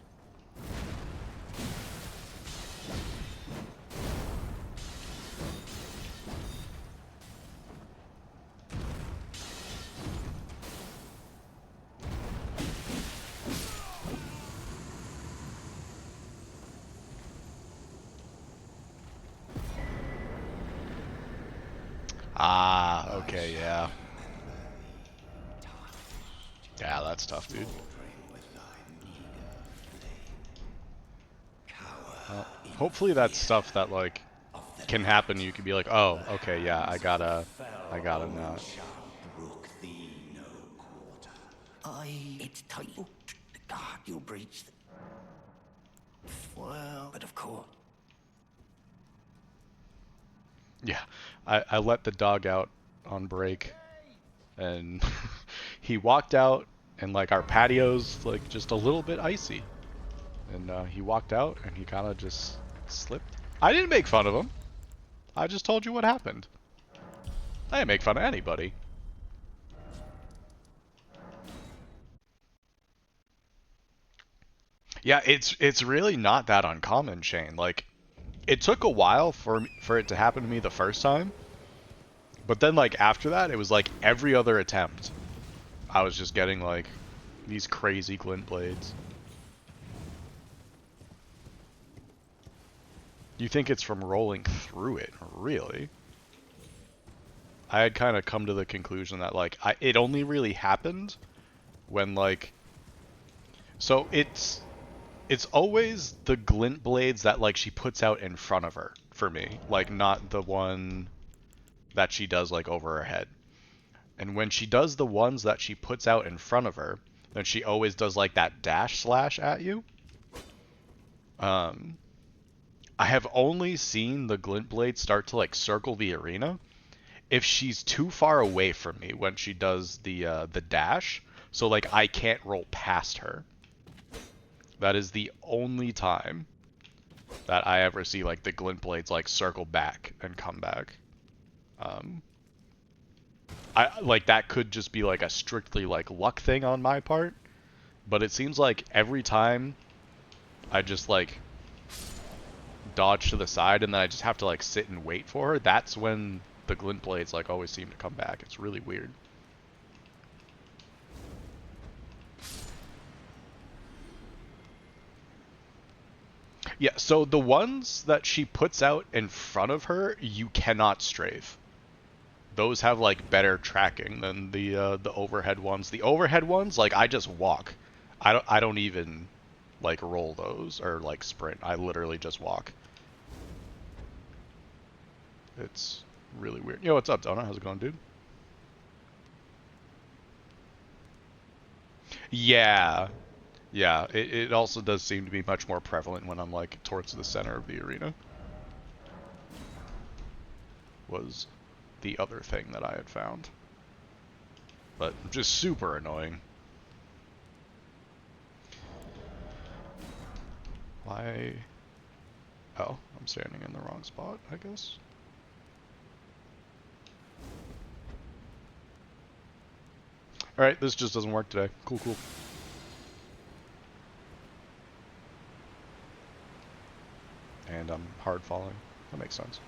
Ah, okay, yeah. Yeah, that's tough, dude. Well, hopefully that's stuff that, like, can happen. You can be like, oh, okay, yeah, I gotta not. It's tight. The guard you breached. Well, but of course. Yeah, I let the dog out on break, and he walked out, and like our patio's like just a little bit icy, and he walked out and he kind of just slipped. I didn't make fun of him. I just told you what happened. I didn't make fun of anybody. Yeah, it's really not that uncommon, Shane. Like, it took a while for it to happen to me the first time, but then like after that, it was like every other attempt, I was just getting like these crazy glint blades. You think it's from rolling through it, really? I had kind of come to the conclusion that like it only really happened when like, so it's always the glint blades that like she puts out in front of her for me, like not the one that she does like over her head. And when she does the ones that she puts out in front of her, then she always does like that dash slash at you. I have only seen the glint blade start to like circle the arena if she's too far away from me when she does the dash, so like I can't roll past her. That is the only time that I ever see like the glint blades like circle back and come back. I like that could just be like a strictly like luck thing on my part, but it seems like every time I just like dodge to the side and then I just have to like sit and wait for her, that's when the glint blades like always seem to come back. It's really weird. Yeah, so the ones that she puts out in front of her, you cannot strafe. Those have like better tracking than the overhead ones. The overhead ones, like I just walk. I don't even like roll those or like sprint. I literally just walk. It's really weird. Yo, what's up, Donut? How's it going, dude? Yeah. Yeah, it also does seem to be much more prevalent when I'm like towards the center of the arena. Was the other thing that I had found. But just super annoying. Why? Oh, I'm standing in the wrong spot, I guess. Alright, this just doesn't work today. Cool, cool. And I'm hard falling. That makes sense.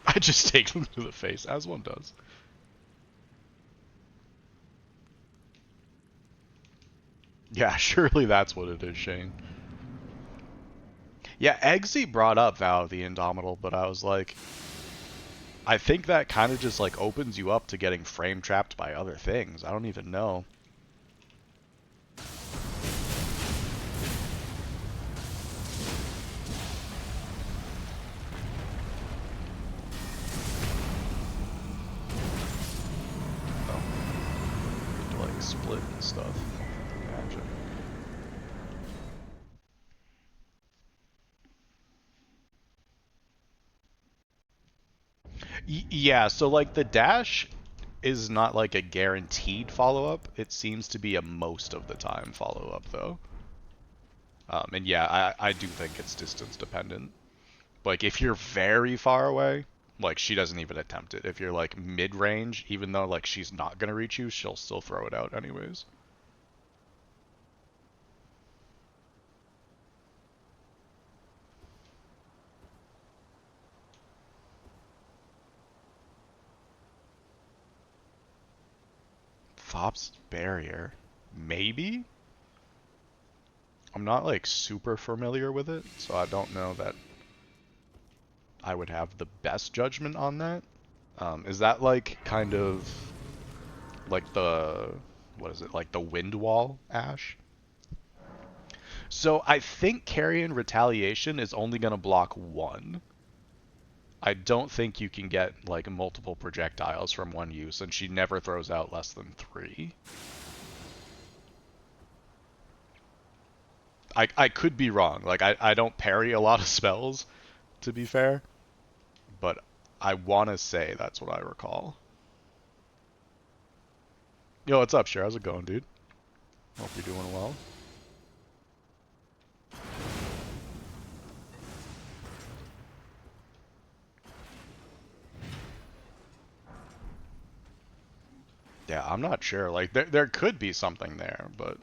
I just take them to the face, as one does. Yeah, surely that's what it is, Shane. Yeah, Eggsy brought up Vow of the Indomitable, but I was like, I think that kind of just like opens you up to getting frame trapped by other things. I don't even know. Oh, need to like split and stuff. Imagine. Yeah, so like the dash is not like a guaranteed follow-up. It seems to be a most of the time follow-up though. And yeah, I do think it's distance dependent. Like if you're very far away, like she doesn't even attempt it. If you're like mid-range, even though like she's not gonna reach you, she'll still throw it out anyways. Thop's barrier? Maybe? I'm not like super familiar with it, so I don't know that I would have the best judgment on that. Is that like kind of like the, what is it, like the wind wall, Ash? So I think Carrion Retaliation is only going to block one. I don't think you can get like multiple projectiles from one use, and she never throws out less than 3. I could be wrong. Like I don't parry a lot of spells, to be fair, but I want to say that's what I recall. Yo, what's up, Cher? How's it going, dude? Hope you're doing well. Yeah, I'm not sure. Like there could be something there, but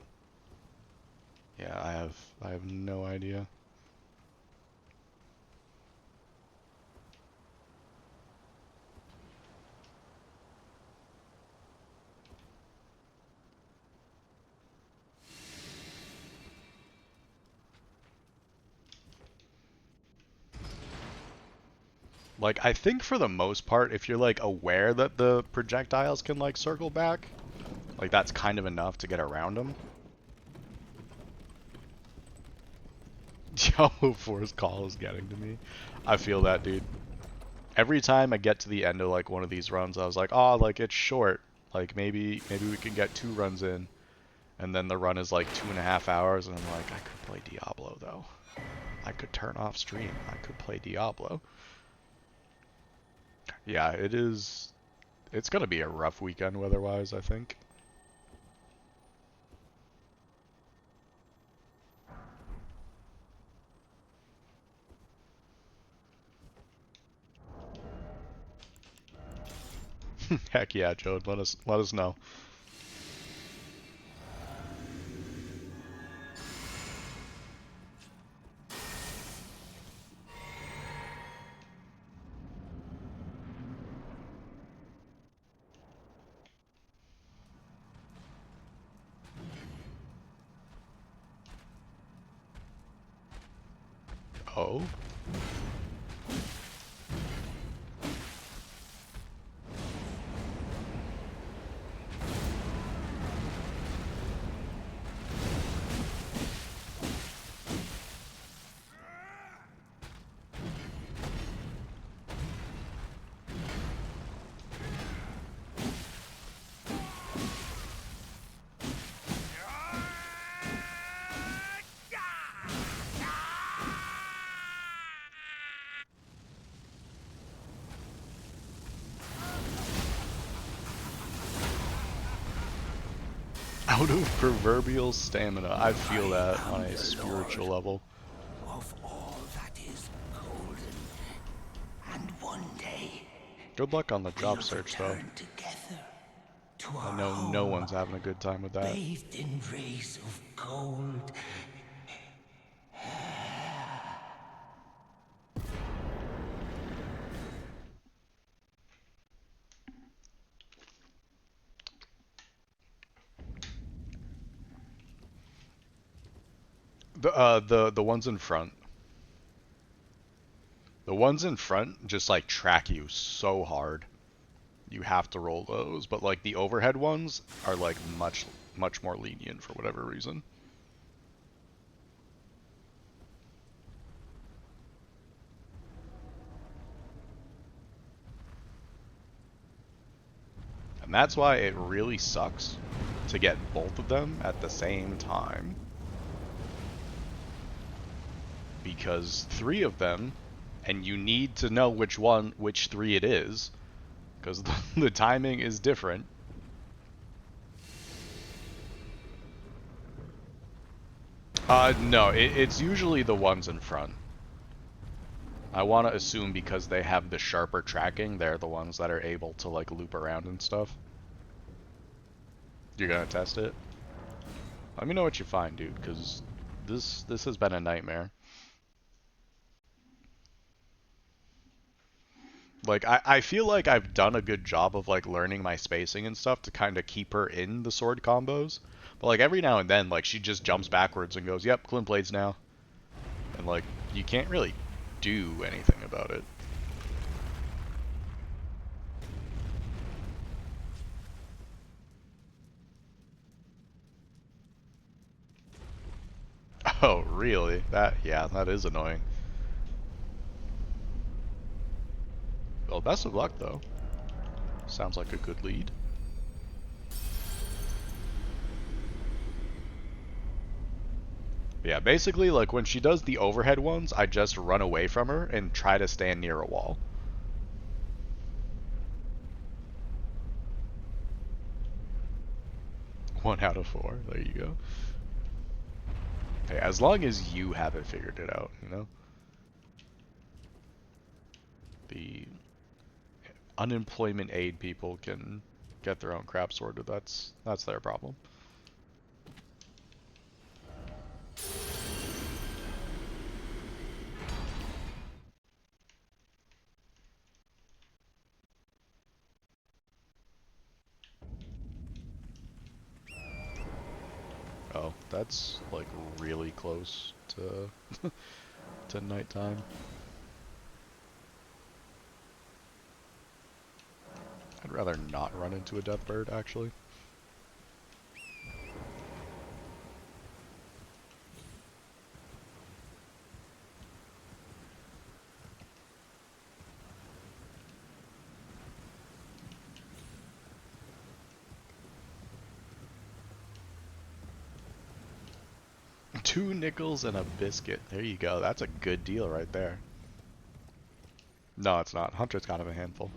yeah, I have no idea. Like I think for the most part, if you're like aware that the projectiles can like circle back, like that's kind of enough to get around them. Yo, Force Call is getting to me. I feel that, dude. Every time I get to the end of like one of these runs, I was like, oh, like it's short. Like maybe we can get 2 runs in, and then the run is like 2.5 hours, and I'm like, I could play Diablo though. I could turn off stream. I could play Diablo. Yeah, it is. It's gonna be a rough weekend weather-wise, I think. Heck yeah, Joe. Let us know. Oh. Out of proverbial stamina. I feel that on a spiritual level. Of all that is golden. And one day, Good luck on the job we'll search, though. return together to I our know home, no one's having a good time with that. bathed in rays of gold. The ones in front. The ones in front just like track you so hard. You have to roll those, but like the overhead ones are like much more lenient for whatever reason. And that's why it really sucks to get both of them at the same time. Because 3 of them, and you need to know which 3 it is, because the timing is different. No, it's usually the ones in front. I want to assume because they have the sharper tracking, they're the ones that are able to like loop around and stuff. You're gonna test it? Let me know what you find, dude, because this has been a nightmare. Like, I feel like I've done a good job of, like, learning my spacing and stuff to kind of keep her in the sword combos. But, like, every now and then, like, she just jumps backwards and goes, yep, Clint Blades now. And, like, you can't really do anything about it. Oh, really? Yeah, that is annoying. Well, best of luck, though. Sounds like a good lead. Yeah, basically, like, when she does the overhead ones, I just run away from her and try to stand near a wall. One out of 4. There you go. Hey, as long as you haven't figured it out, you know? The unemployment aid people can get their own crap sorted. That's their problem. Oh, that's like really close to to nighttime. I'd rather not run into a death bird, actually. Two nickels and a biscuit. There you go. That's a good deal right there. No, it's not. Hunter's kind of a handful.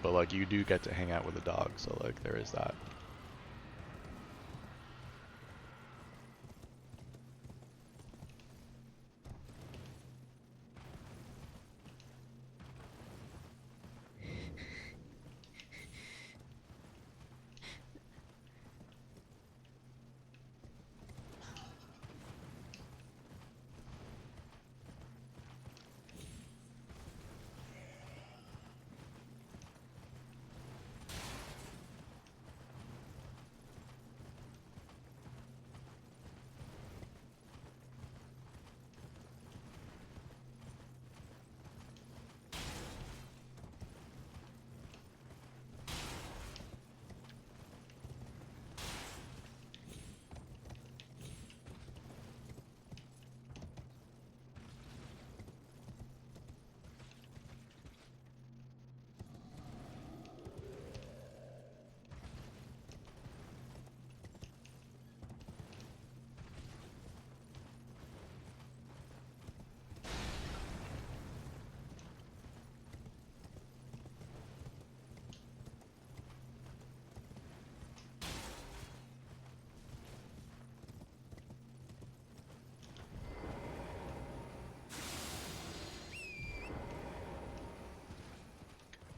But like, you do get to hang out with a dog, so like, there is that.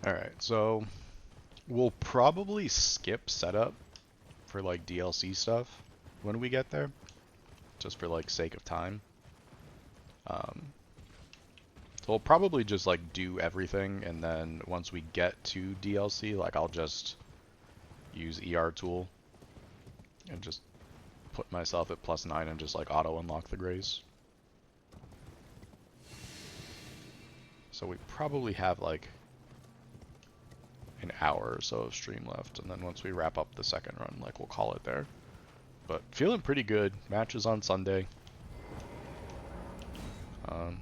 Alright, so we'll probably skip setup for like DLC stuff when we get there, just for like sake of time. So we'll probably just like do everything, and then once we get to DLC, like I'll just use ER tool and just put myself at +9 and just like auto unlock the Grace. So we probably have like an hour or so of stream left, and then once we wrap up the second run, like we'll call it there. But feeling pretty good. Matches on Sunday. I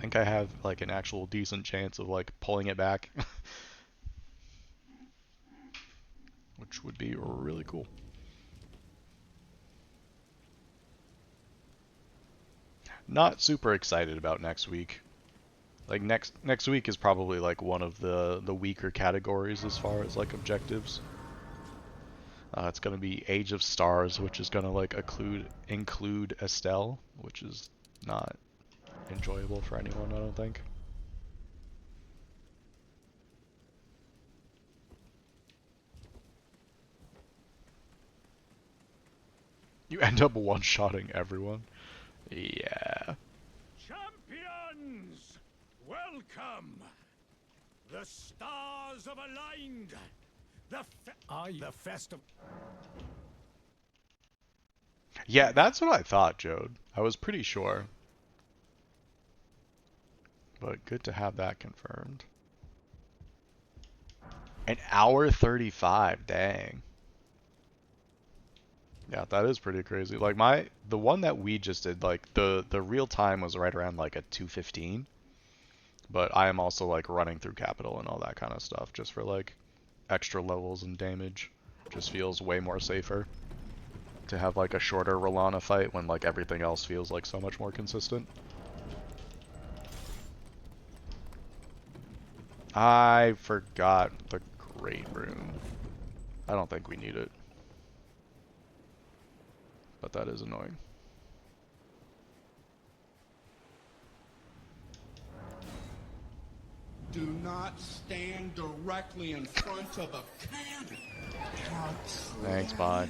think I have like an actual decent chance of like pulling it back, which would be really cool. Not super excited about next week. Like next week is probably like one of the weaker categories as far as like objectives. It's gonna be Age of Stars, which is gonna like include Estelle, which is not enjoyable for anyone, I don't think. You end up one-shotting everyone. Yeah. Champions! Welcome! The stars have aligned! The festival. Yeah, that's what I thought, Jode. I was pretty sure. But good to have that confirmed. An hour 35, dang. Yeah, that is pretty crazy. Like the one that we just did, like the real time was right around like a 2:15. But I am also like running through capital and all that kind of stuff just for like extra levels and damage. Just feels way more safer to have like a shorter Rolana fight when like everything else feels like so much more consistent. I forgot the Great Rune. I don't think we need it. But that is annoying. Do not stand directly in front of a cannon. Thanks, bye.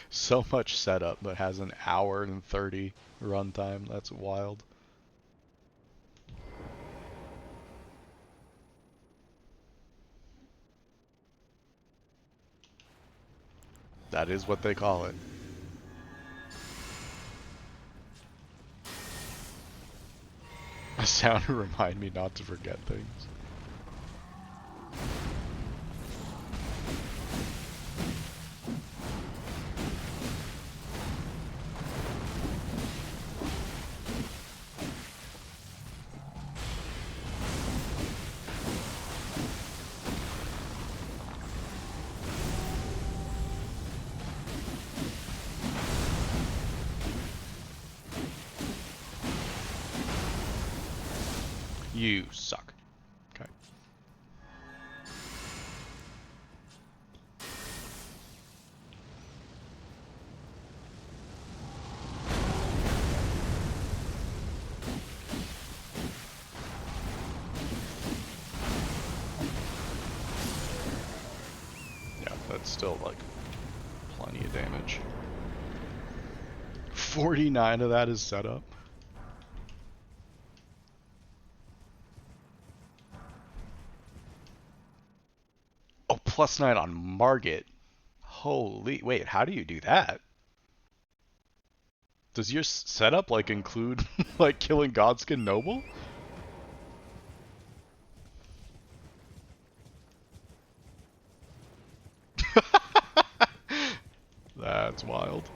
So much setup, but has an hour and 30 runtime. That's wild. That is what they call it. A sound to remind me not to forget things. You suck. Okay. Yeah, that's still like plenty of damage. 49 of that is set up. Oh, +9 on Margit. Holy, wait, how do you do that? Does your setup like include like killing Godskin Noble? That's wild.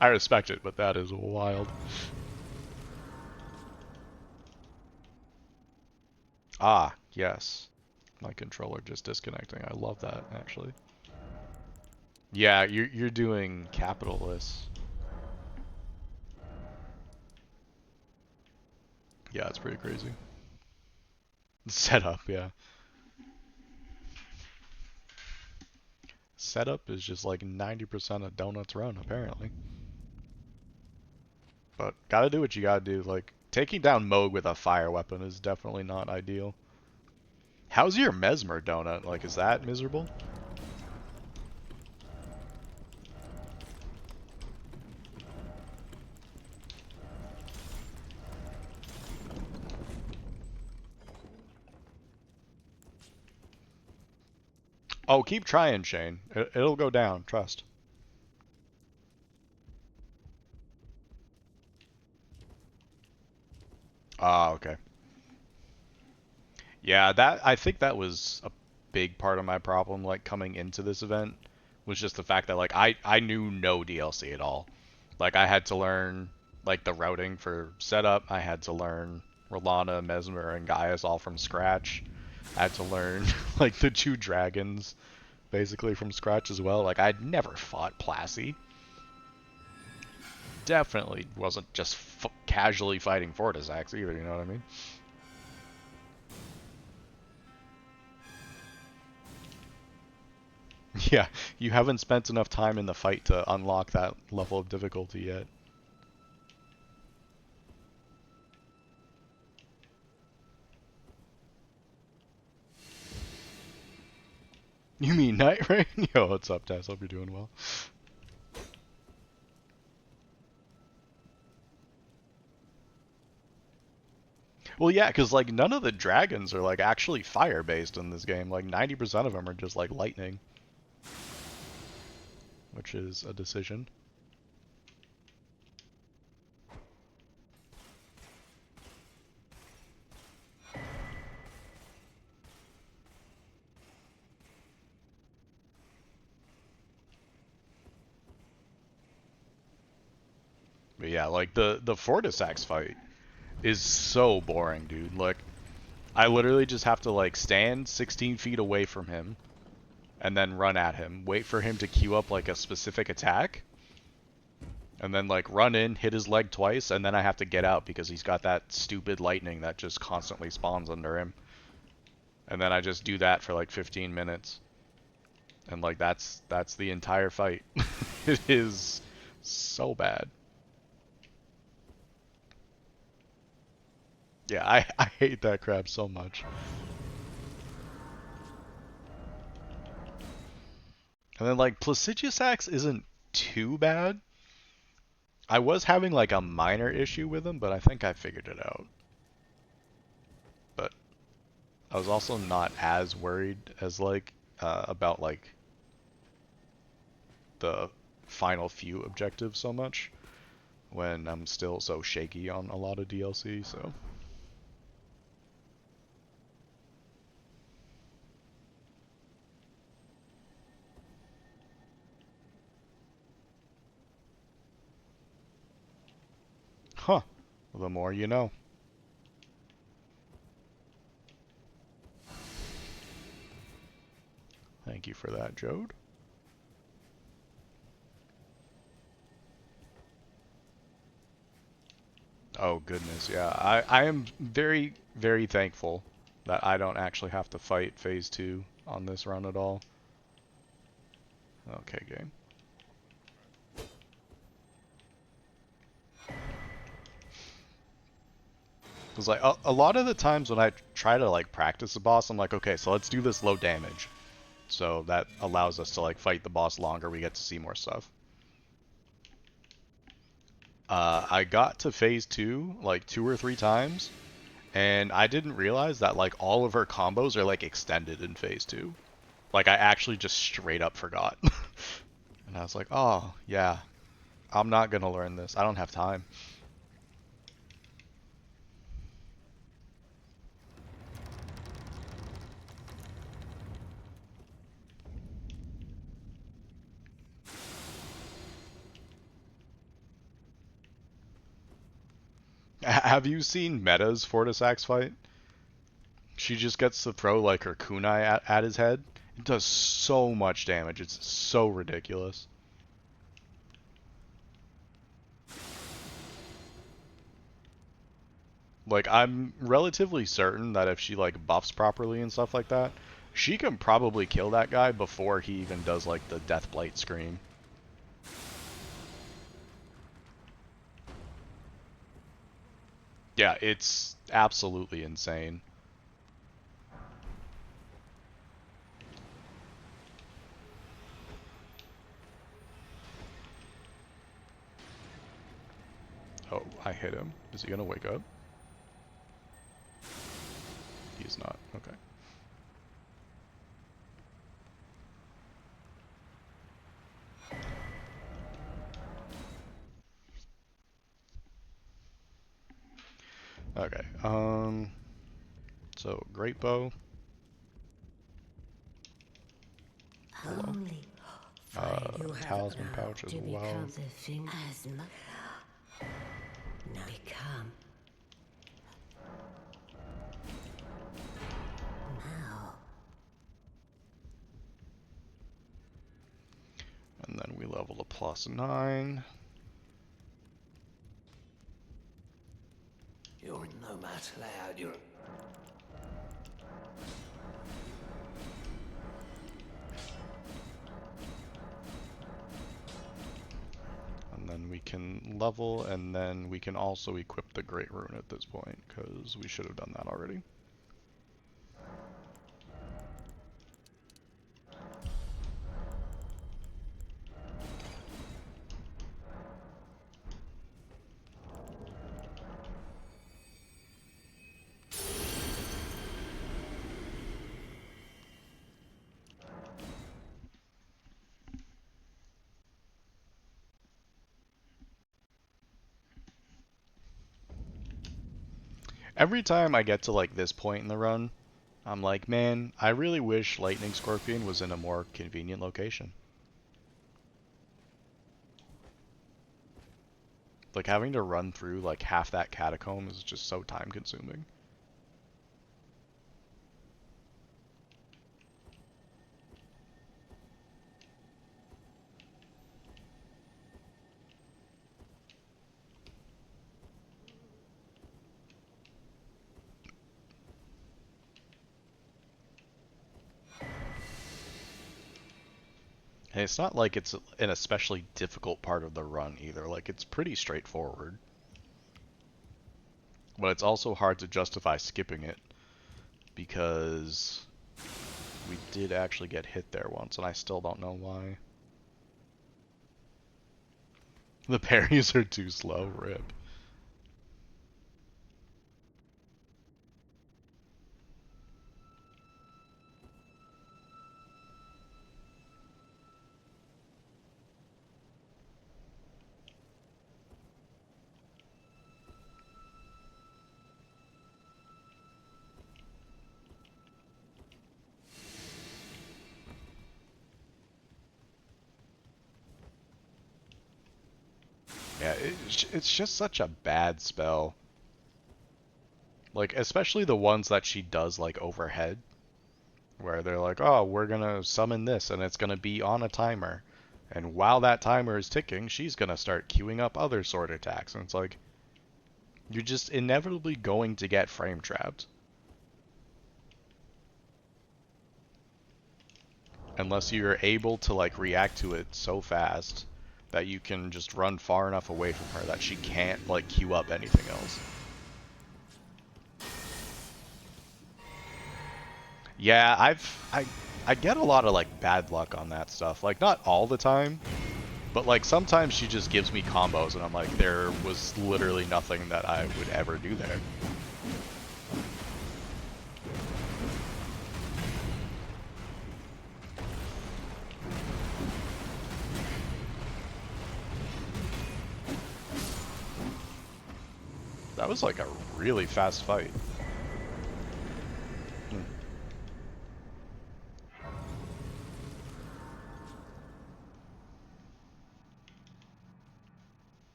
I respect it, but that is wild. Ah, yes. My controller just disconnecting. I love that, actually. Yeah, you're doing capitalists. Yeah, it's pretty crazy. Setup, yeah. Setup is just like 90% of Donut's run, apparently. But gotta do what you gotta do. Like, taking down Moog with a fire weapon is definitely not ideal. How's your Mesmer donut? Like, is that miserable? Oh, keep trying, Shane. It'll go down, trust. Ah, okay. Yeah, I think that was a big part of my problem, like, coming into this event, was just the fact that, like, I knew no DLC at all. Like, I had to learn, like, the routing for setup, I had to learn Rolana, Mesmer, and Gaius all from scratch. I had to learn, like, the 2 dragons, basically from scratch as well. Like, I'd never fought Plassey. Definitely wasn't just casually fighting Fortisax either, you know what I mean? Yeah, you haven't spent enough time in the fight to unlock that level of difficulty yet. You mean Night Rain? Yo, what's up, Tess? Hope you're doing well. Well, yeah, because, like, none of the dragons are, like, actually fire-based in this game. Like, 90% of them are just, like, lightning. Which is a decision. But yeah, like, the Fortisax fight is so boring, dude. Like, I literally just have to, like, stand 16 feet away from him, and then run at him, wait for him to queue up, like, a specific attack, and then, like, run in, hit his leg twice, and then I have to get out because he's got that stupid lightning that just constantly spawns under him. And then I just do that for, like, 15 minutes. And, like, that's the entire fight. It is so bad. Yeah, I hate that crap so much. And then, like, Placidusax isn't too bad. I was having, like, a minor issue with him, but I think I figured it out. But I was also not as worried as, like, about, like, the final few objectives so much, when I'm still so shaky on a lot of DLC, so... Huh. Well, the more you know. Thank you for that, Jode. Oh, goodness, yeah. I am very, very thankful that I don't actually have to fight Phase 2 on this run at all. Okay, game. Because, like, a lot of the times when I try to, like, practice a boss, I'm like, okay, so let's do this low damage. So that allows us to, like, fight the boss longer, we get to see more stuff. I got to Phase 2, like, 2 or 3 times, and I didn't realize that, like, all of her combos are, like, extended in Phase 2. Like, I actually just straight up forgot. And I was like, oh, yeah, I'm not gonna learn this. I don't have time. Have you seen Meta's Fortisax fight? She just gets to throw, like, her kunai at his head. It does so much damage. It's so ridiculous. Like, I'm relatively certain that if she, like, buffs properly and stuff like that, she can probably kill that guy before he even does, like, the Deathblight scream. Yeah, it's absolutely insane. Oh, I hit him. Is he gonna wake up? He's not. Okay. Okay. So great bow. Hello. Talisman pouch as well. As much. Now become. Now. And then we level to +9. You're no match, lad. You're. And then we can level, and then we can also equip the Great Rune at this point, because we should have done that already. Every time I get to like this point in the run, I'm like, man, I really wish Lightning Scorpion was in a more convenient location. Like having to run through like half that catacomb is just so time consuming. And it's not like it's an especially difficult part of the run either. Like it's pretty straightforward. But it's also hard to justify skipping it because we did actually get hit there once and I still don't know why. The parries are too slow, rip. Yeah, it's just such a bad spell. Like, especially the ones that she does, like, overhead. Where they're like, oh, we're gonna summon this, and it's gonna be on a timer. And while that timer is ticking, she's gonna start queuing up other sword attacks. And it's like, you're just inevitably going to get frame trapped. Unless you're able to, like, react to it so fast that you can just run far enough away from her that she can't, like, queue up anything else. Yeah, I get a lot of like bad luck on that stuff. Like not all the time, but like sometimes she just gives me combos and I'm like there was literally nothing that I would ever do there. That was like a really fast fight.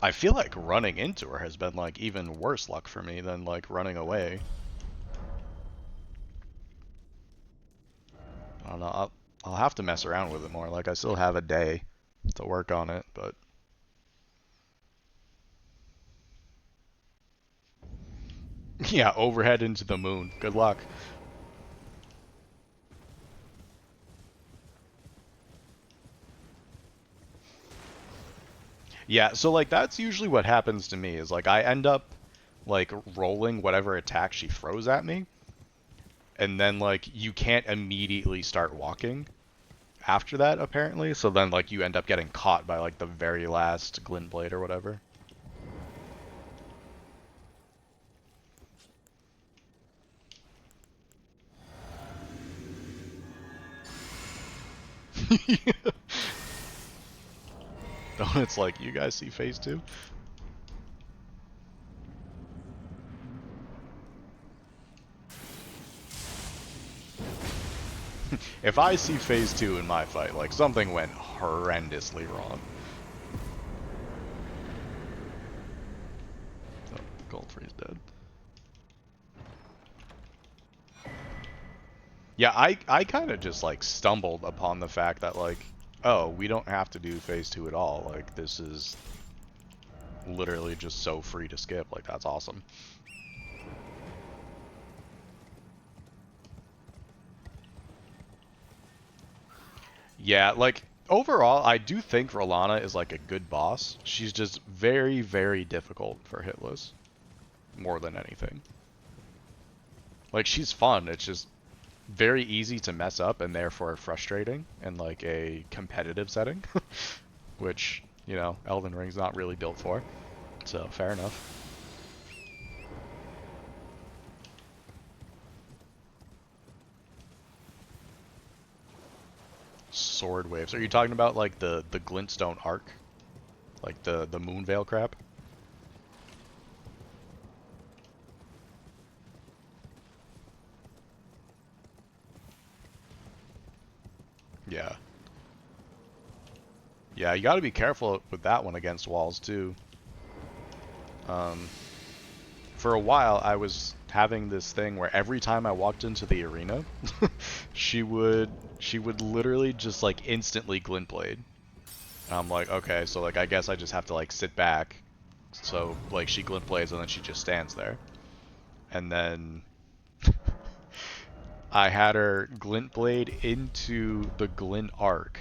I feel like running into her has been like even worse luck for me than like running away. I don't know, I'll have to mess around with it more. Like I still have a day to work on it, but yeah, overhead into the moon. Good luck. Yeah, so like that's usually what happens to me is like I end up like rolling whatever attack she throws at me, and then like you can't immediately start walking after that apparently, so then like you end up getting caught by like the very last glint blade or whatever. It's like, you guys see phase 2? If I see phase 2 in my fight, like something went horrendously wrong. Oh, Goldfrey's dead. Yeah, I kind of just like stumbled upon the fact that like, oh, we don't have to do phase 2 at all. Like this is literally just so free to skip. Like that's awesome. Yeah, like overall, I do think Rolana is like a good boss. She's just very, very difficult for hitless, more than anything. Like she's fun. It's just very easy to mess up and therefore frustrating in like a competitive setting, which, you know, Elden Ring's not really built for. So fair enough. Sword waves. Are you talking about like the Glintstone arc? Like the Moonveil crap? Yeah. Yeah, you gotta be careful with that one against walls too. For a while I was having this thing where every time I walked into the arena, she would literally just like instantly glint blade. And I'm like, okay, so like I guess I just have to like sit back. So like she glint blades and then she just stands there. And then I had her glint blade into the glint arc.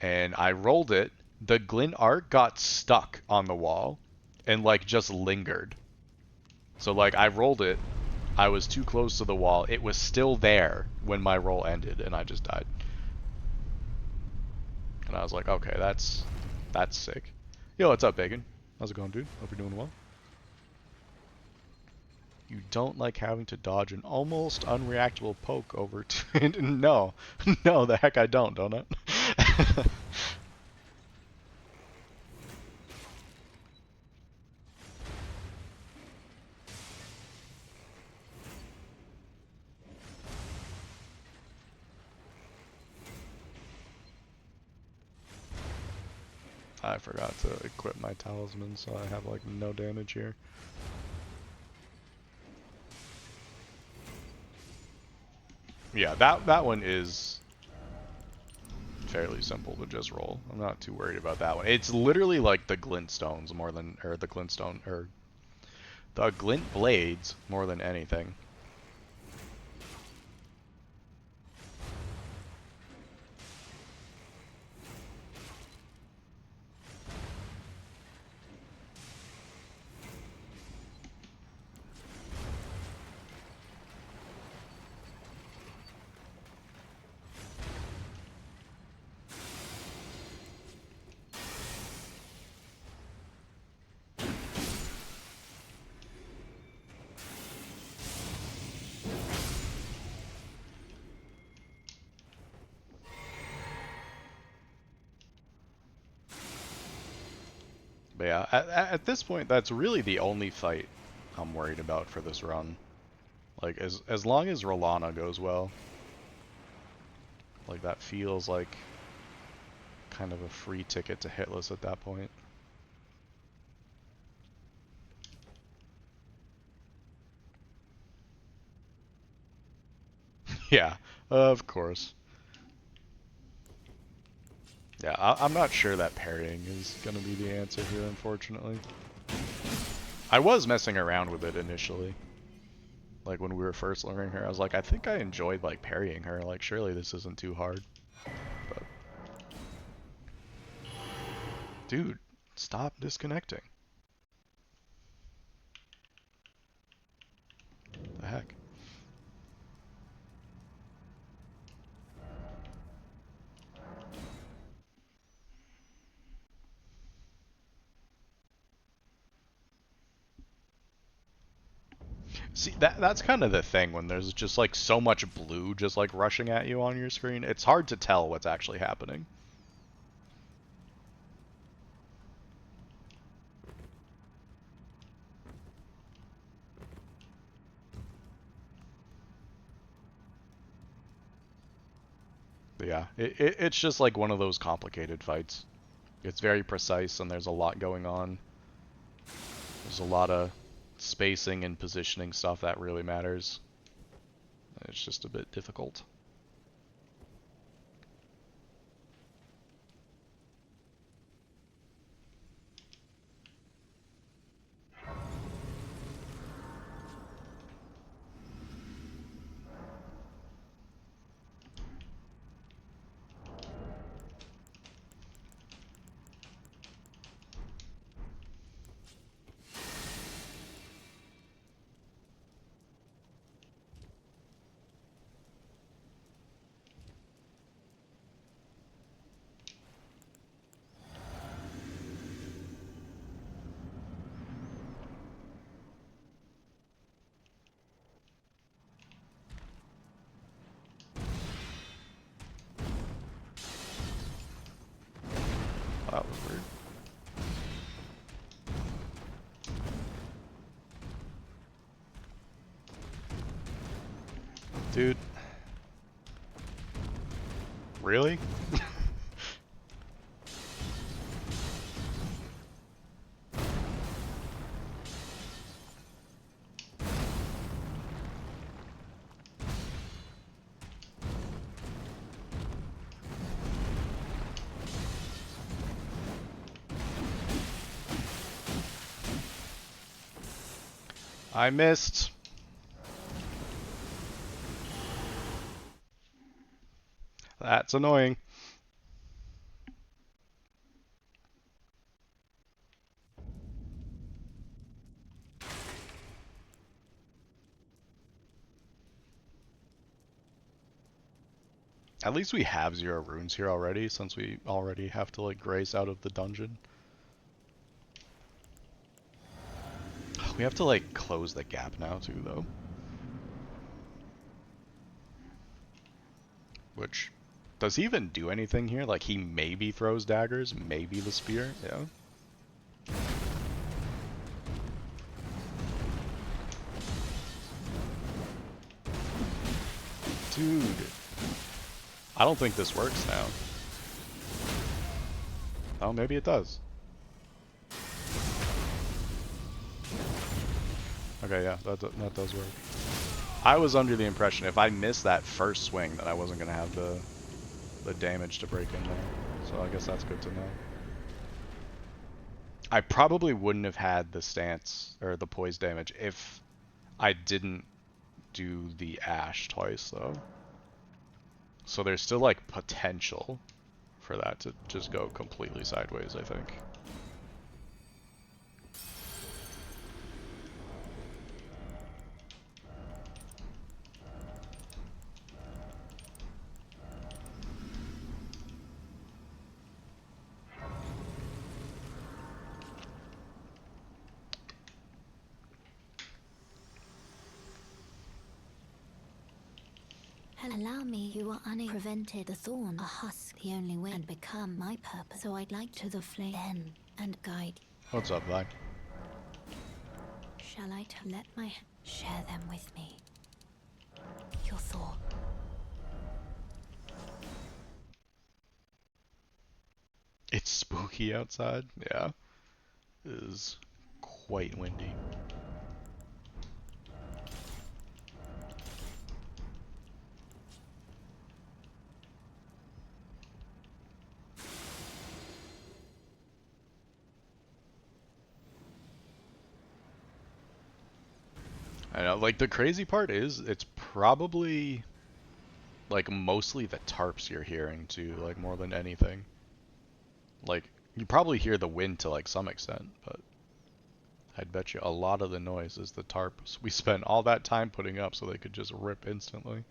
And I rolled it. The glint arc got stuck on the wall and like just lingered. So like I rolled it, I was too close to the wall. It was still there when my roll ended, and I just died. And I was like, okay, that's sick. Yo, what's up, Bacon? How's it going, dude? Hope you're doing well. You don't like having to dodge an almost unreactable poke over to... No. No, the heck I don't I? I forgot to equip my talisman, so I have like no damage here. Yeah, that one is fairly simple to just roll. I'm not too worried about that one. It's literally like the glint stones more than, or the glintstone, or the glint blades more than anything. But yeah, at this point, that's really the only fight I'm worried about for this run. Like, as long as Rolana goes well, like that feels like kind of a free ticket to hitless at that point. Yeah, of course. Yeah, I'm not sure that parrying is going to be the answer here, unfortunately. I was messing around with it initially. Like, when we were first learning her, I was like, I think I enjoyed, like, parrying her. Like, surely this isn't too hard. But... Dude, Stop disconnecting. The heck? See, that's kind of the thing when there's just like so much blue just like rushing at you on your screen. It's hard to tell what's actually happening. But yeah, it's just like one of those complicated fights. It's very precise and there's a lot going on. There's a lot of spacing and positioning stuff that really matters. It's just a bit difficult. That was weird. Dude. Really? I missed. That's annoying. At least we have 0 runes here already, since we already have to like grace out of the dungeon. We have to like close the gap now too, though. Which, does he even do anything here? Like he maybe throws daggers, maybe the spear, yeah. Dude. I don't think this works now. Oh, maybe it does. Okay, yeah, that does work. I was under the impression if I missed that first swing that I wasn't going to have the damage to break in there. So I guess that's good to know. I probably wouldn't have had the stance, or the poise damage, if I didn't do the Ash twice, though. So there's still, like, potential for that to just go completely sideways, I think. Allow me, you are prevented the thorn, a husk, the only way, and become my purpose. So I'd like to the flame then and guide. What's up, Vi? Shall I let my share them with me? Your thought. It's spooky outside, yeah. It is quite windy. I know, like, the crazy part is, it's probably, like, mostly the tarps you're hearing, too, like, more than anything. Like, You probably hear the wind to like some extent, but I'd bet you a lot of the noise is the tarps we spent all that time putting up so they could just rip instantly.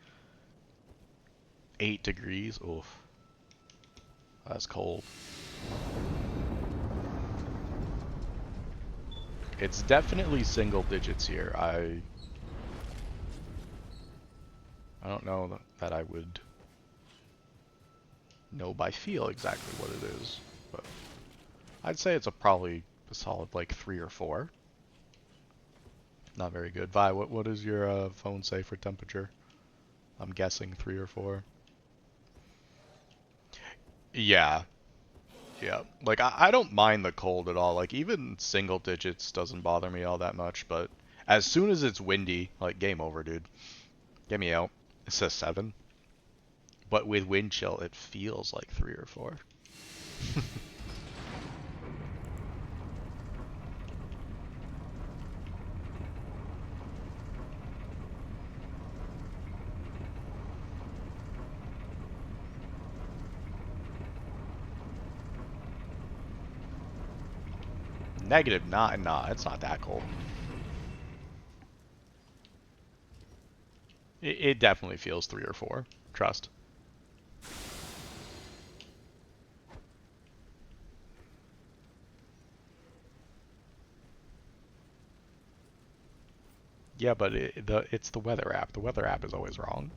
8 degrees, oof. That's cold. It's definitely single digits here. I don't know that I would know by feel exactly what it is, but I'd say it's probably a solid like 3 or 4. Not very good. Vi, what does your phone say for temperature? I'm guessing 3 or 4. Yeah. Yeah. Like I don't mind the cold at all. Like even single digits doesn't bother me all that much, but as soon as it's windy, like game over, dude. Get me out. It says 7. But with wind chill, it feels like 3 or 4. -9, nah, it's not that cold. It definitely feels 3 or 4. Trust. Yeah, but it's the weather app. The weather app is always wrong.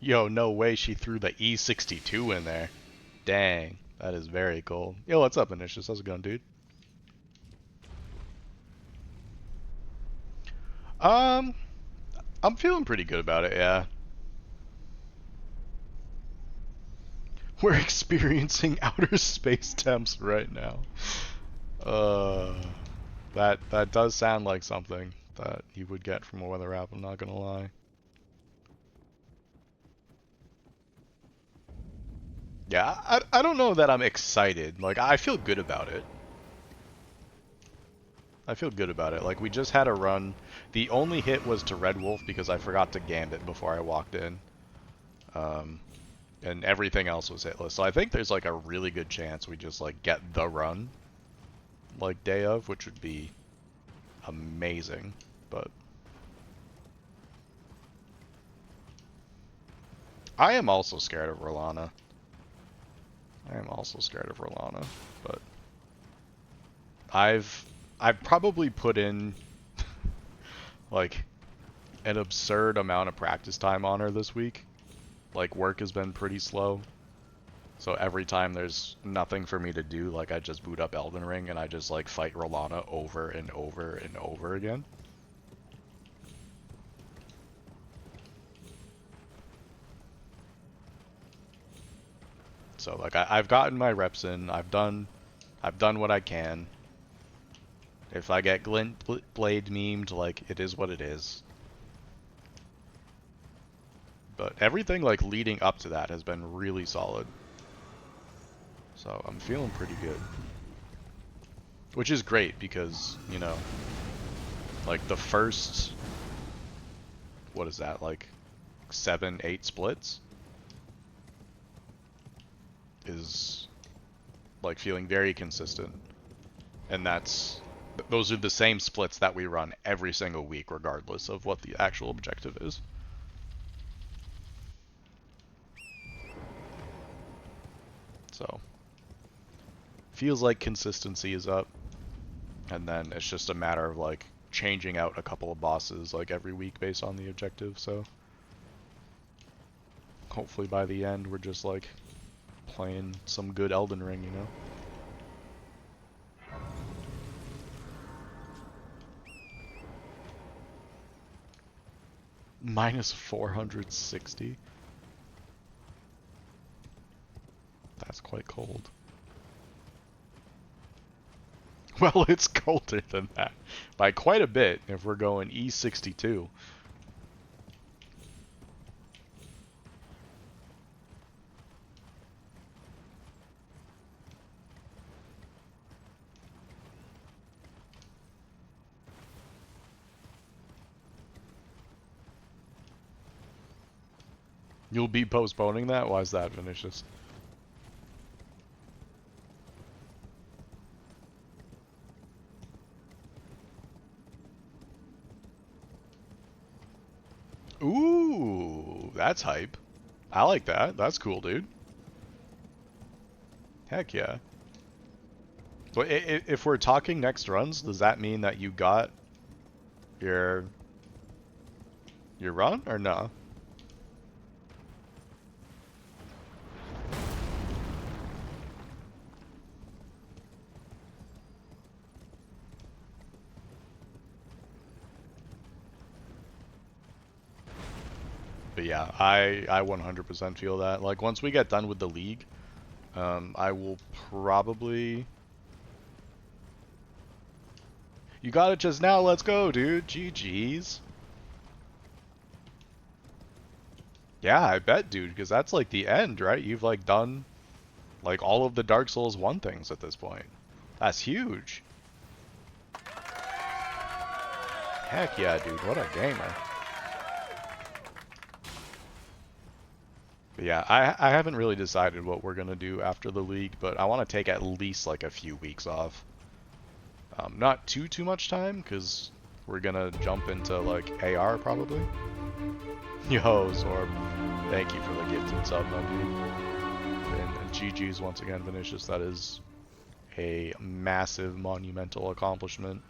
Yo, no way she threw the E62 in there. Dang, that is very cool. Yo, what's up, Initius? How's it going, dude? Um, I'm feeling pretty good about it, yeah. We're experiencing outer space temps right now. That does sound like something that you would get from a weather app, I'm not gonna lie. Yeah, I don't know that I'm excited. Like, I feel good about it. I feel good about it. Like, we just had a run. The only hit was to Red Wolf because I forgot to gambit before I walked in. And everything else was hitless. So I think there's, like, a really good chance we just, like, get the run, like, day of, which would be amazing. But I am also scared of Rolana. But I've probably put in like an absurd amount of practice time on her this week. Like work has been pretty slow. So every time there's nothing for me to do, like I just boot up Elden Ring and I just like fight Rolana over and over and over again. So like I've gotten my reps in. I've done what I can. If I get Glint Blade memed, like it is what it is. But everything like leading up to that has been really solid. So I'm feeling pretty good. Which is great because, you know, like the first, what is that, like 7, 8 splits is like feeling very consistent. And those are the same splits that we run every single week regardless of what the actual objective is. So feels like consistency is up, and then it's just a matter of like changing out a couple of bosses like every week based on the objective. So hopefully by the end we're just like playing some good Elden Ring, you know. Minus 460. That's quite cold. Well, it's colder than that. By quite a bit if we're going E62. You'll be postponing that? Why is that, Vinicius? Ooh, that's hype. I like that. That's cool, dude. Heck yeah. But if we're talking next runs, does that mean that you got your run or no? But yeah, I 100% feel that. Like, once we get done with the league, I will probably... You got it just now, let's go, dude. GG's. Yeah, I bet, dude, because that's like the end, right? You've like done like all of the Dark Souls 1 things at this point. That's huge. Heck yeah, dude, what a gamer. But yeah, I haven't really decided what we're gonna do after the league, but I want to take at least like a few weeks off. Not too much time, because we're gonna jump into like AR probably. Yo, Zorb, thank you for the gifted sub, my dude. And GG's once again, Vinicius. That is a massive, monumental accomplishment.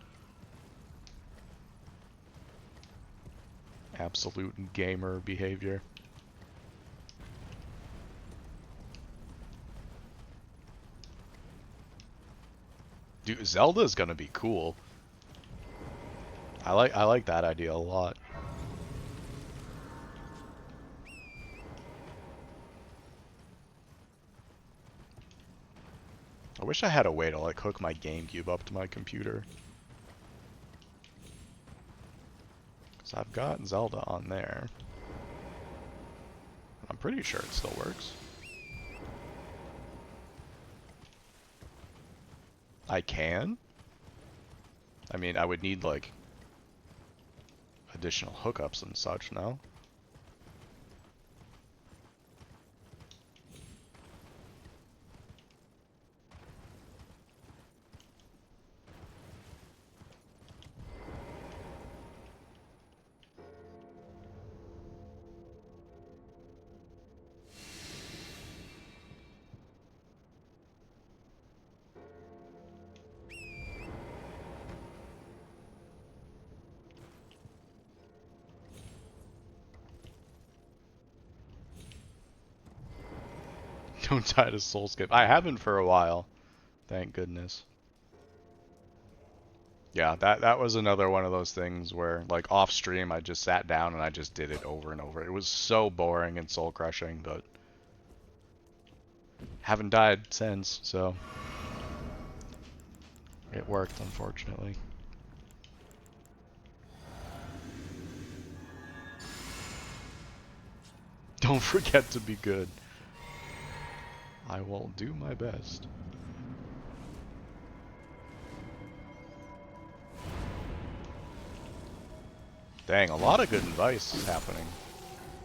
Absolute gamer behavior. Dude, Zelda's gonna be cool. I like that idea a lot. I wish I had a way to like hook my GameCube up to my computer. Cause I've got Zelda on there. I'm pretty sure it still works. I can? I mean, I would need like additional hookups and such, no? Don't die to Soul Skip. I haven't for a while. Thank goodness. Yeah, that was another one of those things where, like, off stream, I just sat down and I just did it over and over. It was so boring and soul crushing, but haven't died since, so it worked, unfortunately. Don't forget to be good. I will do my best. Dang, a lot of good advice is happening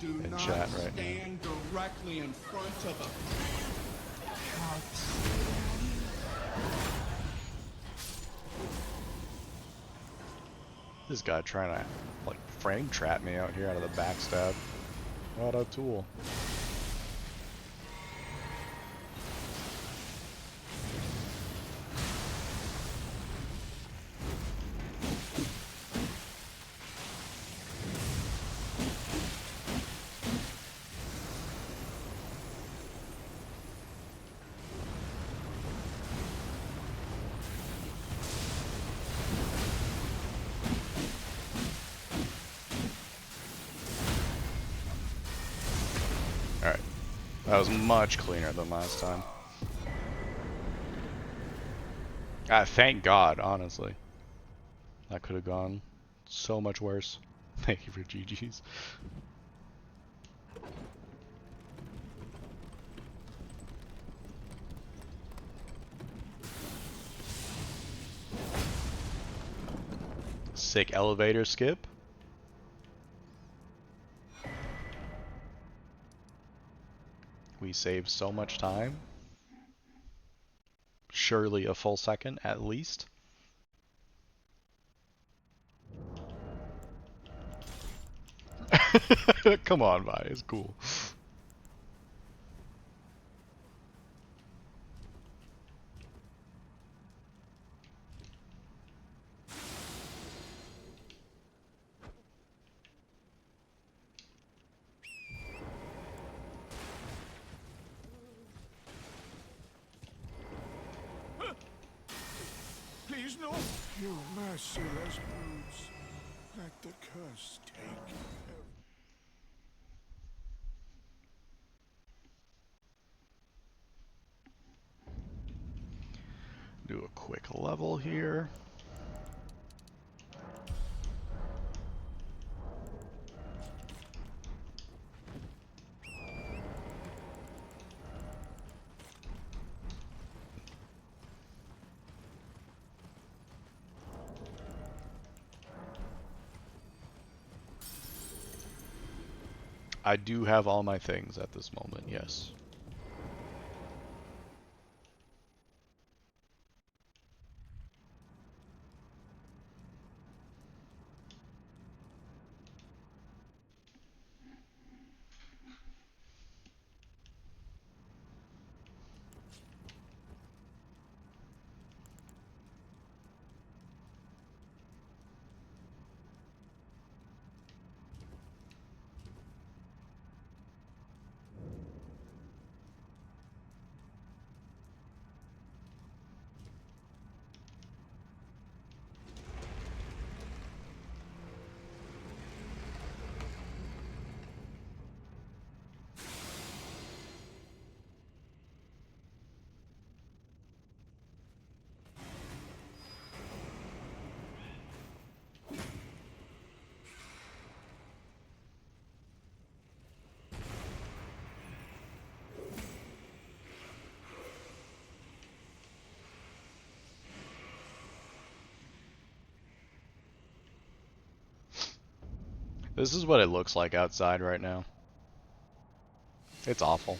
in chat right now. Stand directly in front of a... This guy trying to like frame trap me out here out of the backstab. What a tool. That was much cleaner than last time. Thank God, honestly. That could have gone so much worse. Thank you for GG's. Sick elevator skip. We saved so much time. Surely a full second at least. Come on, Vi, it's cool. Please, no. Your merciless brutes. Let the curse take. Do a quick level here. I do have all my things at this moment, yes. This is what it looks like outside right now. It's awful.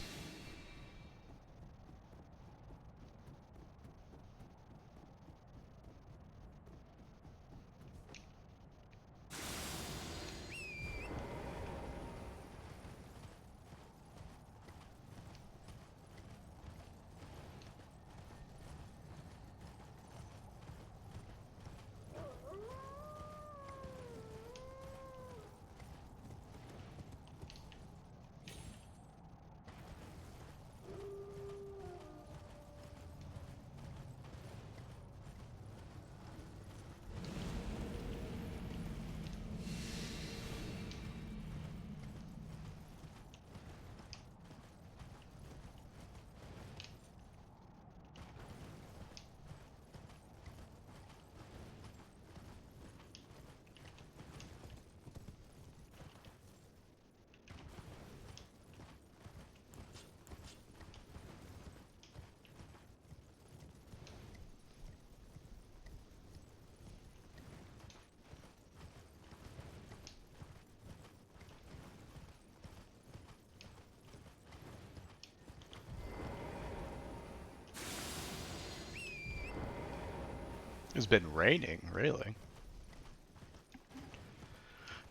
It's been raining, really.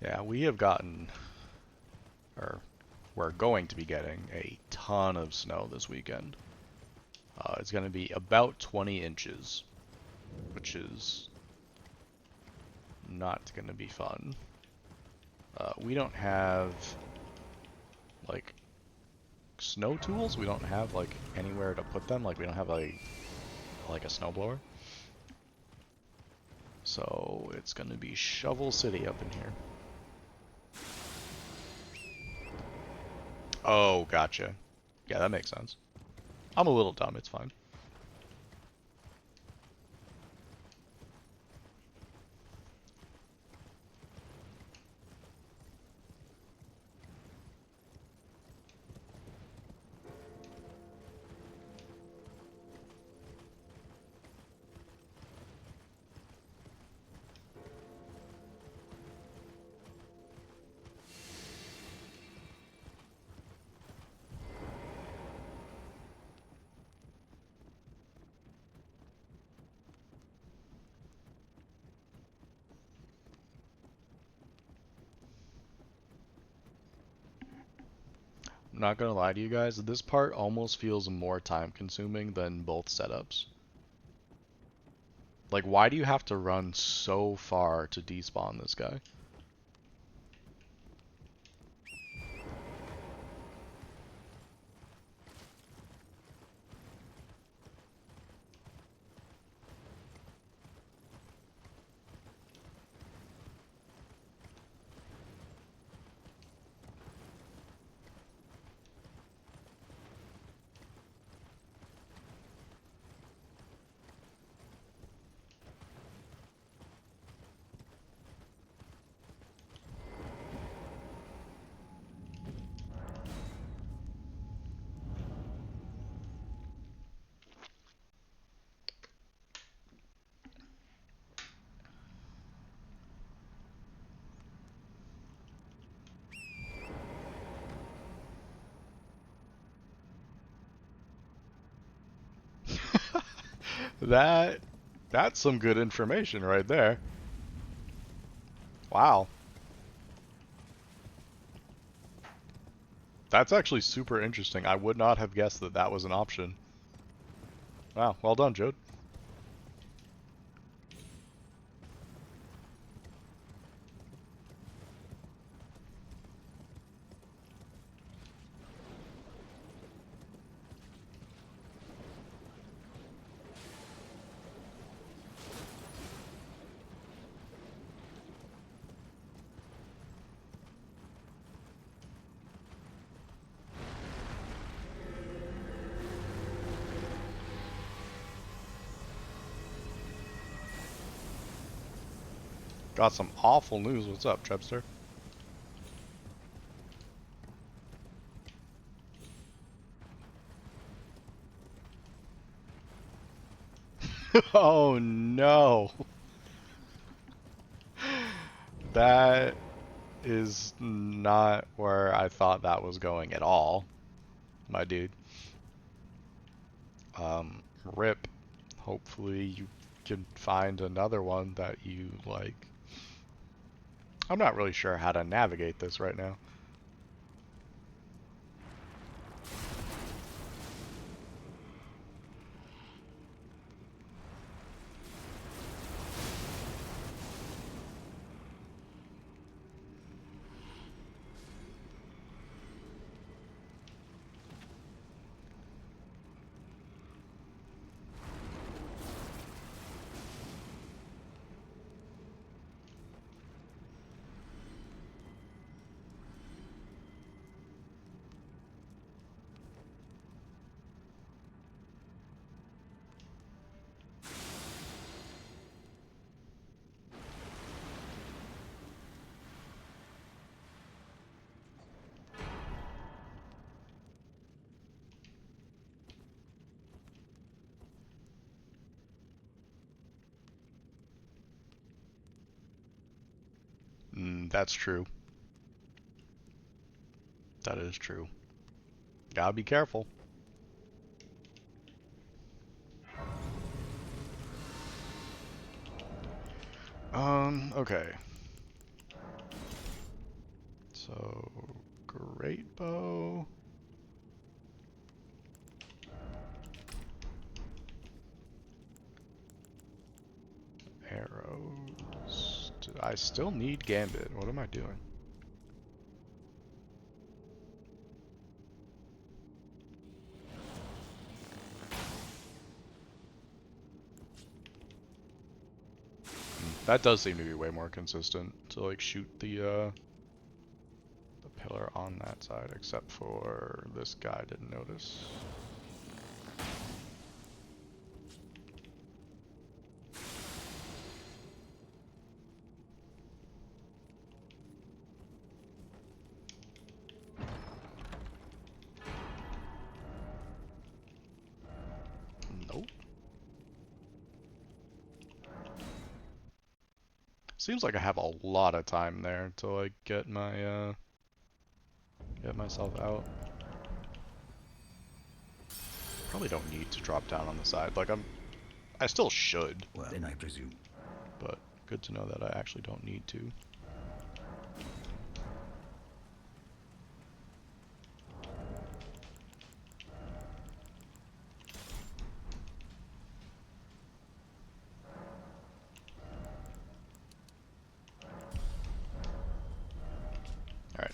Yeah, we have gotten, or we're going to be getting a ton of snow this weekend. It's going to be about 20 inches, which is not going to be fun. We don't have, like, snow tools. We don't have, like, anywhere to put them. Like, we don't have, like a snowblower. So it's going to be Shovel City up in here. Oh, gotcha. Yeah, that makes sense. I'm a little dumb, it's fine. not gonna lie to you guys, this part almost feels more time consuming than both setups. Like, why do you have to run so far to despawn this guy? That's some good information right there. Wow. That's actually super interesting. I would not have guessed that that was an option. Wow, well done, Jode. Got some awful news. What's up, Trebster? Oh no. That is not where I thought that was going at all, my dude. Rip. Hopefully you can find another one that you like. I'm not really sure how to navigate this right now. That's true. That is true. Gotta be careful. Okay. So, great bow. Arrows. I still need Gambit. What am I doing? That does seem to be way more consistent to like shoot the pillar on that side, except for this guy didn't notice. Nope. Seems like I have a lot of time there to like get my get myself out. Probably don't need to drop down on the side. Like I still should. Well, then I presume. But good to know that I actually don't need to.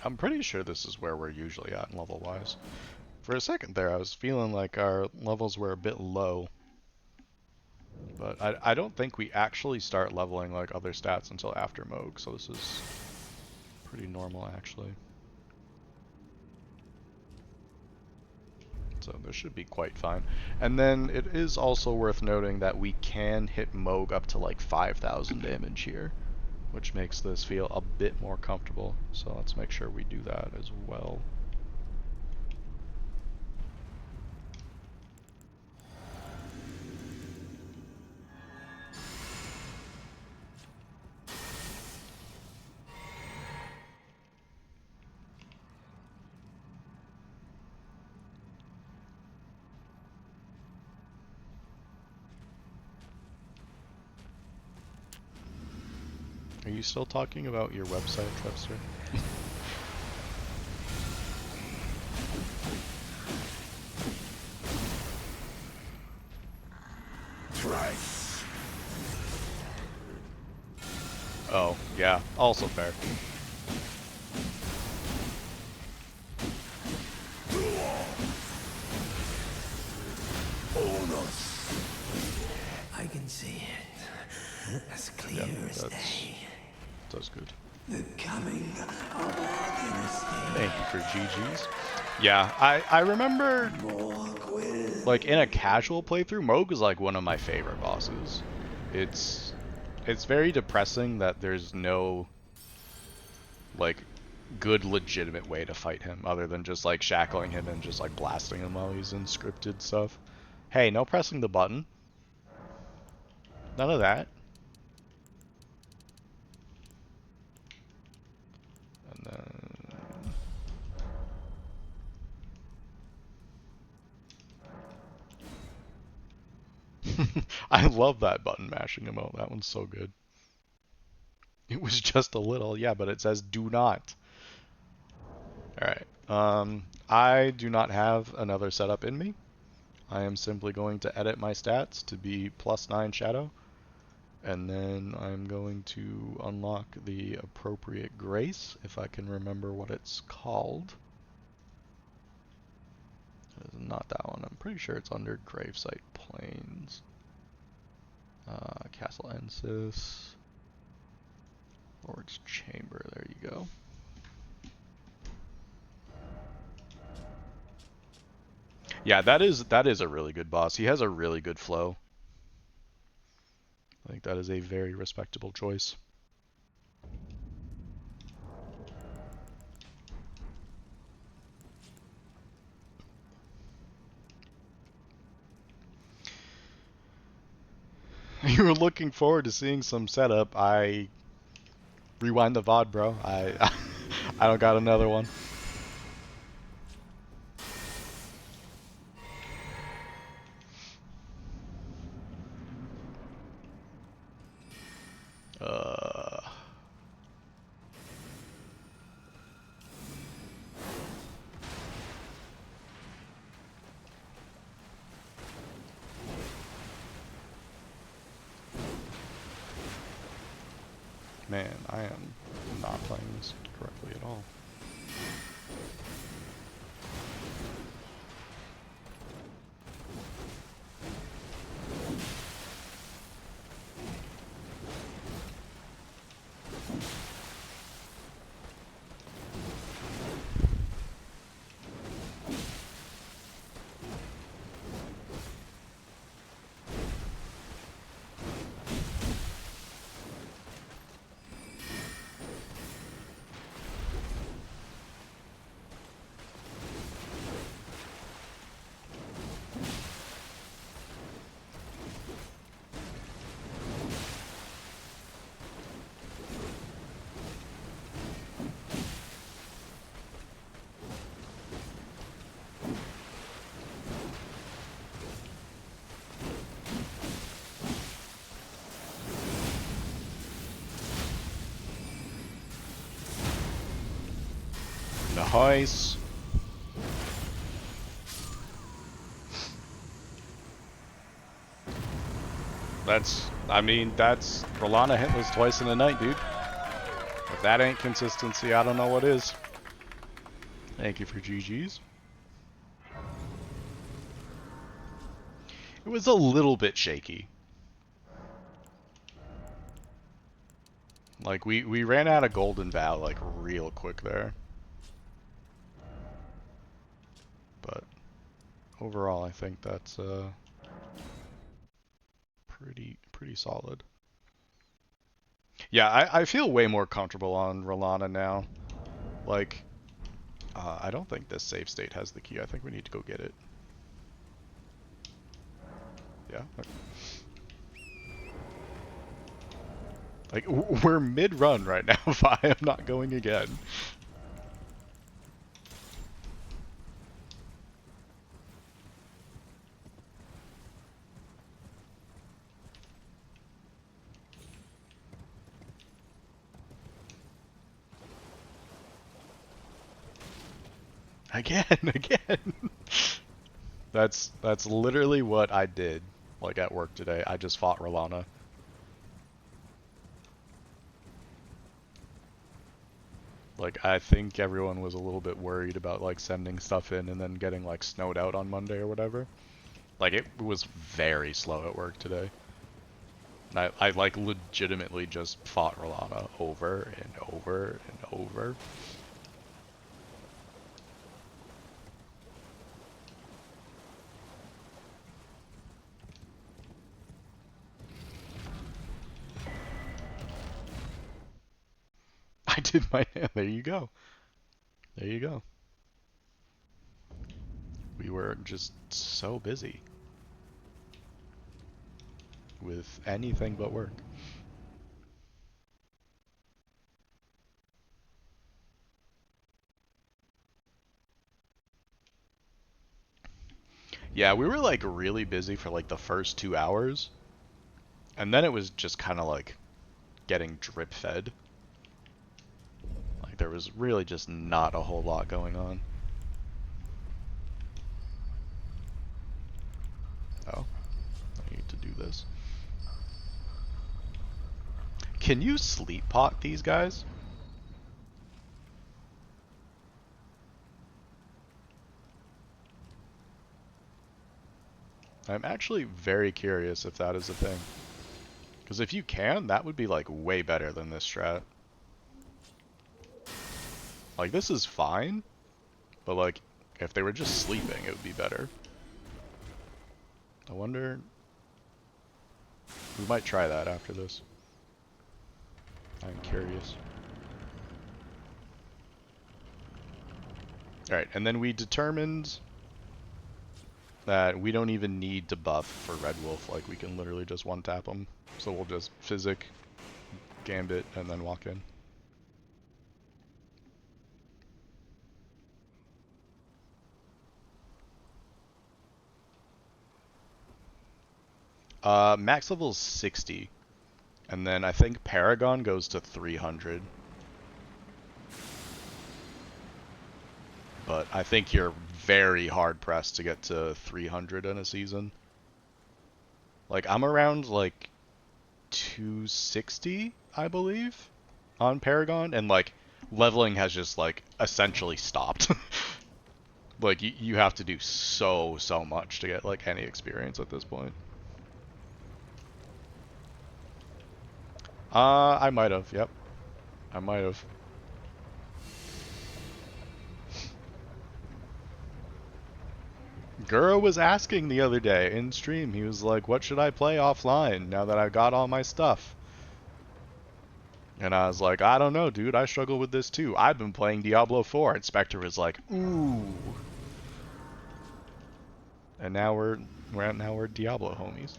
I'm pretty sure this is where we're usually at level-wise. For a second there, I was feeling like our levels were a bit low. But I don't think we actually start leveling like other stats until after Moog, so this is pretty normal actually. So this should be quite fine. And then it is also worth noting that we can hit Moog up to like 5,000 damage here, which makes this feel a bit more comfortable. So let's make sure we do that as well. Are you still talking about your website, Trevster? Thrice. Oh, yeah, also fair. I can see it. As clear as day. That's good. The coming of our dynasty. Thank you for GG's. Yeah, I remember, like, in a casual playthrough, Moog is, like, one of my favorite bosses. It's very depressing that there's no, like, good legitimate way to fight him other than just, like, shackling him and just, like, blasting him while he's in scripted stuff. Hey, no pressing the button. None of that. And then... I love that button mashing emote. That one's so good. It was just a little, yeah, but it says do not. Alright. I do not have another setup in me. I am simply going to edit my stats to be +9 shadow. And then I'm going to unlock the appropriate grace, if I can remember what it's called. It is not that one. I'm pretty sure it's under Gravesite Plains. Castle Ensis. Lord's Chamber, there you go. Yeah, that is a really good boss. He has a really good flow. I think that is a very respectable choice. You were looking forward to seeing some setup. I rewind the VOD, bro. I don't got another one. Man, I am not playing this correctly at all. Nice. I mean, that's Rolana hitless twice in a night, dude. If that ain't consistency, I don't know what is. Thank you for GG's. It was a little bit shaky. Like, we ran out of Golden Vow, like, real quick there. But overall, I think that's pretty solid. Yeah, I feel way more comfortable on Rolana now. Like, I don't think this save state has the key. I think we need to go get it. Yeah. Like, we're mid-run right now if I am not going again. Again. That's literally what I did, like, at work today. I just fought Rolana. Like, I think everyone was a little bit worried about, like, sending stuff in and then getting, like, snowed out on Monday or whatever. Like, it was very slow at work today. And I like, legitimately just fought Rolana over and over and over. I did my... There you go. There you go. We were just so busy with anything but work. Yeah, we were like really busy for like the first 2 hours. And then it was just kind of like getting drip fed. Like there was really just not a whole lot going on. Oh, I need to do this. Can you sleep pot these guys? I'm actually very curious if that is a thing. Because if you can, that would be like way better than this strat. Like this is fine, but like if they were just sleeping, it would be better. I wonder... We might try that after this. I'm curious. Alright, and then we determined that we don't even need to buff for Red Wolf, like we can literally just one-tap them. So we'll just Physic, Gambit, and then walk in. Max level is 60. And then I think Paragon goes to 300. But I think you're very hard pressed to get to 300 in a season. Like, I'm around, like, 260, I believe, on Paragon. And, like, leveling has just, like, essentially stopped. Like, you have to do so much to get, like, any experience at this point. I might have, yep. I might have. Guro was asking the other day in stream, he was like, what should I play offline now that I got all my stuff? And I was like, I don't know, dude, I struggle with this too. I've been playing Diablo 4, and Spectre was like, ooh. And now we're Diablo homies.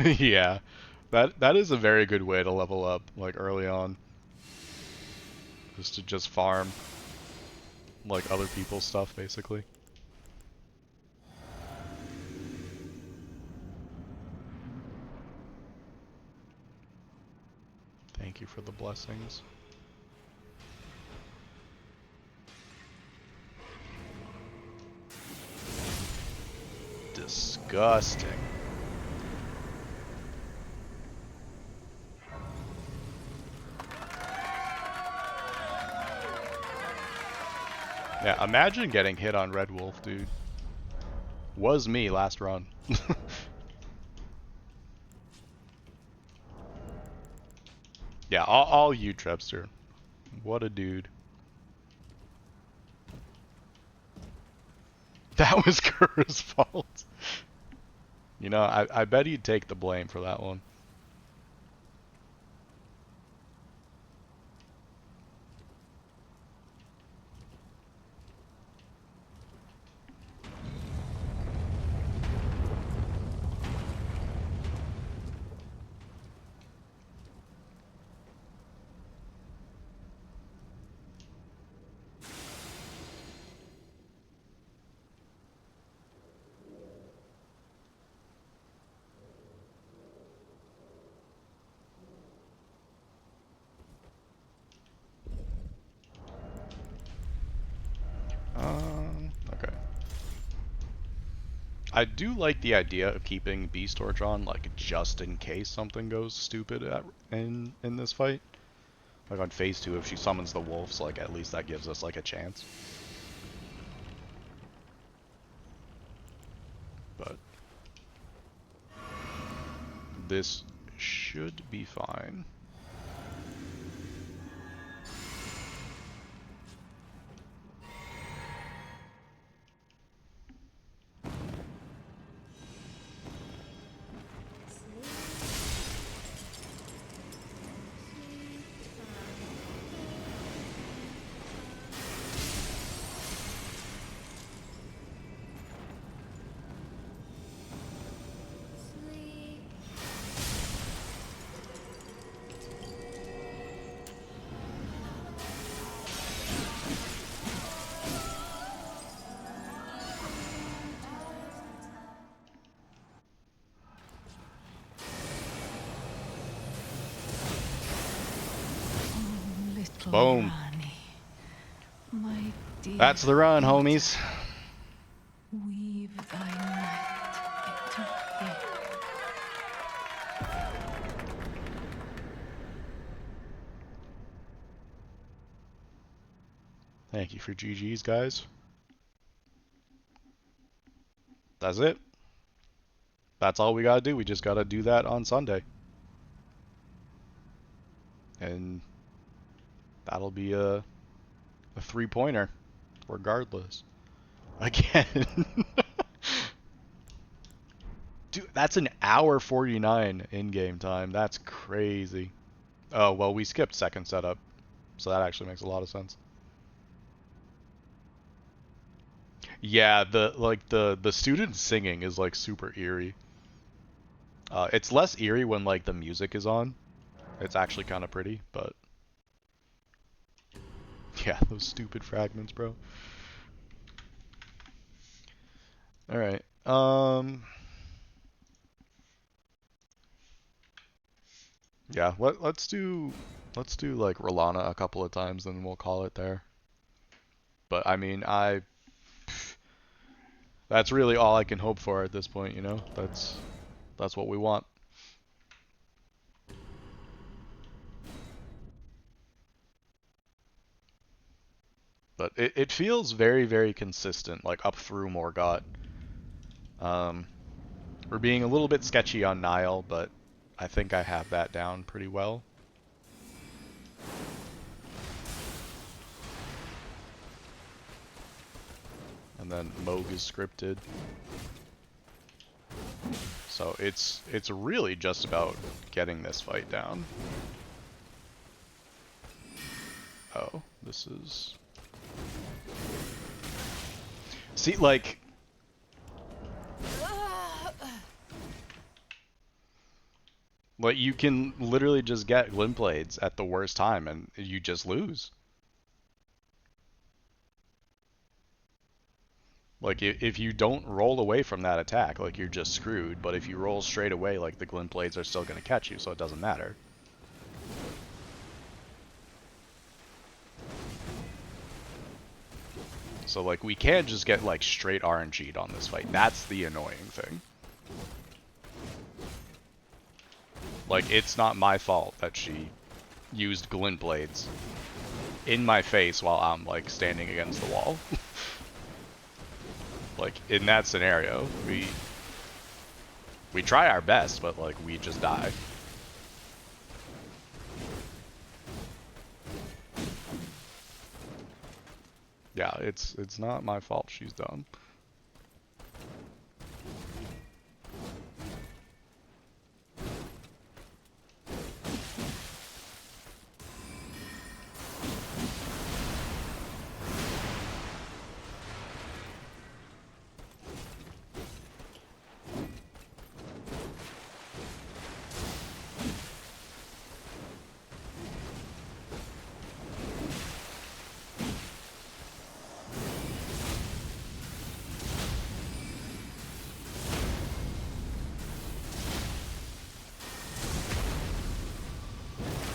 Yeah. That is a very good way to level up, like early on. Is to just farm like other people's stuff, basically. Thank you for the blessings. Disgusting. Yeah, imagine getting hit on Red Wolf, dude. Was me last run. Yeah, all you, Trepster. What a dude. That was Kura's fault. You know, I bet he'd take the blame for that one. Okay. I do like the idea of keeping Beast Torch on, like, just in case something goes stupid in this fight. Like on phase 2, if she summons the wolves, like, at least that gives us, like, a chance. But this should be fine. Boom. My dear, That's the run, homies. weave thy night into day. Thank you for GG's, guys. That's it. That's all we gotta do. We just gotta do that on Sunday. And that'll be a 3-pointer, regardless. Again. Dude, that's an hour 49 in-game time. That's crazy. Oh, well, we skipped second setup, so that actually makes a lot of sense. Yeah, the student singing is like super eerie. It's less eerie when like the music is on. It's actually kind of pretty, but yeah, those stupid fragments, bro. All right. Yeah, let's do like Rolana a couple of times, and we'll call it there. But I mean, that's really all I can hope for at this point, you know? That's what we want. But it feels very, very consistent, like up through Morgott. We're being a little bit sketchy on Nile, but I think I have that down pretty well. And then Moog is scripted. So it's really just about getting this fight down. Oh, this is... See, like... Like, you can literally just get glint blades at the worst time and you just lose. Like, if you don't roll away from that attack, like, you're just screwed. But if you roll straight away, like, the glint blades are still going to catch you, so it doesn't matter. So, like, we can't just get, like, straight RNG'd on this fight. That's the annoying thing. Like, it's not my fault that she used glint blades in my face while I'm, like, standing against the wall. Like, in that scenario, we try our best, but, like, we just die. Yeah, it's not my fault she's dumb.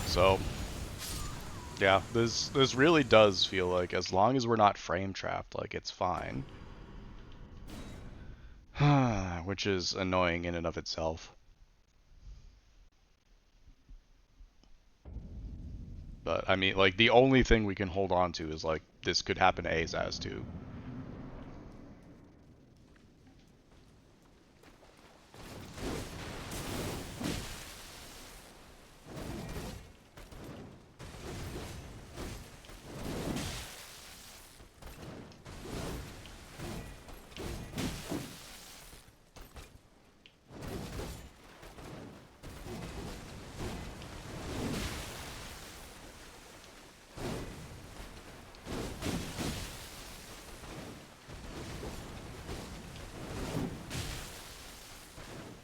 So, yeah, this really does feel like, as long as we're not frame trapped, like, it's fine. Which is annoying in and of itself. But, I mean, like, the only thing we can hold on to is, like, this could happen to Azaz too.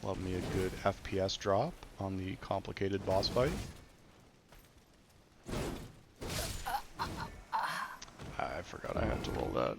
Love me a good FPS drop on the complicated boss fight. I forgot I had to roll that.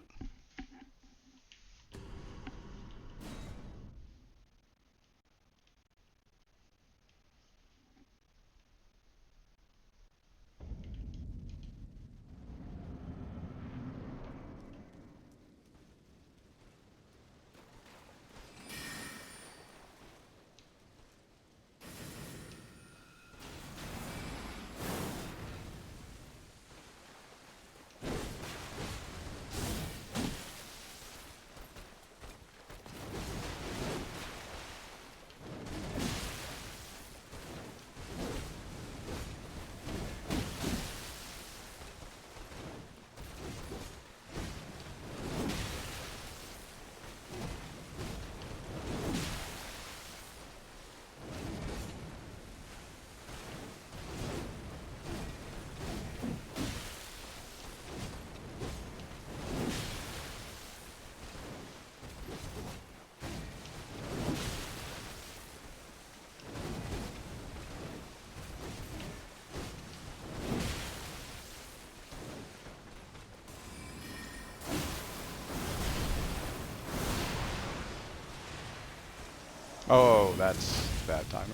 Oh, that's bad timing.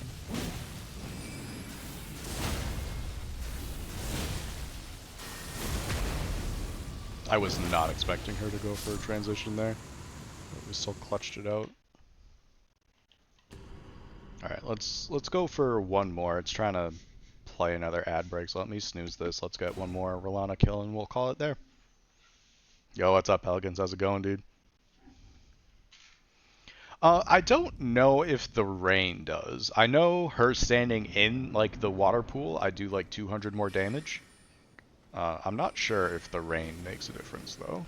I was not expecting her to go for a transition there. But we still clutched it out. Alright, let's go for one more. It's trying to play another ad break, so let me snooze this. Let's get one more Rolana kill and we'll call it there. Yo, what's up, Pelicans? How's it going, dude? I don't know if the rain does. I know her standing in, like, the water pool, I do, like, 200 more damage. I'm not sure if the rain makes a difference, though.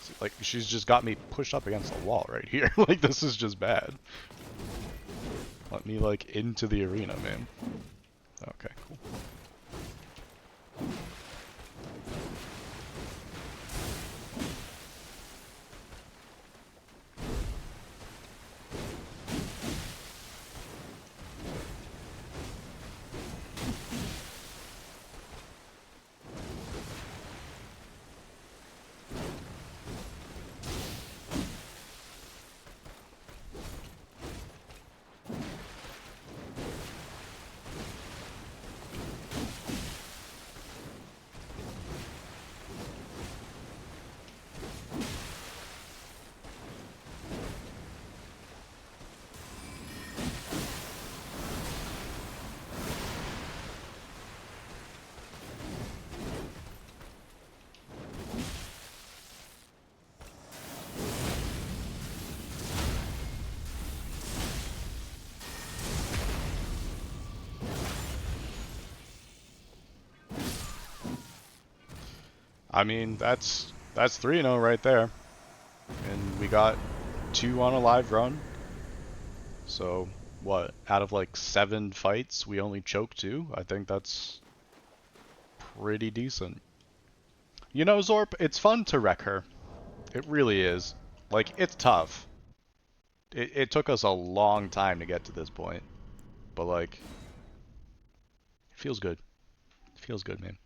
See, like, she's just got me pushed up against the wall right here. Like, this is just bad. Let me, like, into the arena, man. Okay, cool. I mean, that's 3-0 right there. And we got 2 on a live run. So, what? Out of like 7 fights, we only choked 2? I think that's pretty decent. You know, Zorp, it's fun to wreck her. It really is. Like, it's tough. It took us a long time to get to this point. But, like, it feels good. It feels good, man.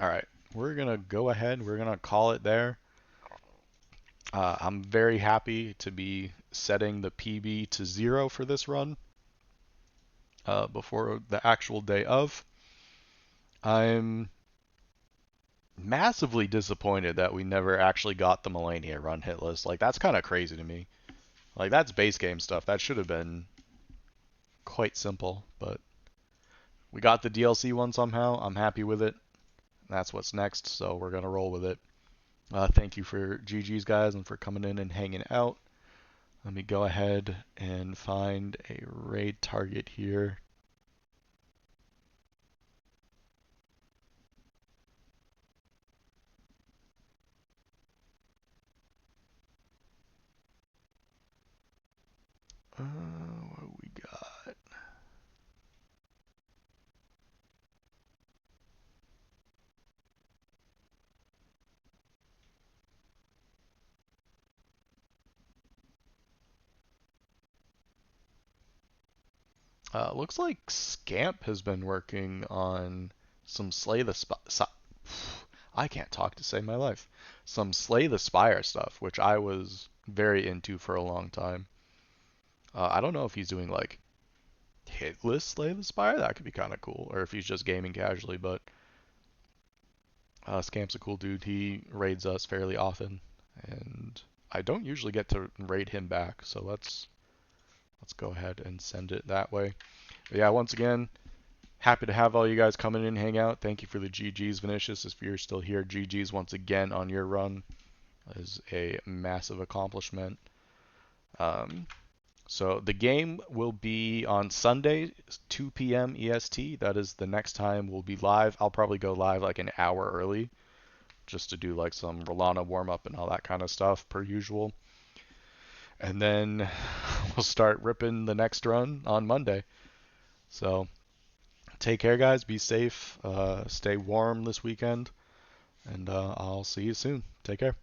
Alright, we're gonna go ahead. We're gonna call it there. I'm very happy to be setting the PB to 0 for this run before the actual day of. I'm massively disappointed that we never actually got the Melania run hit list. Like, that's kind of crazy to me. Like, that's base game stuff. That should have been quite simple, but we got the DLC one somehow. I'm happy with it. That's what's next, so we're going to roll with it. Thank you for GG's, guys, and for coming in and hanging out. Let me go ahead and find a raid target here. What we got? Looks like Scamp has been working on some Slay the I can't talk to save my life. Some Slay the Spire stuff, which I was very into for a long time. I don't know if he's doing like hitless Slay the Spire. That could be kind of cool, or if he's just gaming casually. But Scamp's a cool dude. He raids us fairly often, and I don't usually get to raid him back. So let's go ahead and send it that way. But yeah, once again, happy to have all you guys coming in and hang out. Thank you for the GGs, Vinicius. If you're still here, GGs once again on your run. That is a massive accomplishment. So the game will be on Sunday, 2 p.m. EST. That is the next time we'll be live. I'll probably go live like an hour early just to do like some Rolana warm-up and all that kind of stuff per usual. And then we'll start ripping the next run on Monday. So take care, guys. Be safe. Stay warm this weekend. And I'll see you soon. Take care.